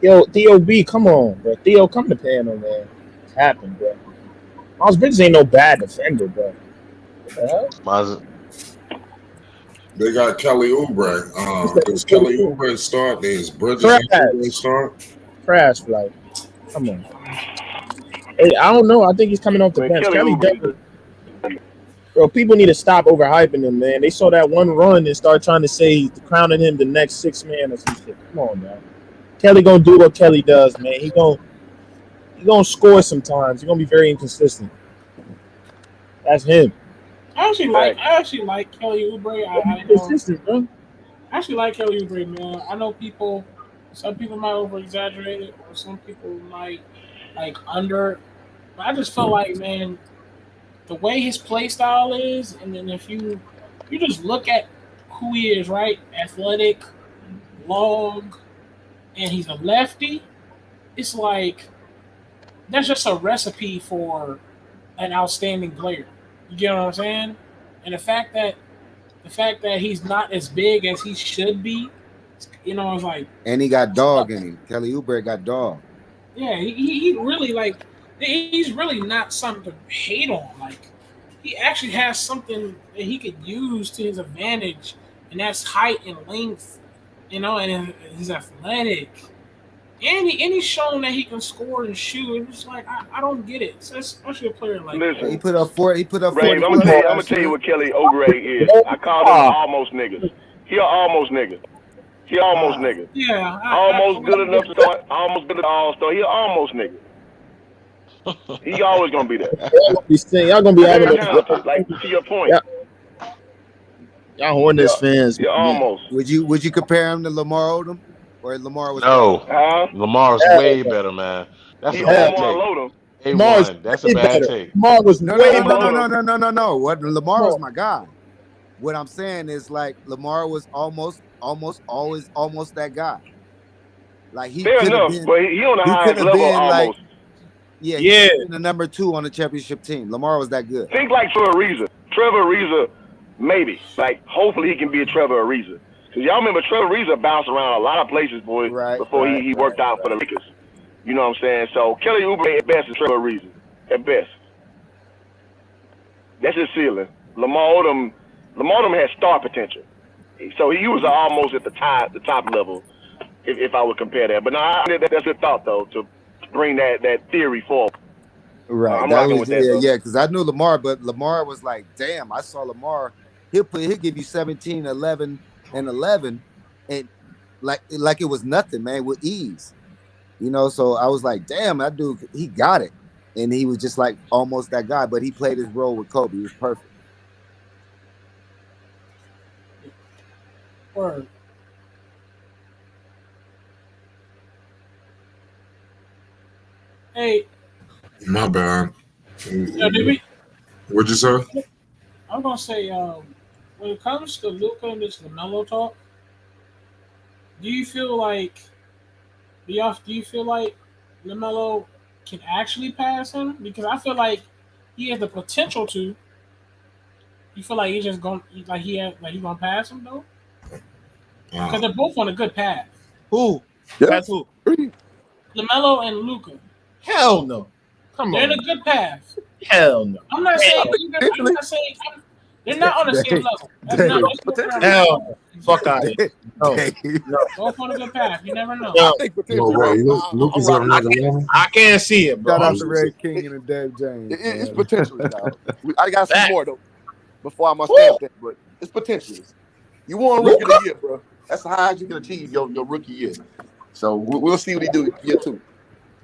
Yo, Theo B, come on, bro. Theo, come to panel, man. It's happened, bro. Miles Bridges ain't no bad defender, bro. What the hell? They got Kelly Oubre. Does Kelly Oubre start? There's Bridges and Oubre start. Crash flight. Come on. Hey, I don't know. I think he's coming off the bench. Kelly definitely. Bro, people need to stop overhyping him, man. They saw that one run and start trying to say crowning him the next six man or some shit. Come on, man. Kelly gonna do what Kelly does, man. He gonna score sometimes. He's gonna be very inconsistent. That's him. I actually like Kelly Oubre. I actually like Kelly Oubre, man. I know some people might over exaggerate it, or some people might under. But I just feel like, man, the way his play style is, and then if you just look at who he is, right? Athletic, long, and he's a lefty. It's like that's just a recipe for an outstanding player. You get what I'm saying? And the fact that he's not as big as he should be, it's like. And he got dog in him. Kelly Oubre got dog. Yeah, he really he's really not something to hate on. Like, he actually has something that he could use to his advantage, and that's height and length. And he's athletic. And he's shown that he can score and shoot. And it's like I don't get it. So especially a player like that. He put up 40. Ray, I'm gonna tell you what Kelly Oubre is. I call him almost nigga. He an almost nigga. Yeah. Almost good enough to start. Almost good at all-star. He an almost nigga. He always gonna be there. Y'all gonna be having like to your point. Y'all Hornets fans. Yeah, almost. Would you compare him to Lamar Odom? Or Lamar was Lamar's way better, man. That's a bad take. That's a bad take. Lamar was way better. No. What Lamar was my guy. What I'm saying is like Lamar was almost always almost that guy. Like he fair enough, but he on the highest level almost. He's the number 2 on the championship team. Lamar was that good. Think like Trevor Ariza, maybe. Like hopefully he can be a Trevor Ariza. Because y'all remember Trevor Ariza bounced around a lot of places, boys, before he worked out for the Lakers. You know what I'm saying? So Kelly Oubre at best is Trevor Ariza. At best. That's his ceiling. Lamar Odom has star potential. So he was almost at the top level, if I would compare that. But no, that's a thought, though, to bring that theory forward. Right. I'm rocking with that. Yeah, because I knew Lamar, but Lamar was like, damn, I saw Lamar. He'll give you 17, 11, and 11, and like it was nothing, man, with ease. So I was like, damn, that dude, he got it. And he was just like almost that guy, but he played his role with Kobe. He was perfect. Word. Hey. My bad. What'd you say? I'm gonna say, when it comes to Luka and this Lamelo talk, do you feel like Lamelo can actually pass him? Because I feel like he has the potential to. You feel like he's just going he's gonna pass him though? Because they're both on a good path. Who? That's who? Lamelo and Luka. Hell no. Come They're on. in a good path. Hell no. I'm not saying They're not on the same level. That's Dave. not. That's no fair. Hell, fuck out of here. No, Dave. no, Both on a good path. You never know. no. I think No potentially. way. bro. Luka's I'm gonna rocking. make a run. I can't see it, bro. Shout out to Ray King and Dave James. It's man. potentially, dog. I got to see Fact. more though before I must stamp that, but it's potentially. You won rookie of the year, bro. That's the highest you can achieve your rookie year. So we'll see what he do year 2.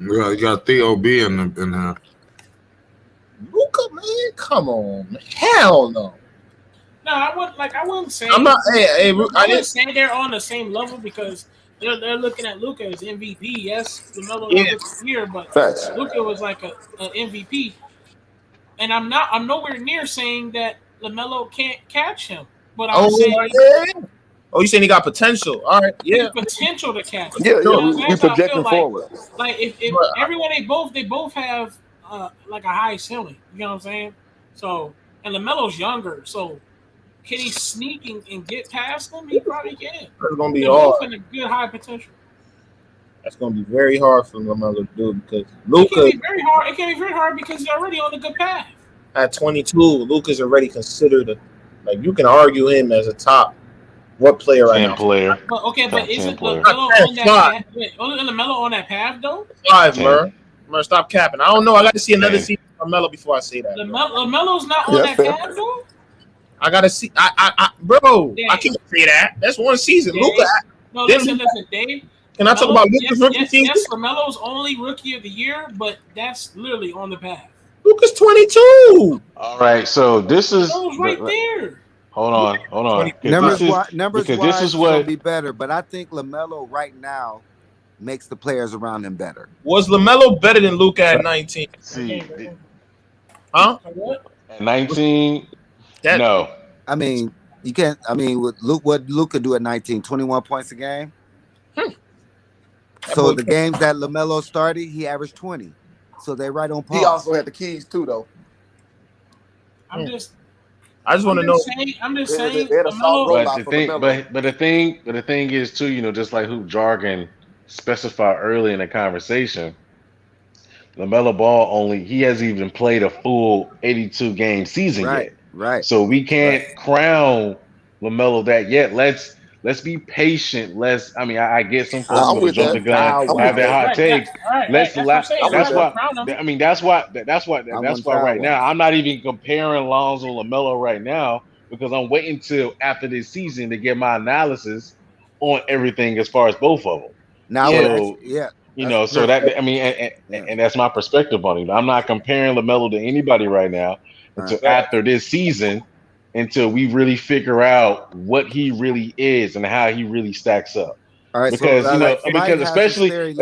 Yeah, you got Theo B in here. Luka, man, come on, man. Hell no. No, I wouldn't say. I'm not. Hey, I I wouldn't didn't. say they're on the same level because they're looking at Luca as MVP. Yes, Lamelo Yeah. was here, but Facts. Luca was like a MVP. And I'm nowhere near saying that Lamelo can't catch him. But I'm saying Yeah. Oh, you saying he got potential? All right, yeah. potential to catch him. Yeah, You know what I'm we saying? So I projecting feel forward. like if everyone they both have like a high ceiling. You know what I'm saying? So and Lamelo's younger, so can he sneak and get past them? He probably can. That's gonna be They're both hard. in a good high potential. That's gonna be very hard for Lamelo to do because It can Luka be very hard. It can be very hard because he's already on a good path. at 22, Luka's already considered you can argue him as a top what player right 10 now? player. But okay, but Top isn't 10 player. Lamelo on that Five. path? Wait, isn't Lamelo on that path though? 5, 10. Mer. Stop capping. I don't know. I got to see another 10. season from Melo before I say that. Bro. Lamelo's not on Yeah, that fair. path though. I gotta see. Bro, Dave. I can't say that. That's one season. Dave. Luka. No, Then listen, Luka- Dave. Can I talk about Luka's rookie season? Yes, Lamelo's only rookie of the year, but that's literally on the path. Luka's 22. All right, so this is Lamelo's right there. hold on. 'cause Numbers this is- wise, because this this is gonna what be better, but I think LaMelo right now makes the players around him better. Was Lamelo better than Luka at 19? see Huh? What? at 19. That- No, I mean, you can't. I mean, what Luka do at 19? 21 points a game. So boy the games that LaMelo started, he averaged 20. So they're right on par. He also had the keys too, though. I'm just want to know. I'm just They- saying. they had a soft Lamelo, rollout but the for thing, LaMelo. but the thing is too, just like Hoop Jargon specified early in the conversation, LaMelo Ball he hasn't even played a full 82 game season Right, yet. right. So we can't crown LaMelo that yet. Let's be patient. I get some folks I'm gonna with jump the that. gun, I'm have with that hot that. take. Let's that's what I'm saying. that's I'm why. not crown him. I mean, that's why right one now I'm not even comparing Lonzo Lamelo right now because I'm waiting till after this season to get my analysis on everything as far as both of them. Now, So, I would actually, yeah. so that and that's my perspective on it. I'm not comparing Lamelo to anybody right now until after this season, until we really figure out what he really is and how he really stacks up. All right, Because so, because especially a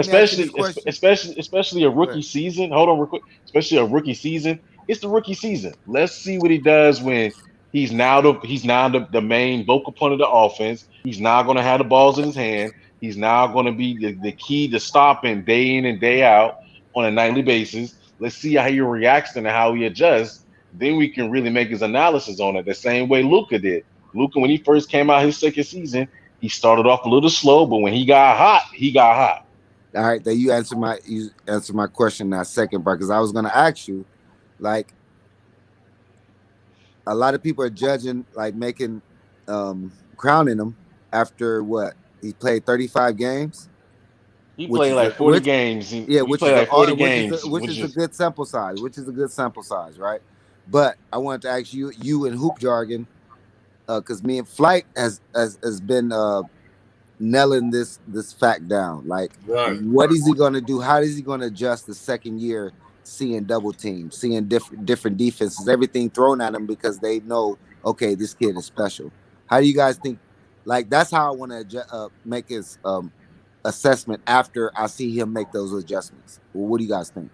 Go rookie ahead. season. Hold on, real quick. Especially a rookie season. It's the rookie season. Let's see what he does when he's now the main vocal point of the offense. He's now going to have the balls in his hand. He's now going to be the key to stopping day in and day out on a nightly basis. Let's see how he reacts and how he adjusts. Then we can really make his analysis on it the same way Luka did. Luka, when he first came out his second season, he started off a little slow, but when he got hot, he got hot. All right, then you answer my question in that second part because I was going to ask you, like, a lot of people are judging, like, crowning him after what he played 35 games. He played like 40 games. Which is a good sample size. Right? But I wanted to ask you and Hoop Jargon, because me and Flight has been nailing this fact down. Like, what is he going to do? How is he going to adjust the second year, seeing double teams, seeing different defenses, everything thrown at him because they know, okay, this kid is special. How do you guys think? Like, that's how I want to make his assessment after I see him make those adjustments. Well, what do you guys think?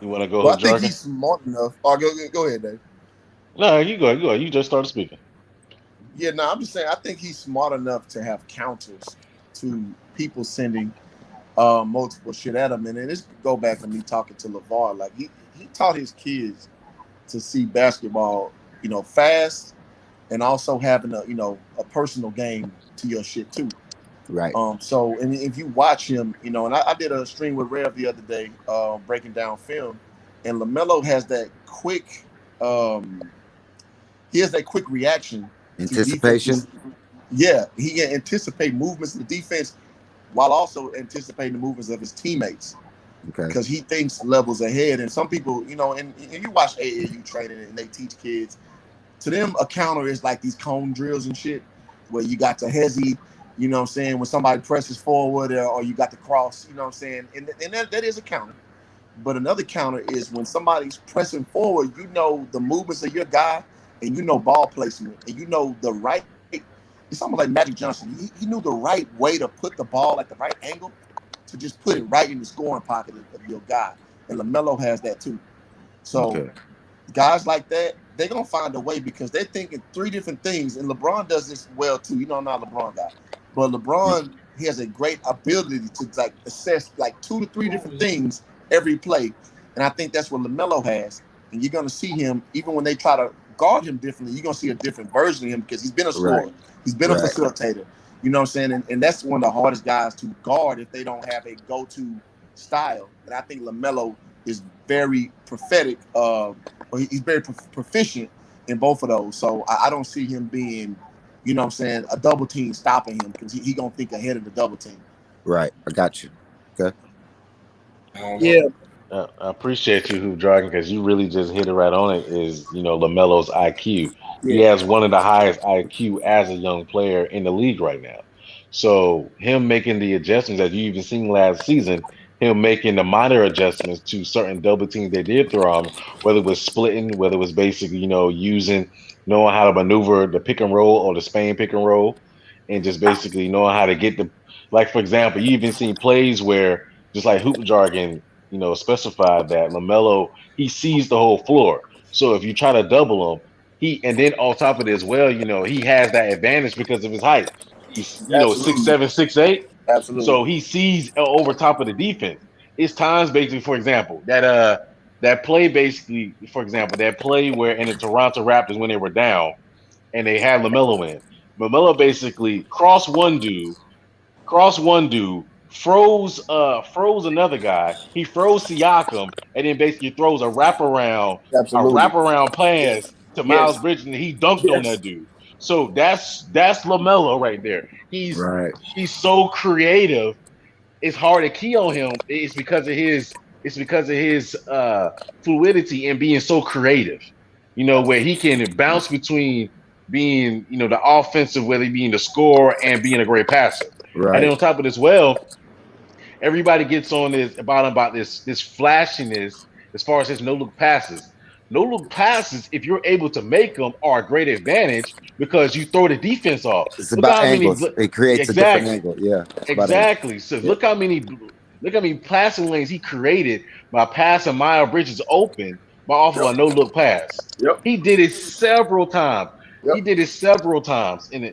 You want to go? Well, I think he's smart enough. Oh, go ahead, Dave. No, you go. You just started speaking. Yeah, no, I'm just saying. I think he's smart enough to have counters to people sending multiple shit at him. And then this go back to me talking to LeVar. Like he taught his kids to see basketball, fast, and also having a personal game to your shit too. Right. So, and if you watch him, and I did a stream with Rev the other day, breaking down film, and LaMelo has that quick he has that quick reaction to Anticipation. defenses. Yeah, he can anticipate movements of the defense while also anticipating the movements of his teammates. Okay. Because he thinks levels ahead. And some people, and you watch AAU training and they teach kids. To them, a counter is like these cone drills and shit, where you got the hezzy, you know what I'm saying, when somebody presses forward or you got the cross, you know what I'm saying? And that is a counter. But another counter is when somebody's pressing forward, you know the movements of your guy and you know ball placement and you know the right. It's almost like Magic Johnson. He knew the right way to put the ball at the right angle to just put it right in the scoring pocket of your guy. And LaMelo has that too. So guys like that, they're going to find a way because they're thinking three different things. And LeBron does this well too. You know, I'm not a LeBron guy. But LeBron, he has a great ability to like assess like 2 to 3 different things every play. And I think that's what LaMelo has. And you're going to see him, even when they try to guard him differently, you're going to see a different version of him because he's been a scorer. Right. He's been a facilitator. You know what I'm saying? And that's one of the hardest guys to guard if they don't have a go-to style. And I think LaMelo is very prophetic. He's very proficient in both of those. So I don't see him being, you know what I'm saying, a double team stopping him because he going to think ahead of the double team. Right. I got you. Okay. Yeah. I appreciate you, Hoop Dragon, because you really just hit it right on it. Is LaMelo's IQ? Yeah. He has one of the highest IQ as a young player in the league right now. So him making the adjustments that you even seen last season, him making the minor adjustments to certain double teams they did throw him, whether it was splitting, whether it was basically knowing how to maneuver the pick and roll or the Spain pick and roll, and just basically knowing how to get like for example, you even seen plays where just like Hoop Jargon specified that LaMelo, he sees the whole floor. So if you try to double him, and then on top of it as well, he has that advantage because of his height. He's 6'7", 6'8". Absolutely. So he sees over top of the defense. It's times basically, for example, that play basically, for example, that play where in the Toronto Raptors when they were down and they had LaMelo in. LaMelo basically crossed one dude, froze another guy. He froze Siakam, and then basically throws a wraparound pass to Miles Bridges, and he dunked on that dude. So that's LaMelo right there. He's so creative. It's hard to key on him. It's because of his fluidity and being so creative. Where he can bounce between being the offensive, whether he being the scorer and being a great passer. Right. And then on top of this, everybody gets on about this flashiness as far as his no-look passes. No-look passes, if you're able to make them, are a great advantage because you throw the defense off. It's about angles. It creates a different angle. Yeah. Exactly. So look how many passing lanes he created by passing Miles Bridges open by off of a no-look pass. Yep. He did it several times. Yep. He did it several times. And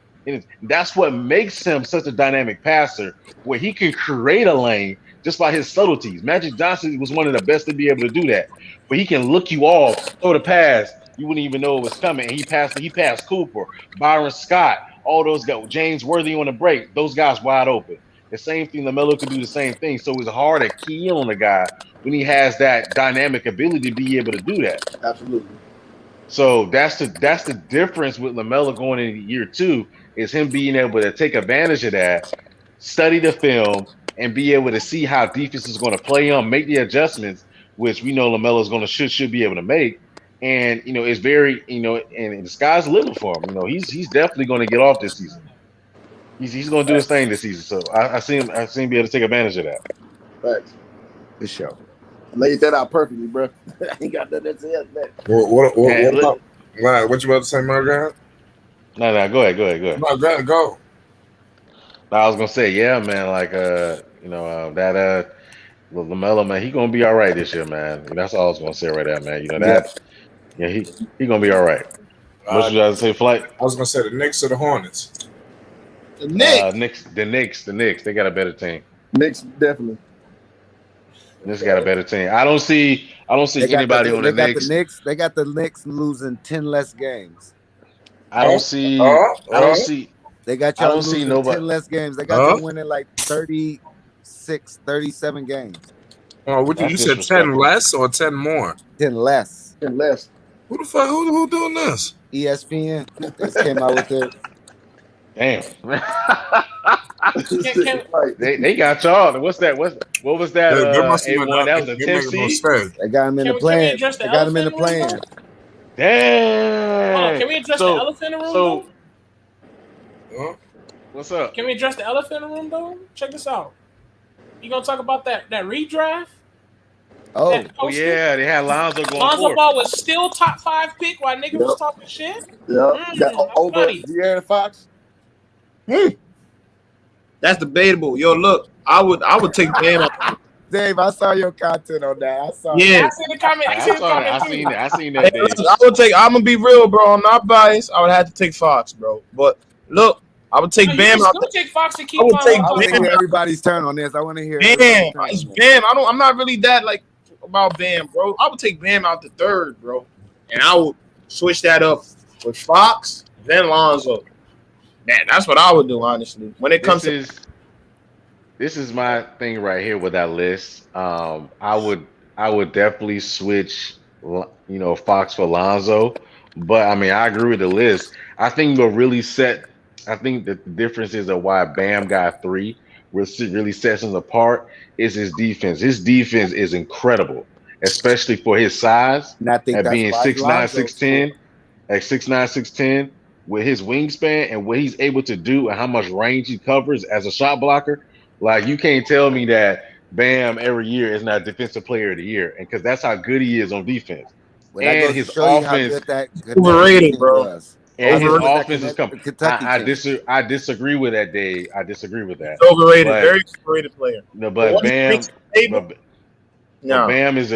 that's what makes him such a dynamic passer, where he can create a lane just by his subtleties. Magic Johnson was one of the best to be able to do that. But he can look you off, throw the pass, you wouldn't even know it was coming. And he passed Cooper, Byron Scott, all those guys, James Worthy on the break, those guys wide open. The same thing, LaMelo could do the same thing. So it's hard to key in on the guy when he has that dynamic ability to be able to do that. Absolutely. So that's the difference with LaMelo going into year 2, is him being able to take advantage of that, study the film, and be able to see how defense is going to play him, make the adjustments, which we know LaMelo is going to should be able to make. And it's very and the sky's the limit for him. He's definitely going to get off this season. He's going to do his thing this season. So I see him be able to take advantage of that. Thanks. Good show. Laid that out perfectly, bro. I ain't got nothing to say else. What you about to say, my guy? No, go ahead. No, go. I was gonna say, yeah, man. Like, LaMelo, man, he gonna be all right this year, man. That's all I was gonna say right there, man. He gonna be all right. What you guys say, Flight? I was gonna say the Knicks or the Hornets. The Knicks. The Knicks. They got a better team. Knicks definitely. Knicks got a better team. I don't see anybody on the Knicks. They got the Knicks losing 10 less games. I don't see. They got y'all losing 10 less games. They got you winning like 36, 37 games. Oh, you said 10 less or 10 more? 10 less. 10 less. Who the fuck? Who doing this? ESPN. They just came out with their. Damn. Can, they got y'all. What's that? What was that? They must have A1. That was a they 10th make a seed. mistake. They got him in the can we plan. address the They got him in elephant the in the room, plan. though? Damn. Hold on, can we address the elephant in the room, though? Huh? What's up? Can we address the elephant in the room, though? Check this out. You gonna talk about that redraft? Oh, yeah, they had Lonzo going Lonzo forward. Ball was still top 5 pick while niggas was talking shit. Over De'Aaron Fox. That's debatable. Yo, look, I would take Bam. Dave, I saw your content on that. I saw. Yeah, I seen the comment. I seen that. Dave. I would take. I'm gonna be real, bro. I'm not biased. I would have to take Fox, bro. But look, I would take Bam. I would take Fox and keep. I would take I want to Bam. hear everybody's turn on this. I want to hear. Bam. It's Bam. I'm not really that like about Bam, bro. I would take Bam out the third, bro, and I would switch that up with Fox, then Lonzo. That's what I would do, honestly. When it comes to this is my thing right here with that list. I would definitely switch, Fox for Lonzo. But I mean, I agree with the list. I think I think that the differences of why Bam got 3 really sets him apart is his defense. His defense is incredible, especially for his size. And I think at that's being why 6'9", 6'10", at 6'9", 6'10", with his wingspan and what he's able to do and how much range he covers as a shot blocker. Like, you can't tell me that Bam every year is not Defensive Player of the Year, and because that's how good he is on defense. Well, and his offense overrated, bro. And his offense is coming. I disagree with that, Dave. I disagree with that. It's overrated, very overrated player. No, but Bam. Bam is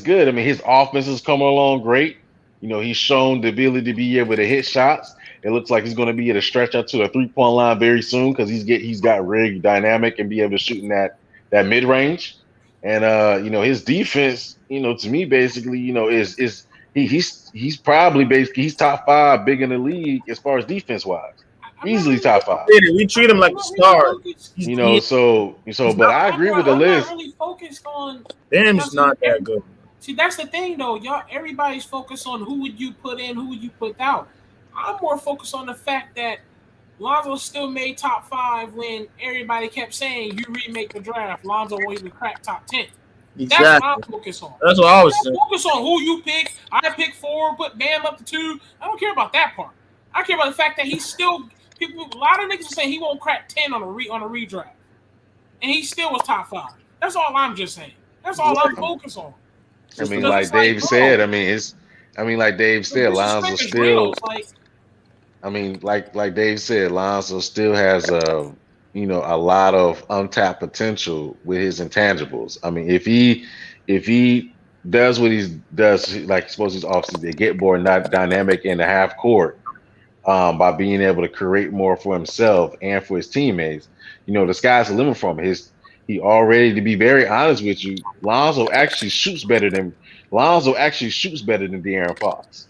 good. I mean, his offense is coming along great. He's shown the ability to be able to hit shots. It looks like he's going to be able to stretch out to the 3-point line very soon because he's got really dynamic and be able to shoot in that mid range. And his defense, to me, basically, is he's probably he's top 5 big in the league as far as defense wise. Easily top 5. We treat him like a star. But I agree with the list. I'm not really focused on. Bam's not that good. See, that's the thing, though. Everybody's focused on who would you put in, who would you put out. I'm more focused on the fact that Lonzo still made top 5 when everybody kept saying you remake the draft. Lonzo won't even crack top 10. Exactly. That's what I'm focused on. That's what I was saying. Focus on who you pick. I pick 4, put Bam up to 2. I don't care about that part. I care about the fact that he's still. A lot of niggas are saying he won't crack 10 on a redraft, and he still was top 5. That's all I'm just saying. That's all I'm focused on. I mean, like Dave said, like Dave said, Lonzo still. I mean, like Dave said, Lonzo still has a lot of untapped potential with his intangibles. I mean, if he does what he does, like suppose he's obviously they get more not dynamic in the half court, by being able to create more for himself and for his teammates, the sky's the limit for him. He already, to be very honest with you, Lonzo actually shoots better than De'Aaron Fox.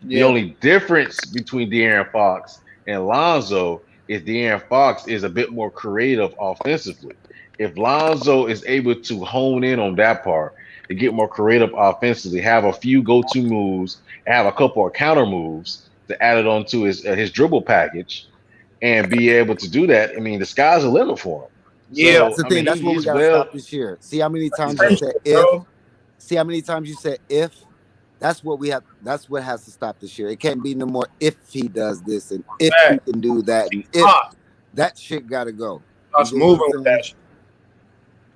Yeah. The only difference between De'Aaron Fox and Lonzo is De'Aaron Fox is a bit more creative offensively. If Lonzo is able to hone in on that part to get more creative offensively, have a few go-to moves, have a couple of counter moves to add it onto his dribble package and be able to do that, I mean, the sky's the limit for him. Yeah, that's the thing. That's what we got to stop this year. See how many times you said if. See how many times you said if. That's what we have. That's what has to stop this year. It can't be no more if he does this and if he can do that. And if that shit got to go. Us moving with that shit.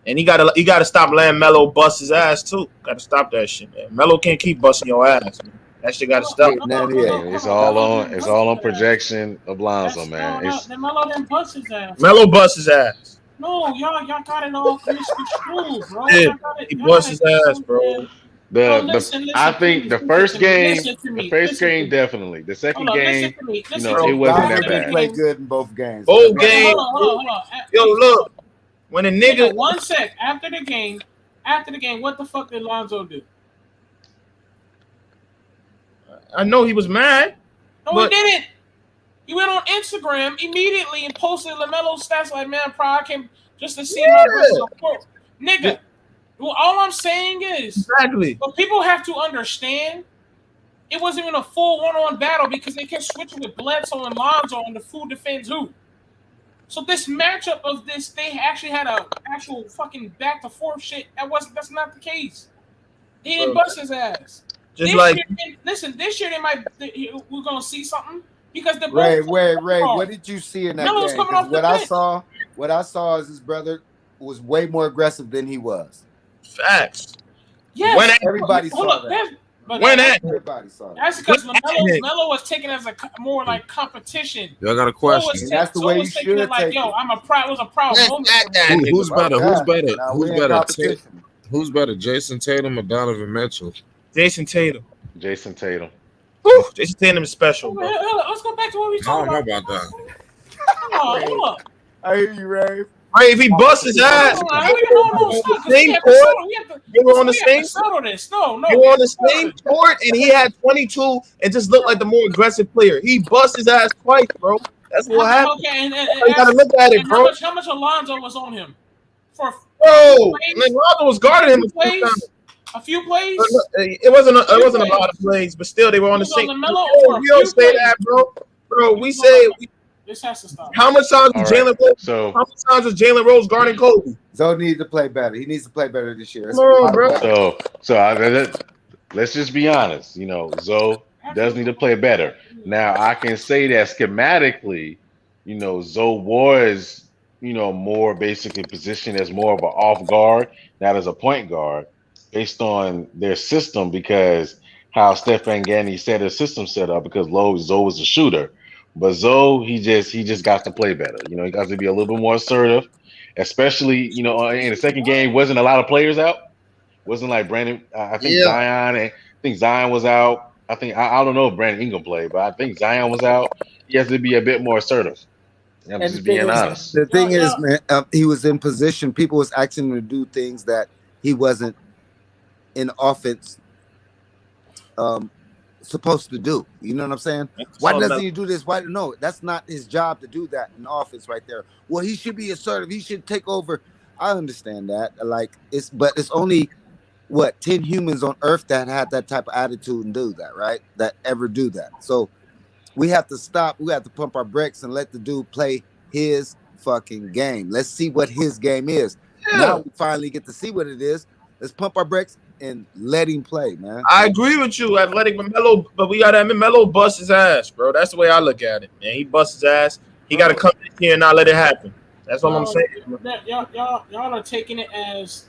And he gotta stop letting Melo bust his ass too. Got to stop that shit, man. Melo can't keep busting your ass, man. That shit got to stop. It's all on projection of Lonzo, man. Melo didn't bust his ass. Melo bust his ass. No, y'all got it all misconstrued, bro. Yeah, he bust his ass, bro. I think the first game definitely. The second game, it wasn't that bad. Played good in both games. Both games. Hold on. Yo, look. When a nigga. 1 sec. After the game, what the fuck did Lonzo do? I know he was mad. No, he didn't. He went on Instagram immediately and posted LaMelo stats like, man, I came just to see my support. Nigga, Well, all I'm saying is Exactly. But people have to understand it wasn't even a full one-on battle because they kept switching with Bledsoe and Lonzo on the who defends who. So this matchup of this, they actually had a actual fucking back to forth shit. That's not the case. He didn't bust his ass. Just like this year we're gonna see something because the Ray, what did you see in that Melo's game? coming off the What I saw is his brother was way more aggressive than he was. Facts. Yes, everybody saw that. Everybody saw that. That's because Melo was taken as a more like competition. Y'all got a question. That's the way you should like, take yo, it. I'm a proud. It was a proud moment. Who's better? Who's better? Now Who's we're in better? competition. Who's better, Jason Tatum or Donovan Mitchell? Jason Tatum. Jason Tatum. Whew, Jason Tatum is special, bro. Let's go back to what we I don't talking know about. about that. Hold up. I hear you, Ray. Ray, if he busts his ass, Same court. They were on the same court. They were on the same court, and he had 22 and just looked like the more aggressive player. He bust his ass twice, bro. That's what happened. Okay, You gotta look at it, bro. How much Alonzo was on him? Bro, Alonzo was guarding him a few plays. It wasn't a lot of plays, but still they were on the same. We don't say that, bro. Bro, we say. This has to stop. How much times was Jalen Rose? How much times was Jalen Rose guarding Kobe? Zoe needs to play better. He needs to play better this year. Come on, bro. Let's just be honest. You know, Zoe does need to play better. Now I can say that schematically, you know, Zoe was, you know, more basically positioned as more of an off guard, not as a point guard, based on their system because how Stefan Gandy set his system set up because Zoe was a shooter. But Zoe, he just got to play better. You know, he got to be a little bit more assertive, especially, you know, in the second game, wasn't a lot of players out. Wasn't like Brandon. I think Zion was out. I don't know if Brandon Ingram played, but I think Zion was out. He has to be a bit more assertive. I'm just being honest. The thing is, man, he was in position. People was asking him to do things that he wasn't in offense supposed to do. You know what I'm saying? Why doesn't he do this? Why? No, that's not his job to do that in offense right there. Well, he should be assertive. He should take over. I understand that. But it's only 10 humans on earth that have that type of attitude and do that, right? That ever do that. So we have to stop. We have to pump our brakes and let the dude play his fucking game. Let's see what his game is. Yeah. Now we finally get to see what it is. Let's pump our brakes and let him play, man. I agree with you. Athletic Melo, but we gotta admit Melo bust his ass, bro. That's the way I look at it, man. He busts his ass. He gotta come in here and not let it happen. That's all I'm saying. Y'all are taking it as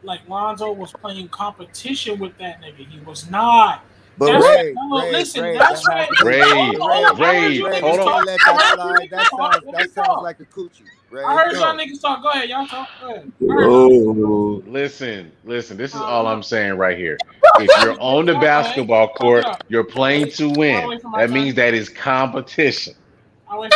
like Lonzo was playing competition with that nigga. He was not. But Ray, listen, that's right. Ray, hold on. That sounds like a coochie. Ray, I heard y'all niggas talk. Go ahead, y'all talk. Go ahead. Listen. This is all I'm saying right here. If you're on the basketball court, you're playing to win. That means that is competition. I'll wait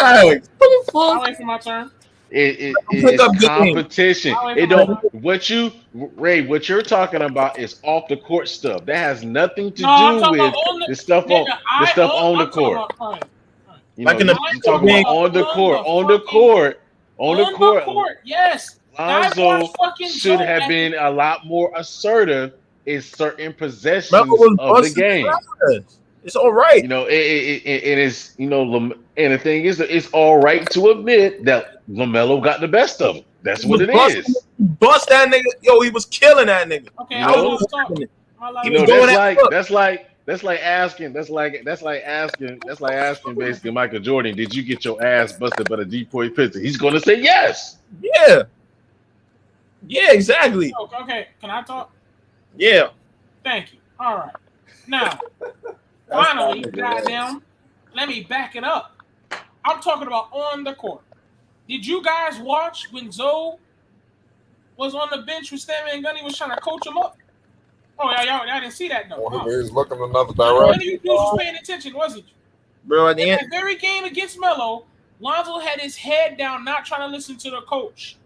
for my turn. It's competition. It don't. What you're talking about is off the court stuff. That has nothing to do with the stuff on the court. You know, you're talking about on the court. Yes. Lonzo should have been a lot more assertive in certain possessions of the game. It's all right. You know, it is, you know, and the thing is, it's all right to admit that Lamelo got the best of him. That's what it is. Bust that nigga. Yo, he was killing that nigga. Okay, that's like asking basically Michael Jordan, did you get your ass busted by the Detroit Pistons? He's gonna say yes. Yeah, exactly. Okay, can I talk? Yeah. Thank you. All right. Now, finally, goddamn, let me back it up. I'm talking about on the court. Did you guys watch when Zoe was on the bench with Stan Van Gundy was trying to coach him up? Oh, y'all didn't see that though. He was looking another None direction. of you dudes was paying attention, wasn't you? Bro, at the In end, that very game against Melo, Lonzo had his head down, not trying to listen to the coach.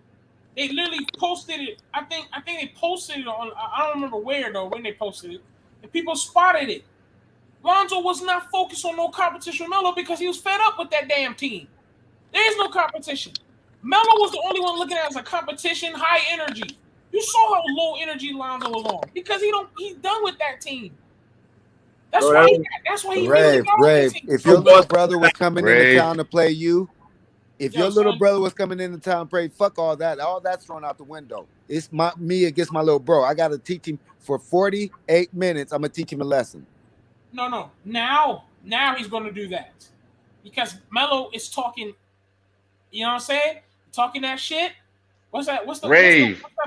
They literally posted it. I think they posted it on. I don't remember where though when they posted it, and people spotted it. Lonzo was not focused on no competition with Melo because he was fed up with that damn team. There is no competition. Melo was the only one looking at it as a competition, high energy. You saw how low energy Lonzo was on because he's done with that team. That's why he really got on that Rave. team. If your little brother was coming into Rave. town to play you, if Yo, your little son, brother was coming into town to play, fuck all that. All that's thrown out the window. It's me against my little bro. I got to teach him for 48 minutes. I'm gonna teach him a lesson. No. Now he's gonna do that because Melo is talking. You know what I'm saying? Talking that shit. What's that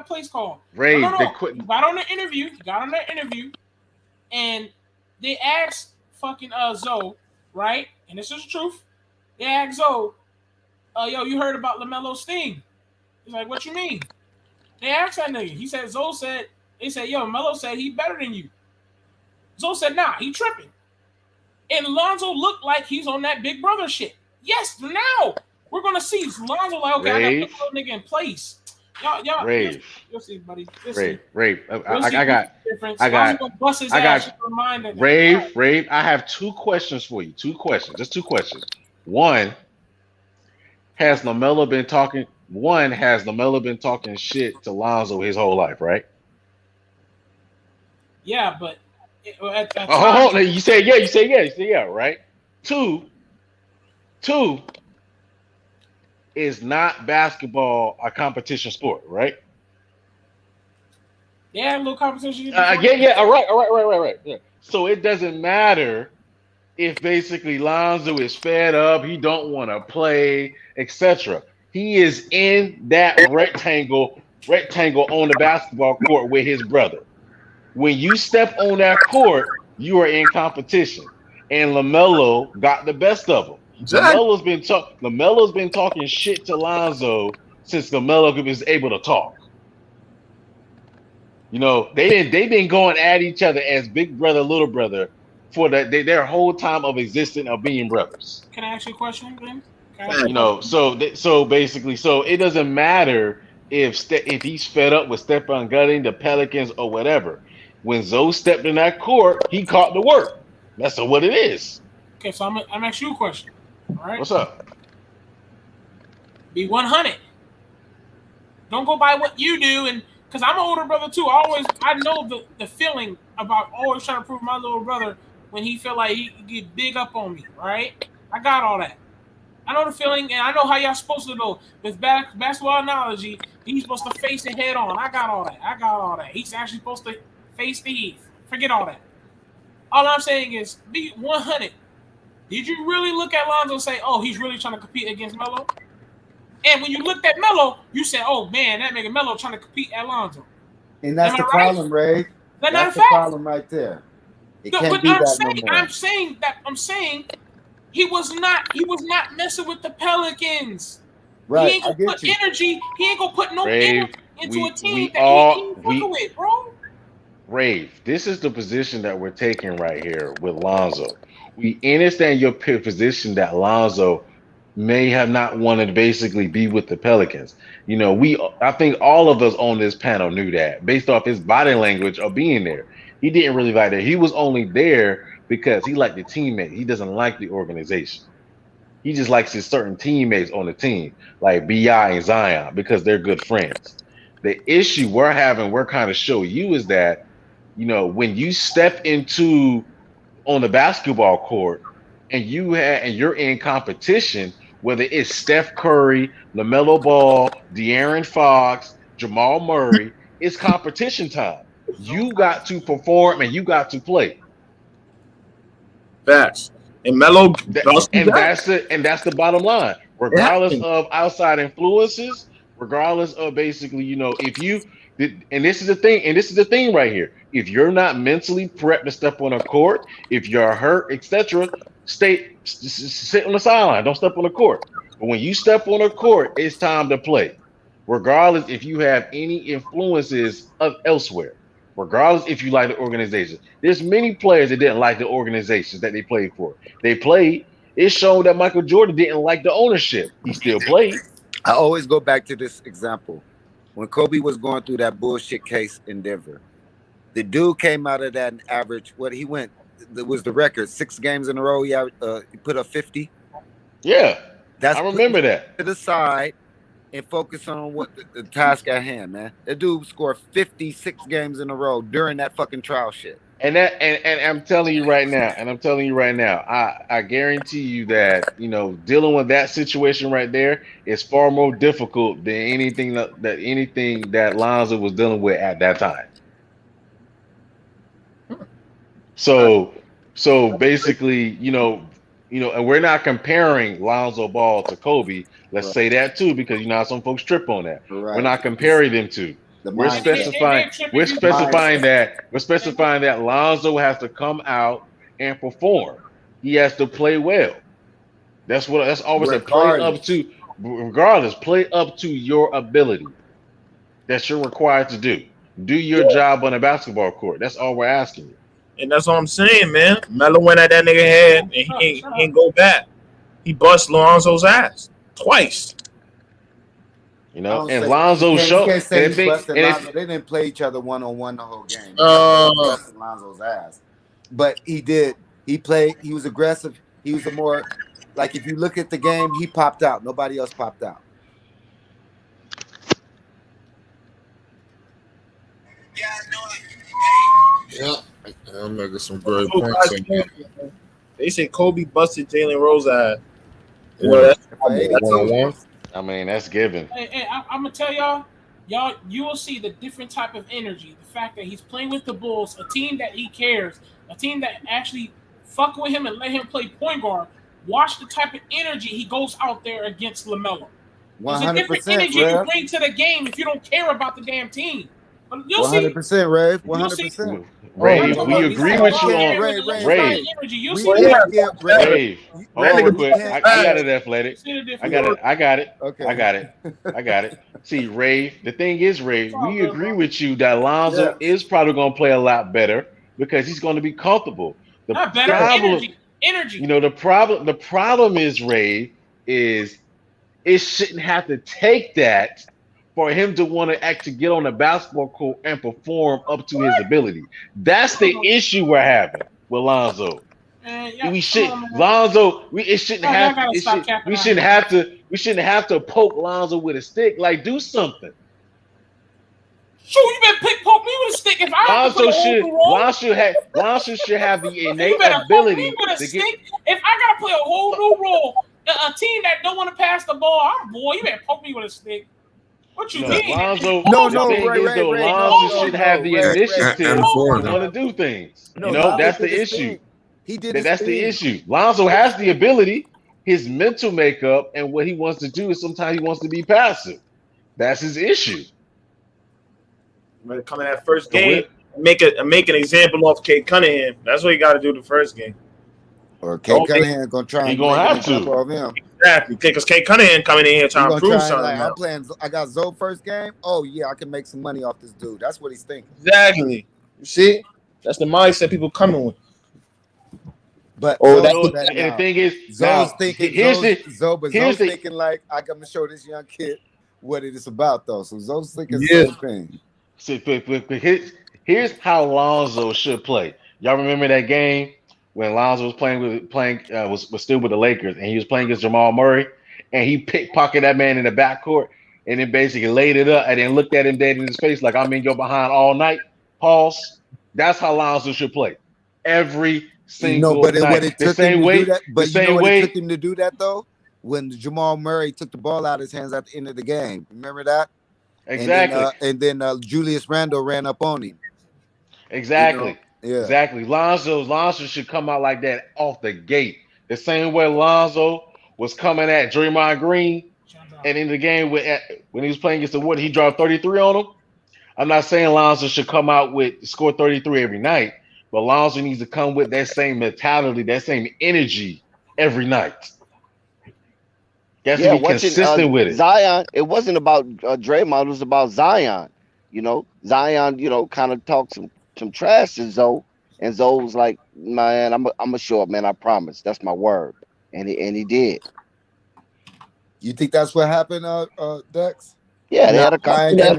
place called? Rave. No. They quit. He got on the interview, and they asked fucking Zoe, right? And this is the truth. They asked Zoe, yo, you heard about LaMelo's thing? He's like, what you mean? They asked that nigga. He said, they said, yo, Melo said he better than you. Zoe said, nah, he tripping. And Lonzo looked like he's on that big brother shit. Yes, now we're gonna see Lonzo like, okay, I got to put the nigga in place. Y'all, Rave. you'll see, buddy. Rave. I got Rave. I have two questions for you. Just two questions. One, has LaMelo been talking shit to Lonzo his whole life, right? Yeah, but at that time, you say yeah, right? Two, is not basketball a competition sport, right? Yeah, a little competition. Yeah. All right. Yeah. So it doesn't matter if basically Lonzo is fed up, he don't want to play, etc. He is in that rectangle on the basketball court with his brother. When you step on that court, you are in competition. And LaMelo got the best of him. LaMelo's been talking shit to Lonzo since LaMelo was able to talk. You know, they've been going at each other as big brother, little brother for their whole time of existing of being brothers. Can I ask you a question, Ben? You know, so basically, it doesn't matter if he's fed up with Stephon Gutting, the Pelicans, or whatever. When Zoe stepped in that court, he caught the work. That's what it is. Okay, so I'm asking you a question. All right. What's up? Be 100. Don't go by what you do, and because I'm an older brother too. I know the feeling about always trying to prove my little brother when he feel like he get big up on me. Right? I got all that. I know the feeling, and I know how y'all supposed to go. With basketball analogy, he's supposed to face it head on. I got all that. He's actually supposed to face the heat. Forget all that. All I'm saying is be 100. Did you really look at Lonzo and say, oh, he's really trying to compete against Melo? And when you looked at Melo, you said, oh, man, that nigga Melo trying to compete at Lonzo. And that's the problem, Ray. That's the problem right there. It can't be that no more. I'm saying he was not messing with the Pelicans. Right. He ain't gonna put energy. He ain't gonna put no energy into a team that he ain't fucking with, bro. Rave, this is the position that we're taking right here with Lonzo. We understand your position that Lonzo may have not wanted to basically be with the Pelicans. You know, I think all of us on this panel knew that based off his body language of being there. He didn't really like that. He was only there because he liked the teammate. He doesn't like the organization. He just likes his certain teammates on the team, like B.I. and Zion, because they're good friends. The issue we're kind of show you is that, you know, when you step on the basketball court and you're in competition, whether it's Steph Curry, LaMelo Ball, De'Aaron Fox, Jamal Murray, it's competition time. You got to perform and you got to play. Facts. And Melo, that's the bottom line. Regardless of outside influences, regardless of basically, you know, and this is the thing right here. If you're not mentally prepped to step on a court, if you're hurt, etc., sit on the sideline. Don't step on the court. But when you step on a court, it's time to play. Regardless if you have any influences elsewhere. Regardless if you like the organization. There's many players that didn't like the organizations that they played for. They played. It showed that Michael Jordan didn't like the ownership. He still played. I always go back to this example. When Kobe was going through that bullshit case in Denver, the dude came out of that and averaged it was the record, 6 games in a row. He put up 50. Yeah, I remember that. To the side and focus on what the task at hand, man. That dude scored 56 games in a row during that fucking trial shit. And I'm telling you right now, I guarantee you that dealing with that situation right there is far more difficult than anything that Lonzo was dealing with at that time. So basically, and we're not comparing Lonzo Ball to Kobe. Let's say that too, because how some folks trip on that. Right. We're not comparing them to. We're specifying that Lonzo has to come out and perform. He has to play well. That's always a play up to, regardless, play up to your ability that you're required to do. Do your job on a basketball court. That's all we're asking you. And that's what I'm saying, man. Melo went at that nigga head and he ain't go back. He bust Lonzo's ass twice. And Lonzo showed. They didn't play each other one-on-one the whole game. Busting Lonzo's ass, but he did. He played. He was aggressive. He was a more like if you look at the game, he popped out. Nobody else popped out. Yeah, I'm making some great points. They say Kobe busted Jalen Rose ass. I mean, that's given. Hey, I'm gonna tell y'all, you will see the different type of energy. The fact that he's playing with the Bulls, a team that he cares, a team that actually fuck with him and let him play point guard. Watch the type of energy he goes out there against LaMelo. There's a different energy you bring to the game if you don't care about the damn team. 100%, Rave. 100%. Rave, we agree with you on Rave. Rave. Hold on real quick. I got it, Athletic. I got it. Okay. I got it. See, Rave, the thing is, Rave, we agree with you that Lonzo is probably going to play a lot better because he's going to be comfortable. Not better, energy. The problem is, Rave, is it shouldn't have to take that for him to want to actually get on the basketball court and perform up to his ability. That's the issue we're having with Lonzo. We shouldn't have to poke Lonzo with a stick. Like, do something. Shoot, you better poke me with a stick. If Lonzo should have the innate ability to get. If I gotta play a whole new role, a team that don't want to pass the ball, you better poke me with a stick. What you mean? Lonzo, Lonzo should have the initiative to want to do things. That's the issue. That's the issue. Lonzo has the ability, his mental makeup, and what he wants to do is sometimes he wants to be passive. That's his issue. Come in that first game, make an example of Kate Cunningham. That's what you got to do the first game. Or Kate Cunningham gonna try. He gonna have to. Of him. Exactly, because Kate Cunningham coming in here trying to prove something. I got Zoe first game. Oh yeah, I can make some money off this dude. That's what he's thinking. Exactly. You see, that's the mindset people coming with. But the thing is, Zoe's thinking. Zoe's thinking like I got to show this young kid what it is about, though. So Zoe's thinking the same thing. See, here's how Lonzo should play. Y'all remember that game when Lonzo was was still with the Lakers and he was playing against Jamal Murray and he pickpocketed that man in the backcourt and then basically laid it up and then looked at him dead in his face like I'm in your behind all night. Pause. That's how Lonzo should play every single night. It took him to do that though? When Jamal Murray took the ball out of his hands at the end of the game. Remember that? Exactly. And then Julius Randle ran up on him. Exactly. Yeah. Exactly. Lonzo should come out like that off the gate. The same way Lonzo was coming at Draymond Green and in the game when he was playing against the Warriors, he dropped 33 on him. I'm not saying Lonzo should come out with score 33 every night, but Lonzo needs to come with that same mentality, that same energy every night. That's to be consistent with it. Zion, it wasn't about Draymond, it was about Zion. Zion, kind of talked some trash to Zoe, and Zoe was like, "Man, I'm gonna show up, man. I promise. That's my word." And he did. You think that's what happened, Dex? Yeah, they had a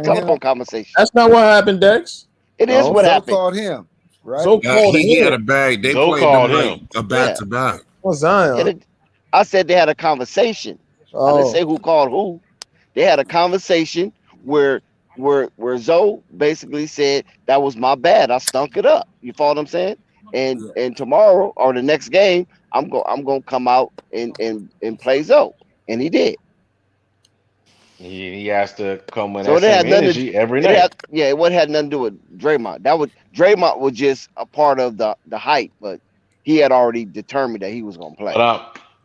telephone conversation. That's not what happened, Dex. It is what happened. Called him, right? He had a bag. They played him a back to back. Well, Zion. I said they had a conversation. I didn't say who called who. They had a conversation where Zoe basically said that was my bad. I stunk it up. You follow what I'm saying? And tomorrow or the next game, I'm gonna come out and play Zoe, and he did. He has to come with So that it same had nothing. energy every It had night. yeah. It had nothing to do with Draymond. Draymond was just a part of the hype, but he had already determined that he was gonna play.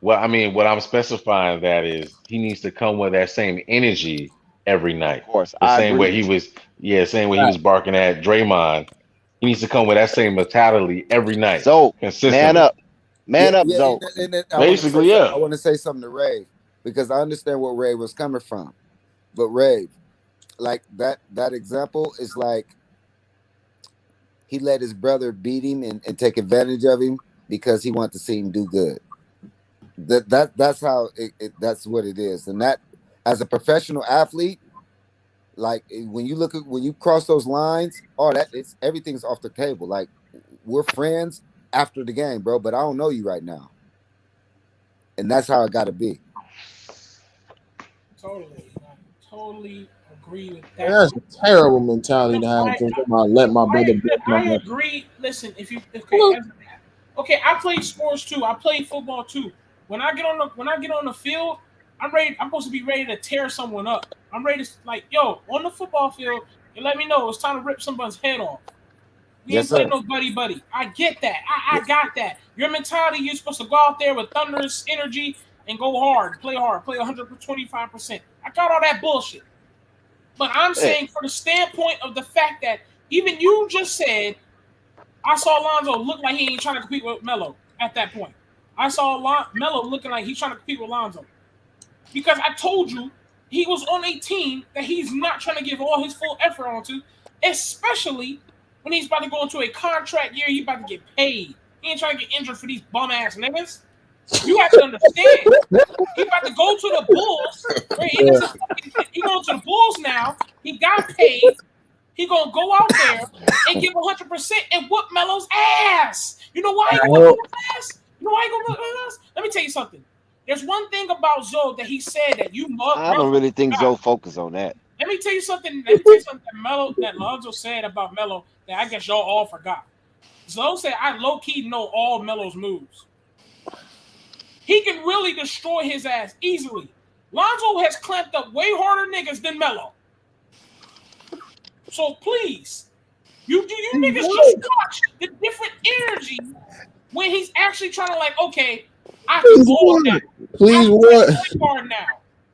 What I'm specifying that is he needs to come with that same energy every night. Of course, The I same agree way he with you. was, same way he was barking at Draymond. He needs to come with that same mentality every night, So man consistently. up, man up, Zoe. And I want to say Basically, something. yeah. I want to say something to Ray because I understand where Ray was coming from. But Ray, like that example is like he let his brother beat him and take advantage of him because he wanted to see him do good. That's how that's what it is. And that as a professional athlete, like when you cross those lines, it's everything's off the table. Like we're friends after the game, bro, but I don't know you right now. And that's how it gotta be. Totally agree with that. That's a terrible mentality to have. Let my brother beat my I brother. agree. Listen, if you I play sports too. I play football too. When I get on the field, I'm ready. I'm supposed to be ready to tear someone up. I'm ready to on the football field. You let me know it's time to rip someone's head off. We ain't playing no buddy. I get that. I got that. Your mentality, you're supposed to go out there with thunderous energy and go hard, play 125%. I got all that bullshit. But I'm saying for the standpoint of the fact that even you just said, I saw Lonzo look like he ain't trying to compete with Melo at that point. I saw Melo looking like he's trying to compete with Lonzo. Because I told you he was on a team that he's not trying to give all his full effort onto, especially when he's about to go into a contract year, he's about to get paid. He ain't trying to get injured for these bum ass niggas. You have to understand. He about to go to the Bulls. He going to the Bulls now. He got paid. He gonna go out there and give 100% and whoop Melo's ass. You know why he gonna whoop his ass? You know why he gonna whoop his ass? Let me tell you something. There's one thing about Zoe that he said that you must. I don't really think Zoe focused on that. Let me tell you something that Lonzo said about Melo that I guess y'all all forgot. Zoe said, I low-key know all Melo's moves. He can really destroy his ass easily. Lonzo has clamped up way harder niggas than Melo. So please, you niggas just watch the different energy when he's actually trying to okay, I can go now. Please what? Now.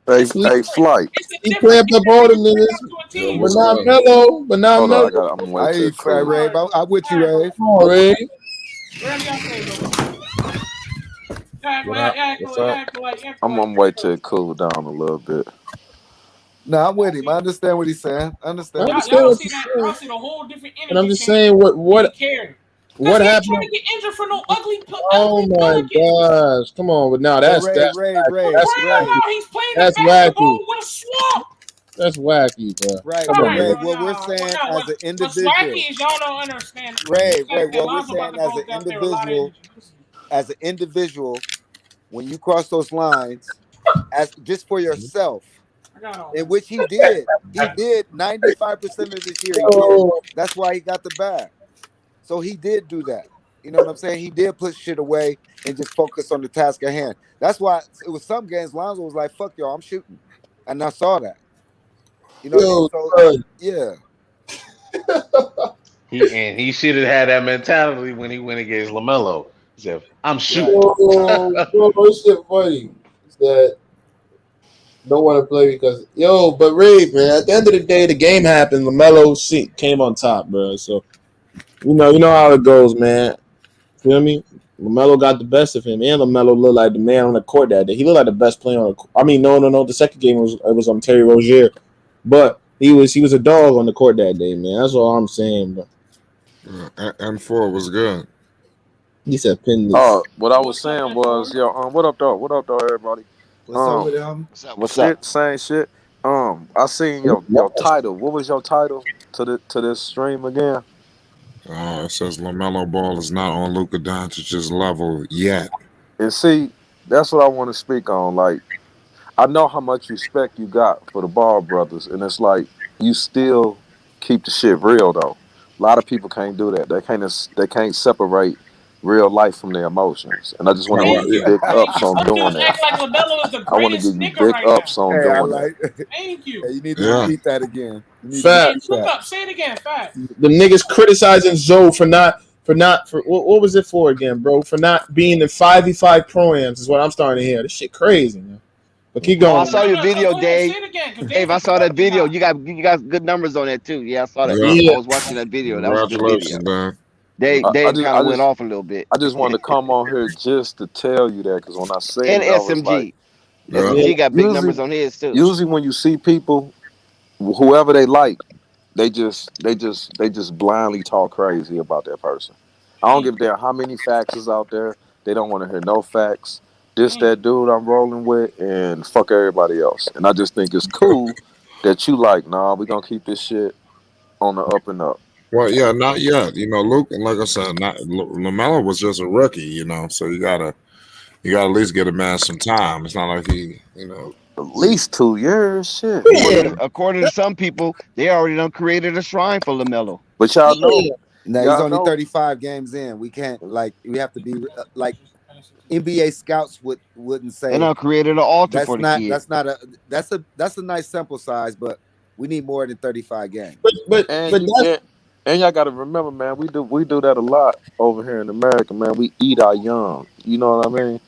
Hey, Flight. He clamped up all the niggas, but not Melo. But not Melo. I'm waiting to cool. Ray. I'm with you, Ray. Come on, Ray. I'm waiting to cool down a little bit. No, I'm with him. I understand what he's saying. I understand. Y'all see the whole different energy. And I'm just saying what happened? Trying to get injured for no ugly. Oh my gosh! Come on, but now that's Ray. He's playing wacky. With a swamp. That's wacky, bro. Right, Ray. What we're saying as an individual. What's wacky is y'all don't understand. Ray. What we're saying as an individual, when you cross those lines, as just for yourself. In which he did 95% of this year. That's why he got the bag. So he did do that. You know what I'm saying? He did put shit away and just focus on the task at hand. That's why it was some games Lonzo was like, "Fuck y'all, I'm shooting," and I saw that. You know, yeah. He should have had that mentality when he went against Lamelo. He said, "I'm shooting." This shit funny. That. Don't want to play because but Ray, man. At the end of the day, the game happened. Lamelo came on top, bro. So you know how it goes, man. Feel me? Lamelo got the best of him, and Lamelo looked like the man on the court that day. He looked like the best player on the court. I mean, no. The second game was on Terry Rozier, but he was a dog on the court that day, man. That's all I'm saying, bro. M4 was good. He said, "Pin this." Oh, what I was saying was, what up, though? What up, though, everybody? What's up? Same shit. I seen your title. What was your title to this stream again? It says LaMelo Ball is not on Luka Doncic'S level yet. And see, that's what I want to speak on. Like, I know how much respect you got for the Ball brothers, and it's like you still keep the shit real though. A lot of people can't do that. They can't separate real life from their emotions, and I just want to All give right, you yeah. big Thank ups you. on Some doing dudes that. act like LaMelo is the I want to greatest give you nigga big right ups now. on Hey, I doing that. like. Thank you. Hey, you need to Yeah. repeat that again. You need to Yeah, Fact. repeat look that. up. Say it again. Facts. The niggas criticizing Zoe for what was it for again, bro? For not being in 5v5 pro-ams is what I'm starting to hear. This shit crazy, man. But keep Oh, I going. saw your video, Go ahead, say Dave. it again, because Dave, Dave's I a saw that quality video. guy. You got good numbers on that too. Yeah, I saw that. Yeah. Yeah. I was watching that video. That was a good video. Congratulations, man. Dave I Dave just kind I of went just off a little bit. I just wanted to come on here just to tell you that because when I said And it, I was like, SMG. Yeah. Yeah. SMG got big numbers usually on his too. usually when you see people, whoever they like, they just blindly talk crazy about that person. I don't give a damn how many facts is out there. They don't want to hear no facts. This that dude I'm rolling with and fuck everybody else. And I just think it's cool that you like, nah, we gonna keep this shit on the up and up. Well, yeah, not yet. Luke, and like I said, not Lamelo was just a rookie. So you gotta at least get a man some time. It's not like At least 2 years, shit. Yeah. According to some people, they already done created a shrine for LaMelo. But y'all know, Yeah. Now he's y'all only know, 35 games in. We can't we have to be like NBA scouts wouldn't They say done created an altar for that's the not kid. that's a nice sample size, but we need more than 35 games. But and that's and y'all got to remember, man, we do that a lot over here in America, man. We eat our young. You know what I mean?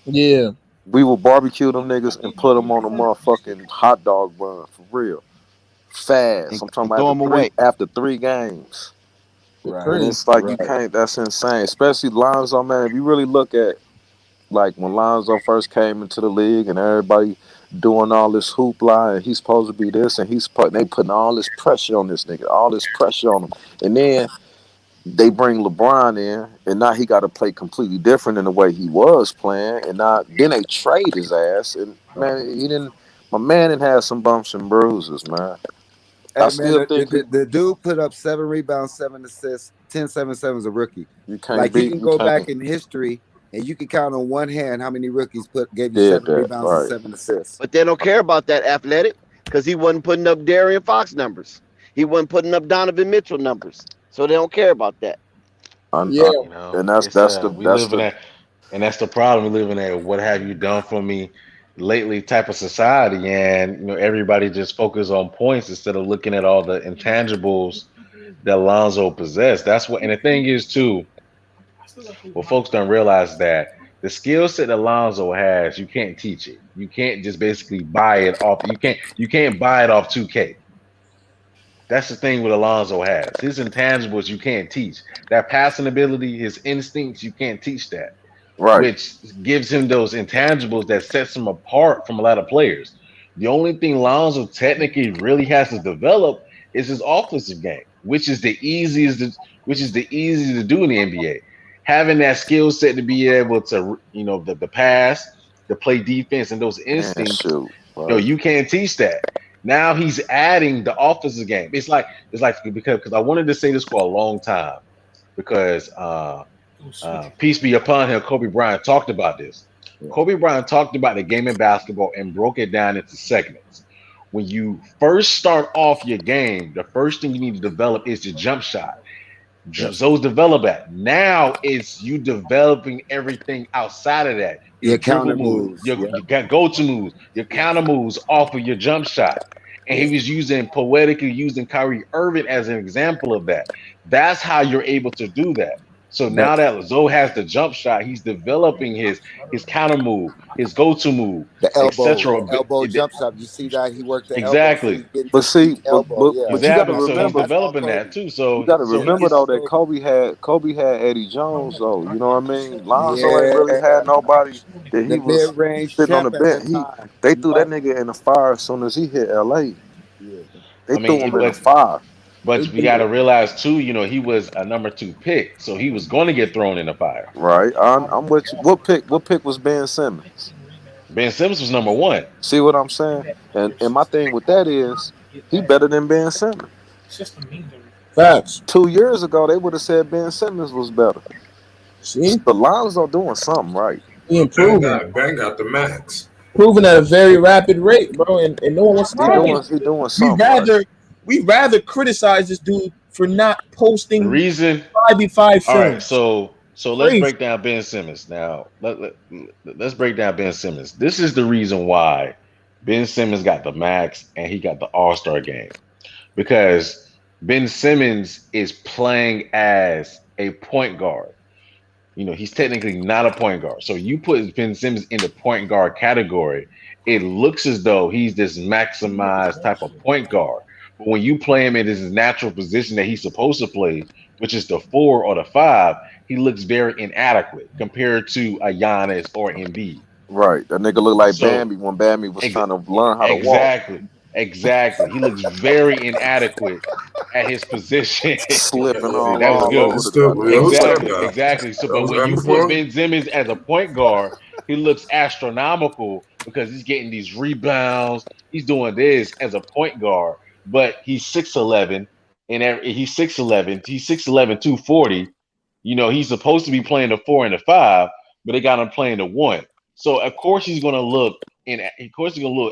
yeah. We will barbecue them niggas and put them on a motherfucking hot dog bun for real, fast. I'm talking And about throw after them three away. after 3 games, Shit Right. and crazy. it's like you Right. can't. That's insane, especially Lonzo, man. If you really look at like when Lonzo first came into the league and everybody doing all this hoopla and he's supposed to be this and they putting all this pressure on this nigga, all this pressure on him, and then they bring LeBron in, and now he got to play completely different than the way he was playing. And now then they trade his ass, and man, he didn't. My man didn't have some bumps and bruises, man. I Hey man, still think the dude put up 7 rebounds, 7 assists, 10, 7, 7 as a rookie. you can't Like you beat. can You go back can't in history and you can count on one hand how many rookies gave you did 7 that rebounds and right. 7 assists. But they don't care about that athletic because he wasn't putting up Darian Fox numbers. He wasn't putting up Donovan Mitchell numbers. So they don't care about that. Yeah. And that's It's that's the we that's live in the that, and that's the problem. We live in that. What have you done for me lately? Type of society, and everybody just focus on points instead of looking at all the intangibles that Lonzo possessed. That's what. And the thing is too, well, folks don't realize that the skill set that Lonzo has, you can't teach it. You can't just basically buy it off. You can't buy it off 2K. That's the thing with Alonzo has. His intangibles you can't teach. That passing ability, his instincts, you can't teach that. right. Which gives him those intangibles that sets him apart from a lot of players. The only thing Lonzo technically really has to develop is his offensive game, which is the easiest to do in the NBA. Having that skill set to be able to, the pass, to play defense, and those And instincts, shoot, right. you can't teach that. Now he's adding the offensive game. It's like because I wanted to say this for a long time because peace be upon him, Kobe Bryant talked about this. Yeah. Kobe Bryant talked about the game of basketball and broke it down into segments. When you first start off your game, the first thing you need to develop is your jump shot. Yep. Those develop that. Now it's you developing everything outside of that. Your Your dribble counter moves, moves. your, Yep. your go-to moves, your counter moves off of your jump shot. And he was poetically using Kyrie Irving as an example of that. That's how you're able to do that. So But now that Zoe has the jump shot, he's developing his counter move, his go-to move, the etc. elbow jump shot. You see that he worked the elbow, so Exactly. he's getting But his see, each elbow. Yeah, but you got to Exactly. So he's remember, that's all developing Kobe. that too. you got to So Yeah, he remember that's gets though all that Kobe. Kobe had Eddie Jones though. You know what I mean? Lonzo ain't really Yeah, had nobody that he the was mid-range sitting on the champ at bench. that time. They You're threw that right. nigga in the fire as soon as he hit LA. Yeah. They I threw mean, him in the fire. but we got to realize too, he was a number 2 pick, so he was going to get thrown in the fire. Right. I'm with you. What pick was Ben Simmons? Ben Simmons was number 1. See what I'm saying? And my thing with that is he better than Ben Simmons. Facts. 2 years ago they would have said Ben Simmons was better. See? So Lonzo doing something right. He Ben improving. got the max. improving at a very rapid rate, bro, and no one wants to talk about He doing it. something right. We rather criticize this dude for not The posting reason. 5v5 All right, films. so let's Crazy. break down Ben Simmons now. Let's break down Ben Simmons. This is the reason why Ben Simmons got the max and he got the All-Star game, because Ben Simmons is playing as a point guard. You know, he's technically not a point guard. So you put Ben Simmons in the point guard category, it looks as though he's this maximized type of point guard. But when you play him in his natural position that he's supposed to play, which is the 4 or the 5, he looks very inadequate compared to a Giannis or Embiid. Right. That nigga look like So Bambi when Bambi was trying to learn how to walk. exactly. He looks very inadequate at his position. Slipping See, all that was over good. the Exactly. So, but when you put Ben Simmons as a point guard, he looks astronomical because he's getting these rebounds. He's doing this as a point guard, but he's 6'11", and he's 6'11", 240. You know, he's supposed to be playing the 4 and the 5, but they got him playing the 1. So of course he's gonna look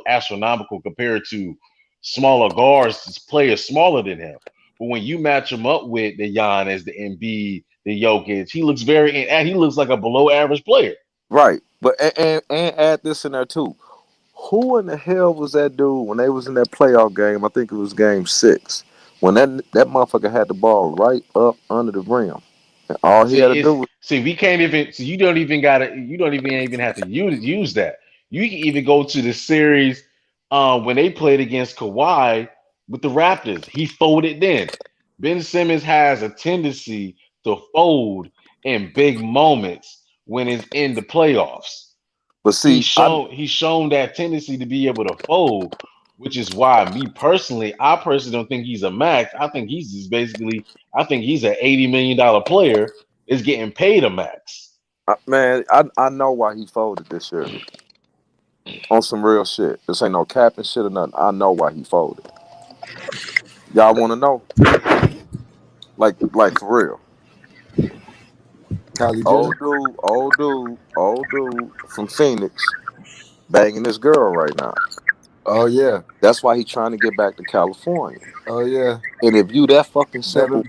astronomical compared to smaller guards, players smaller than him. But when you match him up with the Giannis, the Embiid, the Jokic, he looks like a below average player. Right. But and add this in there too. Who in the hell was that dude when they was in that playoff game? I think it was game 6. When that motherfucker had the ball right up under the rim. And all he had to do was we can't even. So you don't even have to use that. You can even go to the series when they played against Kawhi with the Raptors. He folded then. Ben Simmons has a tendency to fold in big moments when it's in the playoffs. But see, he's shown that tendency to be able to fold, which is why I personally don't think he's a max. I think he's an $80 million player is getting paid a max. Man, I know why he folded this year. On some real shit. This ain't no capping shit or nothing. I know why he folded. Y'all want to know? Like for real. Old dude from Phoenix banging this girl right now. Oh yeah. That's why he's trying to get back to California. Oh yeah. And if you that fucking simple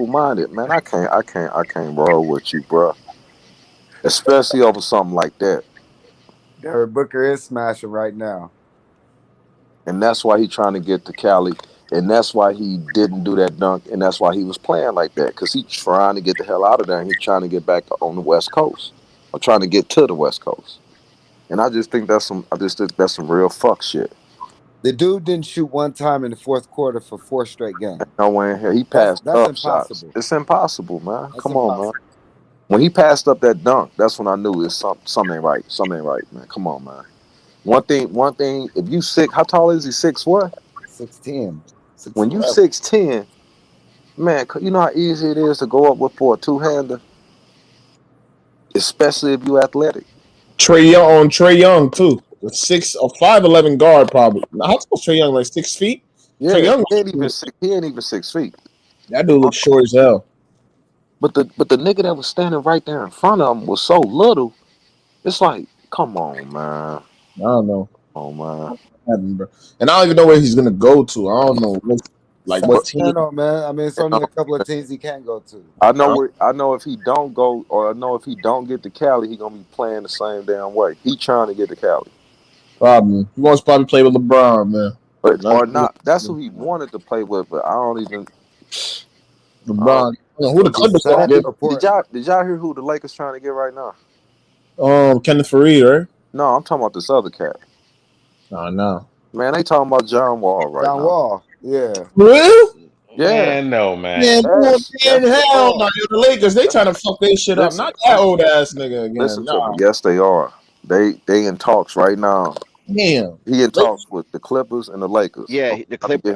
minded, man, I can't roll with you, bro. Especially over something like that. Devin Booker is smashing right now. And that's why he's trying to get to Cali. And that's why he didn't do that dunk. And that's why he was playing like that. Because he's trying to get the hell out of there. And he's trying to get back on the West Coast. Or trying to get to the West Coast. And I just think that's some real fuck shit. The dude didn't shoot one time in the fourth quarter for 4 straight games. No way in here. He passed that's up impossible. shots. It's impossible, man. Come on, man. When he passed up that dunk, that's when I knew it's something ain't right. Something ain't right, man. Come on, man. One thing, if you how tall is he? 6 what? 6'10". When you 6'10", man, you know how easy it is to go up for a two-hander? Especially if you athletic. Trae Young too. A 5'11" guard probably. How tall is Trae Young? Like 6 feet? Yeah, Trae Young he ain't even 6 feet. That dude looks short as hell. But the nigga that was standing right there in front of him was so little. It's like, come on, man. I don't know. Oh man. And I don't even know where he's gonna go to. I don't know what team. I don't know, man. I mean, it's only a couple of teams he can't go to. I know if he don't go, or I know if he don't get to Cali, he gonna be playing the same damn way. He trying to get to Cali. Probably. He wants to probably play with LeBron, man. Or not. That's who he wanted to play with, but I don't even. LeBron. Who the Clippers trying to get? Did y'all hear who the Lakers trying to get right now? Kenneth Faried, right? No, I'm talking about this other cat. Oh no. Man, they talking about John Wall right now. John Wall, yeah. Really? Yeah. Man, no, man. Man, hell no. The Lakers, they trying to fuck their shit up. Not that old ass nigga again. Listen to me. Yes, they are. They in talks right now. Damn. He in talks with the Clippers and the Lakers. Yeah, the Clippers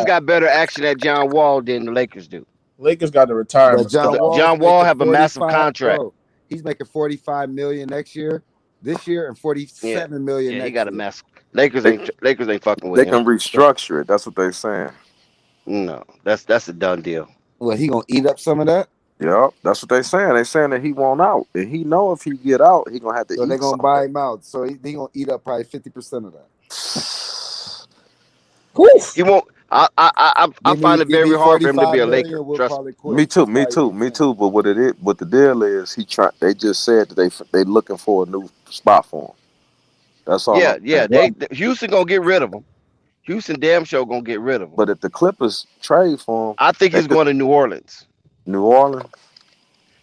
got better action at John Wall than the Lakers do. Lakers got the retirement. John Wall have a massive contract. Bro, he's making $45 million this year, and $47 million. Yeah, he got a massive. Lakers ain't fucking with him. They him. can restructure it. That's what they're saying. No, that's a done deal. Well, he gonna eat up some of that? Yep, that's what they saying. They saying that he won't out, and he know if he get out, he gonna have to So they're eat gonna something. buy him out. So he gonna eat up probably 50% of that. He won't. I find it Give me very hard for him to be 45 a Laker. million. We'll Trust me. probably quit. Me too, That's me probably too, what he's me saying. too. But what the deal is, they just said that they looking for a new spot for him. That's all I'm Yeah. saying. Houston gonna get rid of him. Houston damn sure gonna get rid of him. But if the Clippers trade for him, I think they he's going to New Orleans. New Orleans.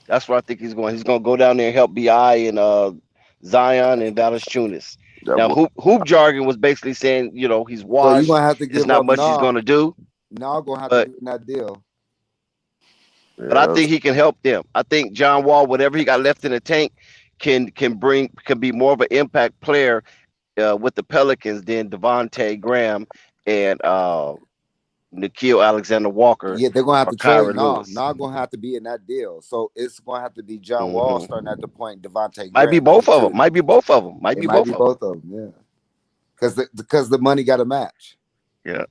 That's where I think he's going. He's going to go down there and help Bi and Zion and Valanciunas. That Now, was, hoop jargon was basically saying, he's So you're washed. gonna have to It's give not up much he's going to do. Now gonna have to But be in that deal. but I think he can help them. I think John Wall, whatever he got left in the tank, can be more of an impact player with the Pelicans than Devontae Graham and Nikhil Alexander Walker Yeah, they're gonna have or to trade. Kyra Lewis. Now gonna have to be in that deal. So it's gonna have to be John Wall starting at the point, Devontae Might be Graham both number of 2. them. Might be both of them. It might be both of them. Yeah, because the money got to match. Yeah.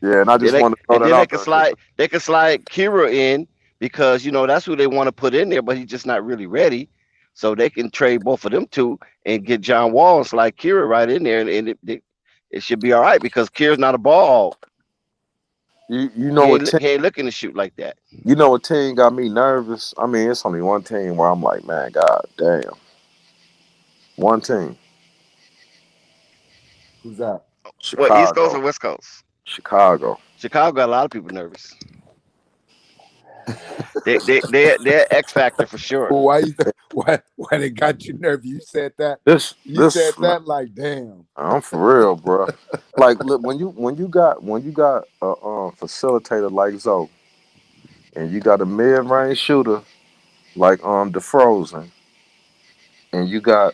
Yeah, and I just want to throw that they out can there. slide. They can slide Kira in because that's who they want to put in there, but he's just not really ready. So they can trade both of them two and get John Wall and slide Kira right in there, and it should be all right because Kira's not a ball hog. You know what? He ain't looking to shoot like that. You know what team got me nervous? I mean, it's only one team where I'm like, man, god damn. One team. Who's that? Chicago. What, East Coast or West Coast? Chicago. Chicago got a lot of people nervous. They're X factor for sure. Why they got you nervous? You said that. You said that like, damn. I'm for real, bro. Like, look, when you got a facilitator like Zoe, and you got a mid-range shooter like DeFrozen, and you got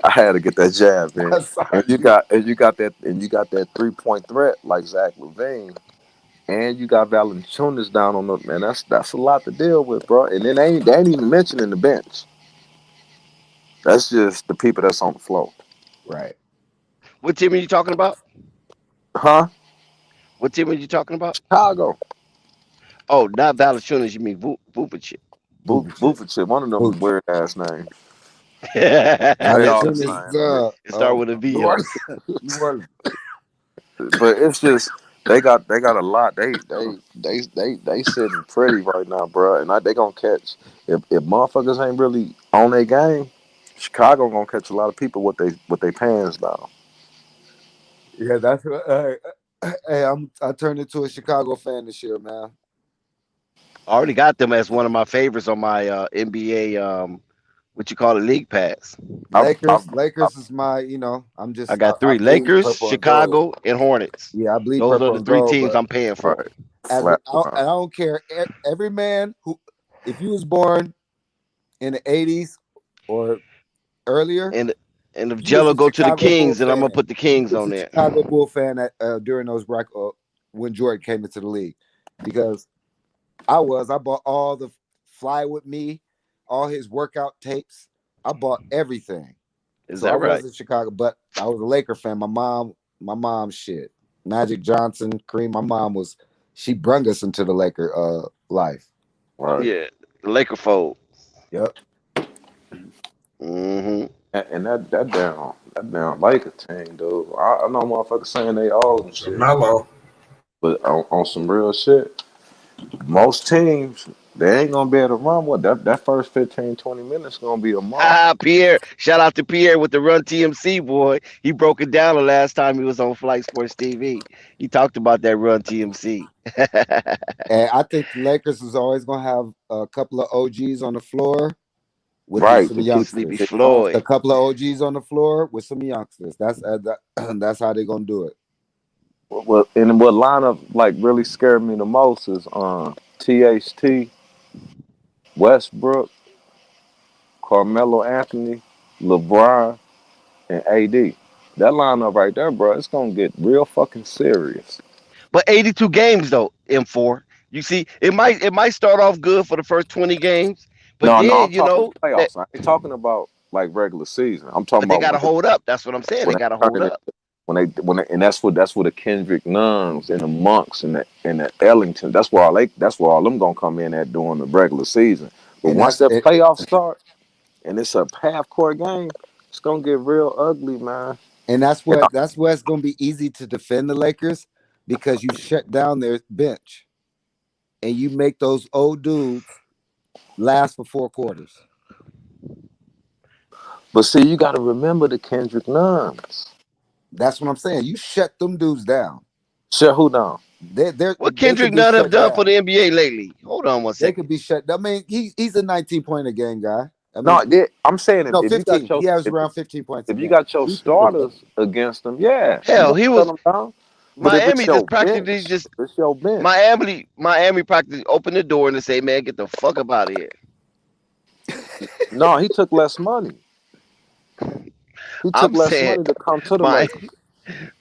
I had to get that jab in. And you got that 3-point threat like Zach LaVine. And you got Valanciunas down on the man. That's a lot to deal with, bro. And then they ain't even mentioning the bench. That's just the people that's on the floor. Right. What team are you talking about? Huh? What team are you talking about? Chicago. Oh, not Valanciunas. You mean Vucevic? Vucevic. One of them weird ass names. Valanciunas. It start with a V. But it's just they got a lot. They sitting pretty right now, bro. And they gonna catch if motherfuckers ain't really on their game. Chicago gonna catch a lot of people with they pants down. Yeah, that's what. Hey, I turned into a Chicago fan this year, man. I already got them as one of my favorites on my NBA. What you call it, league pass. Lakers is my. I'm just. I got three: Lakers, Chicago, and Hornets. Yeah, I believe those are the three teams I'm paying for. Right. And I don't care. Every man who, if you was born in the '80s or earlier, and if Jello go to the Kings, then I'm gonna put the Kings on there. Chicago Bull fan during those when Jordan came into the league, because I bought all the Fly With Me, all his workout tapes. I bought everything. Is that right? I was in Chicago, but I was a Laker fan. My mom, shit. Magic Johnson, Kareem. My mom she brung us into the Laker life. Right. Yeah, the Laker fold. Yep. Mm-hmm. And that damn Laker team, dude. I know motherfuckers saying they all and shit. Mellow. But on some real shit, most teams, they ain't gonna be able to run with that first 15, 20 minutes gonna be a mark. Pierre. Shout out to Pierre with the Run TMC, boy. He broke it down the last time he was on Flight Sports TV. He talked about that Run TMC. And I think the Lakers is always gonna have a couple of OGs on the floor with some youngsters. Floyd. A couple of OGs on the floor with some youngsters. That's how they're gonna do it. Well, and what lineup like really scared me the most is THT, Westbrook, Carmelo Anthony, LeBron, and AD. That lineup right there, bro, it's gonna get real fucking serious. But 82 games though, M4. You see, it might start off good for the first 20 games, but no, then I'm talking playoffs. I ain't talking about like regular season. I'm talking about they gotta hold up. That's what I'm saying. They gotta hold up. and that's where the Kendrick Nuns and the Monks and the Ellington. That's where all them gonna come in at during the regular season. But And once that's that it. playoffs start and it's a half court game, it's gonna get real ugly, man. And that's why it's going to be easy to defend the Lakers because you shut down their bench and you make those old dudes last for 4 quarters. But see, you got to remember the Kendrick Nuns. That's what I'm saying. You shut them dudes down. Shut who down? What Kendrick Nunn have done for the NBA lately? Hold on one They second. could be shut down. I mean, he's a 19-point a game guy. I mean, No, I'm saying no, if 15. you got He averaged around 15 points. if you got your starters against them, yeah. Hell, he was. Them down. But Miami if it's just practically bench, just it's your bench. Miami practically opened the door and they say, "Man, get the fuck up out of here." No, he took less money. He took less money to come to the Lakers.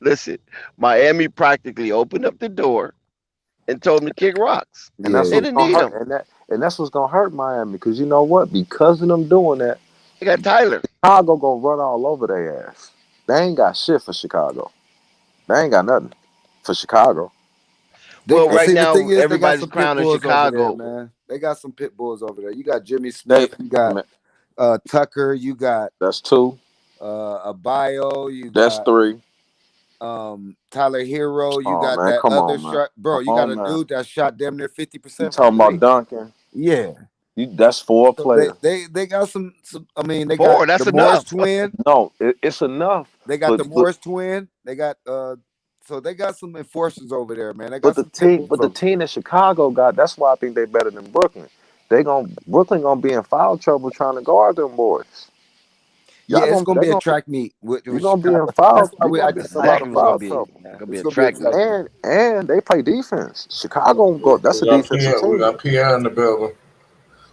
Listen, Miami practically opened up the door and told him to kick rocks. And that's They what's didn't gonna need hurt. him. And that's what's gonna hurt Miami, because you know what? Because of them doing that, They got Tyler. Chicago gonna run all over their ass. They ain't got shit for Chicago. They ain't got nothing for Chicago. Well, right now the thing is, everybody's they got some crowning pit bulls Chicago. over there, man. They got some pit bulls over there. You got Jimmy Smith. You got Tucker. You got that's 2. Abayo. You that's got 3. Tyler Hero. You got man, that come other on, man. shot, bro. Come You got on, a man. dude that shot damn near 50%. You talking about Duncan? Yeah. That's 4 players. They got some. I mean, they 4. got That's the enough. Morris twin. No, it's enough. They got the Morris twin. They got so they got some enforcers over there, man. They got the team that Chicago got, that's why I think they better than Brooklyn. Brooklyn gonna be in foul trouble trying to guard them boys. It's gonna be a track meet. You're gonna be in foul. I It's a lot of foul trouble. Gonna be a track meet. And they play defense. Chicago go. That's a defensive team. We got Pierre in the building.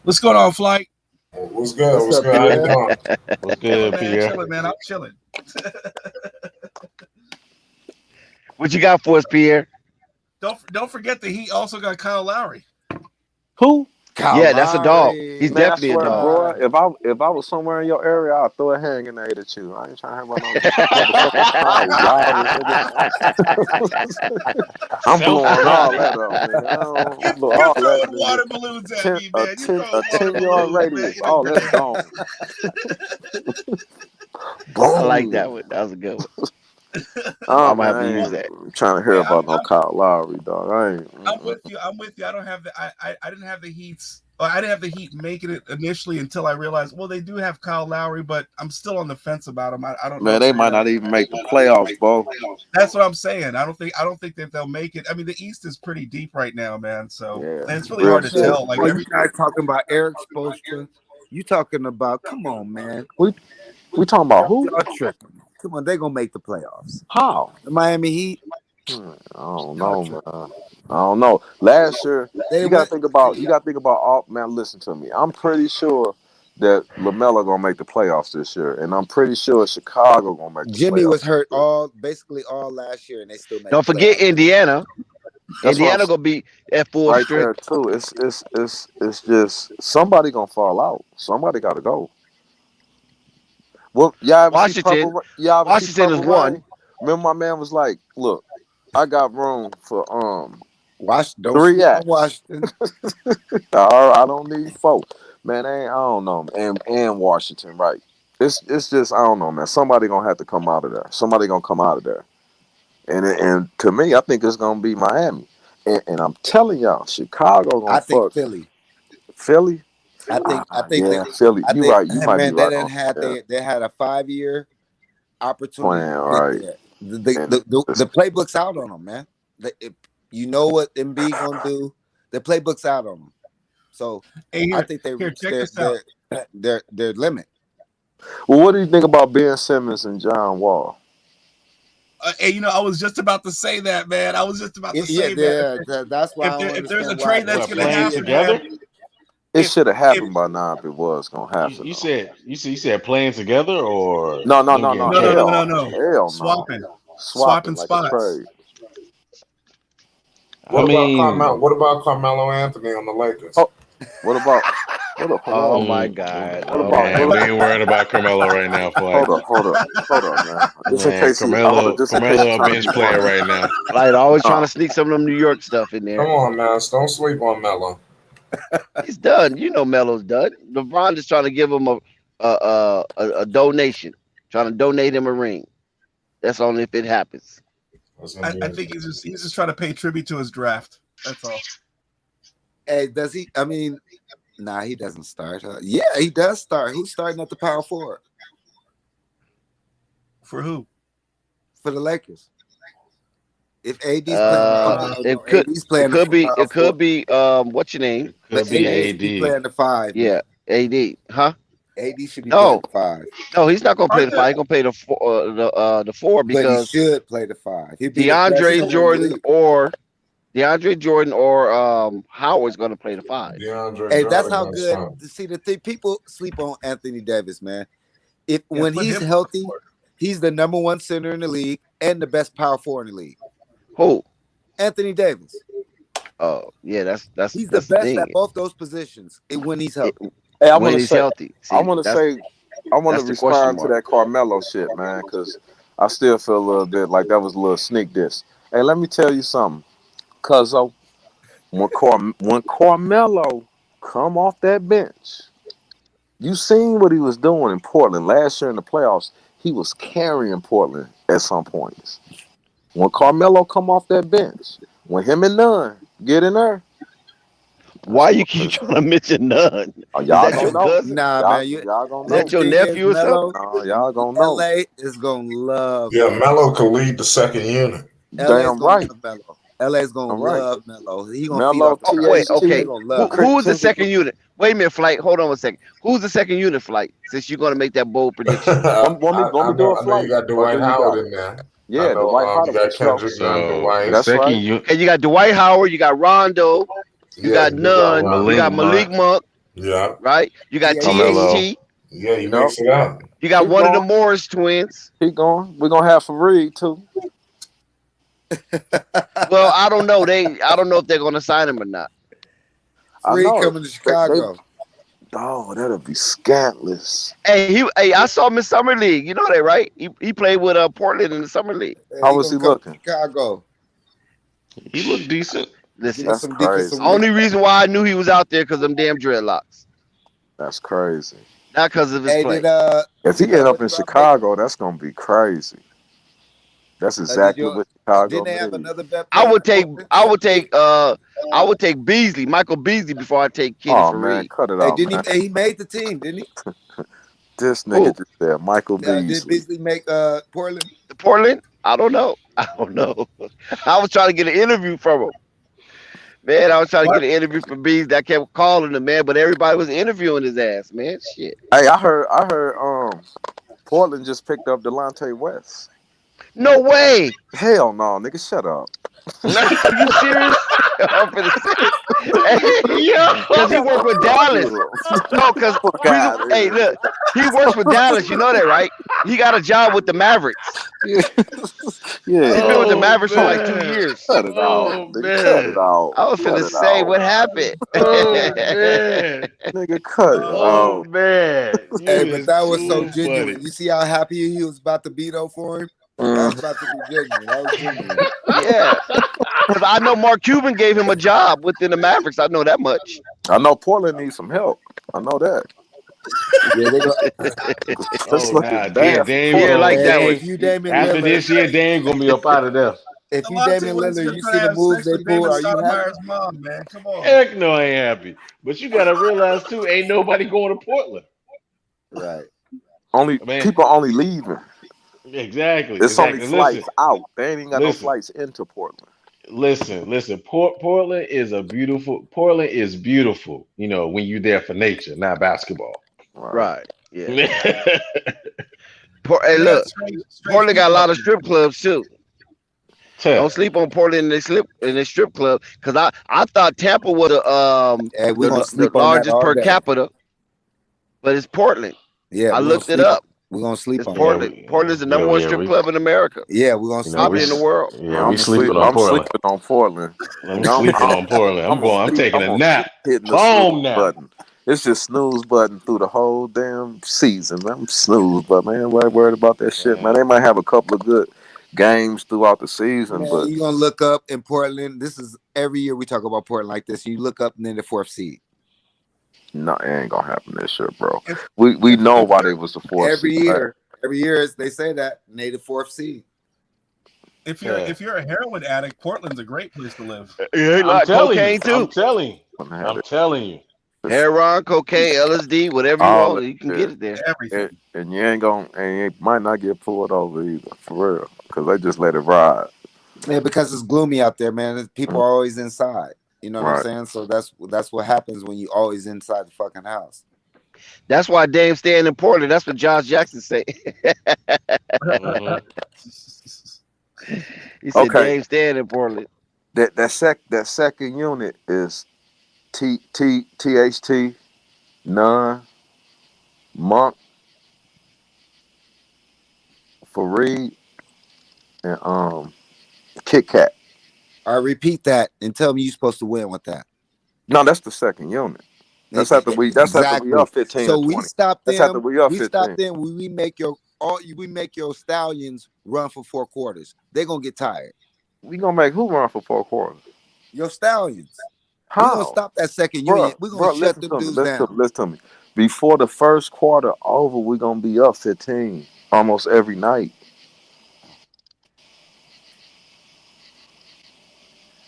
What's going on, Flight? What's good? What's good? How you doing? What's good, man, Pierre? chilling, man. I'm chilling. What you got for us, Pierre? Don't forget that he also got Kyle Lowry. Who? Kyle yeah, that's a dog. He's Man, definitely a dog. Bro, if I was somewhere in your area, I'd throw a hand grenade at you. I ain't trying to have I'm blowing all that up, man. You're throwing water balloons at me, man. A 10-yard radius. Oh, that's gone. I like that one. That was a good one. I'm gonna have to use that. I'm trying to hear about no Kyle Lowry, dog. I'm with you. I don't have the. I didn't have the Heat's. I didn't have the Heat making it initially until I realized. Well, they do have Kyle Lowry, but I'm still on the fence about him. I don't know. Man, they might not even make the playoffs, bro. That's what I'm saying. I don't think that they'll make it. I mean, the East is pretty deep right now, man. So and it's really hard to tell. Like you guys talking about Eric Spoelstra. You talking about? Come on, man. We talking about who? Y'all tripping. Come on, they're gonna make the playoffs. How? The Miami Heat. I don't know, man. I don't know. Last year, you gotta think about all. Man, listen to me. I'm pretty sure that Lamelo gonna make the playoffs this year, and I'm pretty sure Chicago gonna make the Jimmy playoffs. was hurt basically all last year, and they still made. Don't forget Indiana. That's Indiana gonna be at full right strength. there too. It's just somebody gonna fall out. Somebody gotta go. Well, Washington is one. Remember, my man was like, "Look, I got room for 3 acts. Washington. I don't need 4. Man, I don't know, and Washington, right? It's just I don't know, man. Somebody gonna have to come out of there. Somebody gonna come out of there, and to me, I think it's gonna be Miami. And I'm telling y'all, Chicago gonna fuck Philly. Philly. I think Philly. You right. You might be right. They had a 5-year opportunity. Plan, right. The playbook's out on them, man. You know what Embiid gonna do. The playbook's out on them. So I think they reached their limit. Well, what do you think about Ben Simmons and John Wall? And I was just about to say that, man. I was just about to say that. That's why if there's a trade that's going to happen together. It should have happened by now if it was gonna happen. You said playing together or no. Hell swapping like spots. What about Carmelo Anthony on the Lakers? Oh, what about Oh my God. What Oh about Man, we my ain't worried about Carmelo right now, Flight. hold up, man. Just in Man, case Carmelo, just in case Carmelo you're a trying to bench be player funny. right now. Like always trying to sneak some of them New York stuff in Come there. on, man. Don't sleep on Melo. He's done. You know Melo's done. LeBron is trying to give him a donation, trying to donate him a ring. That's only if it happens. I think he's just trying to pay tribute to his draft. That's all. Hey, does he? I mean, nah, he doesn't start. Yeah, he does start. Who's starting at the power forward For who? for the Lakers? If AD's It playing, could be what's your name? Could be AD. playing the 5. Yeah, AD. Huh? AD should be playing the 5. No, he's not gonna play the 5. He's gonna play the 4 But he because should play the 5. He'd be DeAndre Jordan or Howard's gonna play the 5. Hey, that's how good. See, people sleep on Anthony Davis, man. When he's healthy, he's the number 1 center in the league and the best power forward in the league. Who? Anthony Davis. Oh yeah, that's he's that's the best thing. at both those positions when he's healthy. Hey, I When want to he's say, healthy. See, I want to that's the question respond to mark. that Carmelo shit, man, because I still feel a little bit like that was a little sneak diss. Hey, let me tell you something, cuzzo. When Carmelo come off that bench, you seen what he was doing in Portland last year in the playoffs. He was carrying Portland at some points. When Carmelo come off that bench, when him and Nunn get in there. Why you keep trying to mention Nunn? Is that your cousin? Nah, man. Y'all gonna Is that your nephew or something? No, y'all gonna know. LA is gonna love. Yeah, Melo could lead the second unit. Damn right. LA's gonna I'm right. love Melo. He gonna feed Melo, off the Wait, crowd. okay. They gonna love him. Who's the second unit? Wait a minute, Flight. Hold on a second. Who's the second unit, Flight? Since you're gonna make that bold prediction. Want me I do know a flight? you got Dwight Howard in there. Yeah, I know, Dwight Howard. you got Kendrick Nunn, So Dwight. the That's second right. unit, And you got Dwight Howard, you got Rondo, you got Nunn, you got Malik Monk, Yeah. right? You got Carmelo. THT. Yeah, you mix it up. You got Keep one of the going. Morris twins. Keep going. We're gonna have Fareed too. Well, I don't know. I don't know if they're gonna sign him or not. Free coming to Chicago. Oh, that'll be scantless. Hey, I saw him in summer league. You know that, right? He played with Portland in the summer league. How was he looking? Chicago. He looked decent. Listen, That's crazy. only reason why I knew he was out there because them damn dreadlocks, That's crazy. not because of his play. If he end up in Chicago, that's gonna be crazy. That's exactly what Chicago. Didn't they have another bet? I would take Beasley, Michael Beasley, before I take Kenny Oh Fareed. man, cut it Hey, out. didn't Man. he made the team? Didn't he? This nigga just said Michael Did Beasley. Beasley make Portland? Portland? I don't know. I was trying to get an interview from him. Man, I was trying to get an interview from Beasley. I kept calling him, man, but everybody was interviewing his ass, man. Shit. Hey, I heard Portland just picked up Delonte West. No way. Hell no, nigga, shut up. Are you serious? I'm finna say, because he worked with Dallas. No, because hey, look, he works with Dallas. You know that, right? He got a job with the Mavericks. Yeah, He's been with the Mavericks for like 2 years. Cut it out. Nigga, cut it out. I was finna say, what happened? Oh man, nigga, cut it oh out. man. Hey, but that was so too genuine. funny. You see how happy he was about to be though for him? That was about to be genuine. That was genuine. Yeah, because I know Mark Cuban gave him a job within the Mavericks. I know that much. I know Portland needs some help. I know that. Yeah, they go. Let's look at that. Dame, like that one. If you Damian After Lillard, this year, Dame gonna be up out of there. if you Damian Lillard, you see the moves they pull. Are you happy? Stoudemire's mom, man. Come on. Heck no, I ain't happy. But you gotta realize too, ain't nobody going to Portland. Right. People only leaving. Exactly. It's only flights Listen, out. They ain't even got no flights into Portland. Listen. Portland is beautiful. You know, when you're there for nature, not basketball. Right. Yeah. Hey, look, Portland got a lot of strip clubs too. Don't sleep on Portland in the strip club, because I thought Tampa was the largest per capita, but it's Portland. Yeah, I looked it up. We're gonna sleep It's on Portland. Portland's the number one strip club in America. Yeah, we're gonna sleep Probably in the world. Yeah, we sleeping on Portland. I'm sleeping on Portland. I'm sleeping on Portland. I'm taking a nap. Hitting the Home sleep nap. button. It's just snooze button through the whole damn season, man. I'm snooze, but man, I ain't worried about that shit, man. They might have a couple of good games throughout the season, Man, but you're gonna look up in Portland. This is every year we talk about Portland like this. You look up and then the 4th seed. no, it ain't gonna happen this year, bro. We know why they was the 4th Every seed. year. Every year they say that. And they the 4th seed. If you're a heroin addict, Portland's a great place to live. Yeah, I'm telling cocaine you. too. I'm telling you. Heroin, cocaine, LSD, whatever you All want, that you can shit. get it there. Everything. And you ain't gonna, and you might not get pulled over either, for real, because they just let it ride. Yeah, because it's gloomy out there, man. People are always inside. You know what I'm Right. saying? So that's what happens when you always inside the fucking house. That's why Dame staying in Portland. That's what Josh Jackson say. He said Okay. Dame staying in Portland. That second unit is THT, Nunn, Monk, Fareed, and Kit Kat. I repeat that and tell me you're supposed to win with that. No, that's the second unit. That's after we up 15 So or 20. we stop them. That's after we up 15. Stop them when we make your Stallions run for 4 quarters. They're gonna get tired. We gonna make who run for 4 quarters? Your Stallions. How? We're gonna stop that second unit. We're gonna shut them dudes down. Listen to me. Before the first quarter over, we're gonna be up 15 almost every night.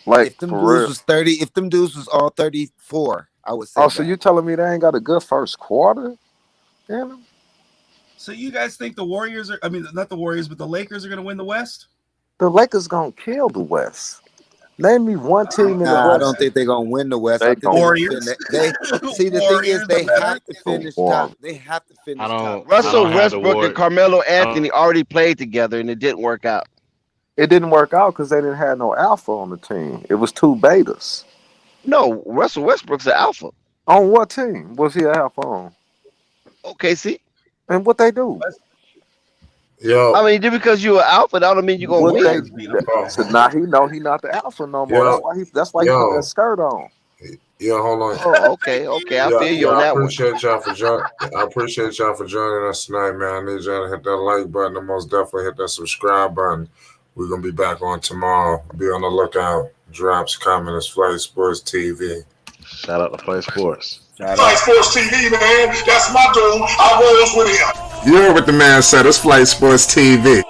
Like, if them for dudes real. was 30, if them dudes was all 34, I would say. Oh, so you telling me they ain't got a good first quarter? Damn. So you guys think the Warriors are? I mean, not the Warriors, but the Lakers are going to win the West? The Lakers gonna kill the West. Name me one team in the West. I don't think they're gonna win the West. I think Warriors. They see the thing is they have to finish top. They have to finish top. Russell Westbrook and Carmelo Anthony already played together, and it didn't work out. It didn't work out because they didn't have no alpha on the team. It was 2 betas. No, Russell Westbrook's an alpha. On what team was he an alpha on? OKC. And what they do? Yo, I mean, just because you're an alpha, that don't mean you're gonna win. So now he not the alpha no more. Yo. That's why he put that skirt on. Yeah, hold on. Oh, okay, I feel you on that one. I appreciate y'all for joining us tonight, man. I need y'all to hit that like button and most definitely hit that subscribe button. We're gonna be back on tomorrow. Be on the lookout. Drops coming. It's Flight Sports TV. Shout out to Flight Sports. Flight Sports TV, man. That's my dude. I rolls with him. You heard what the man said. It's Flight Sports TV.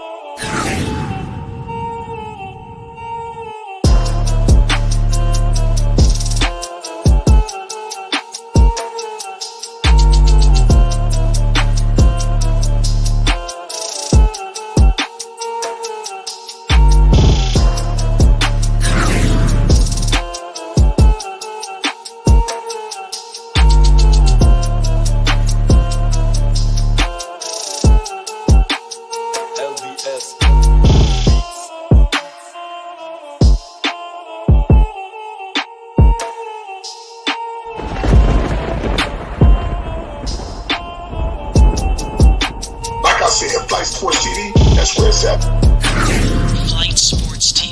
Like I said, Flight Sports TV, that's where it's at. Flight Sports TV.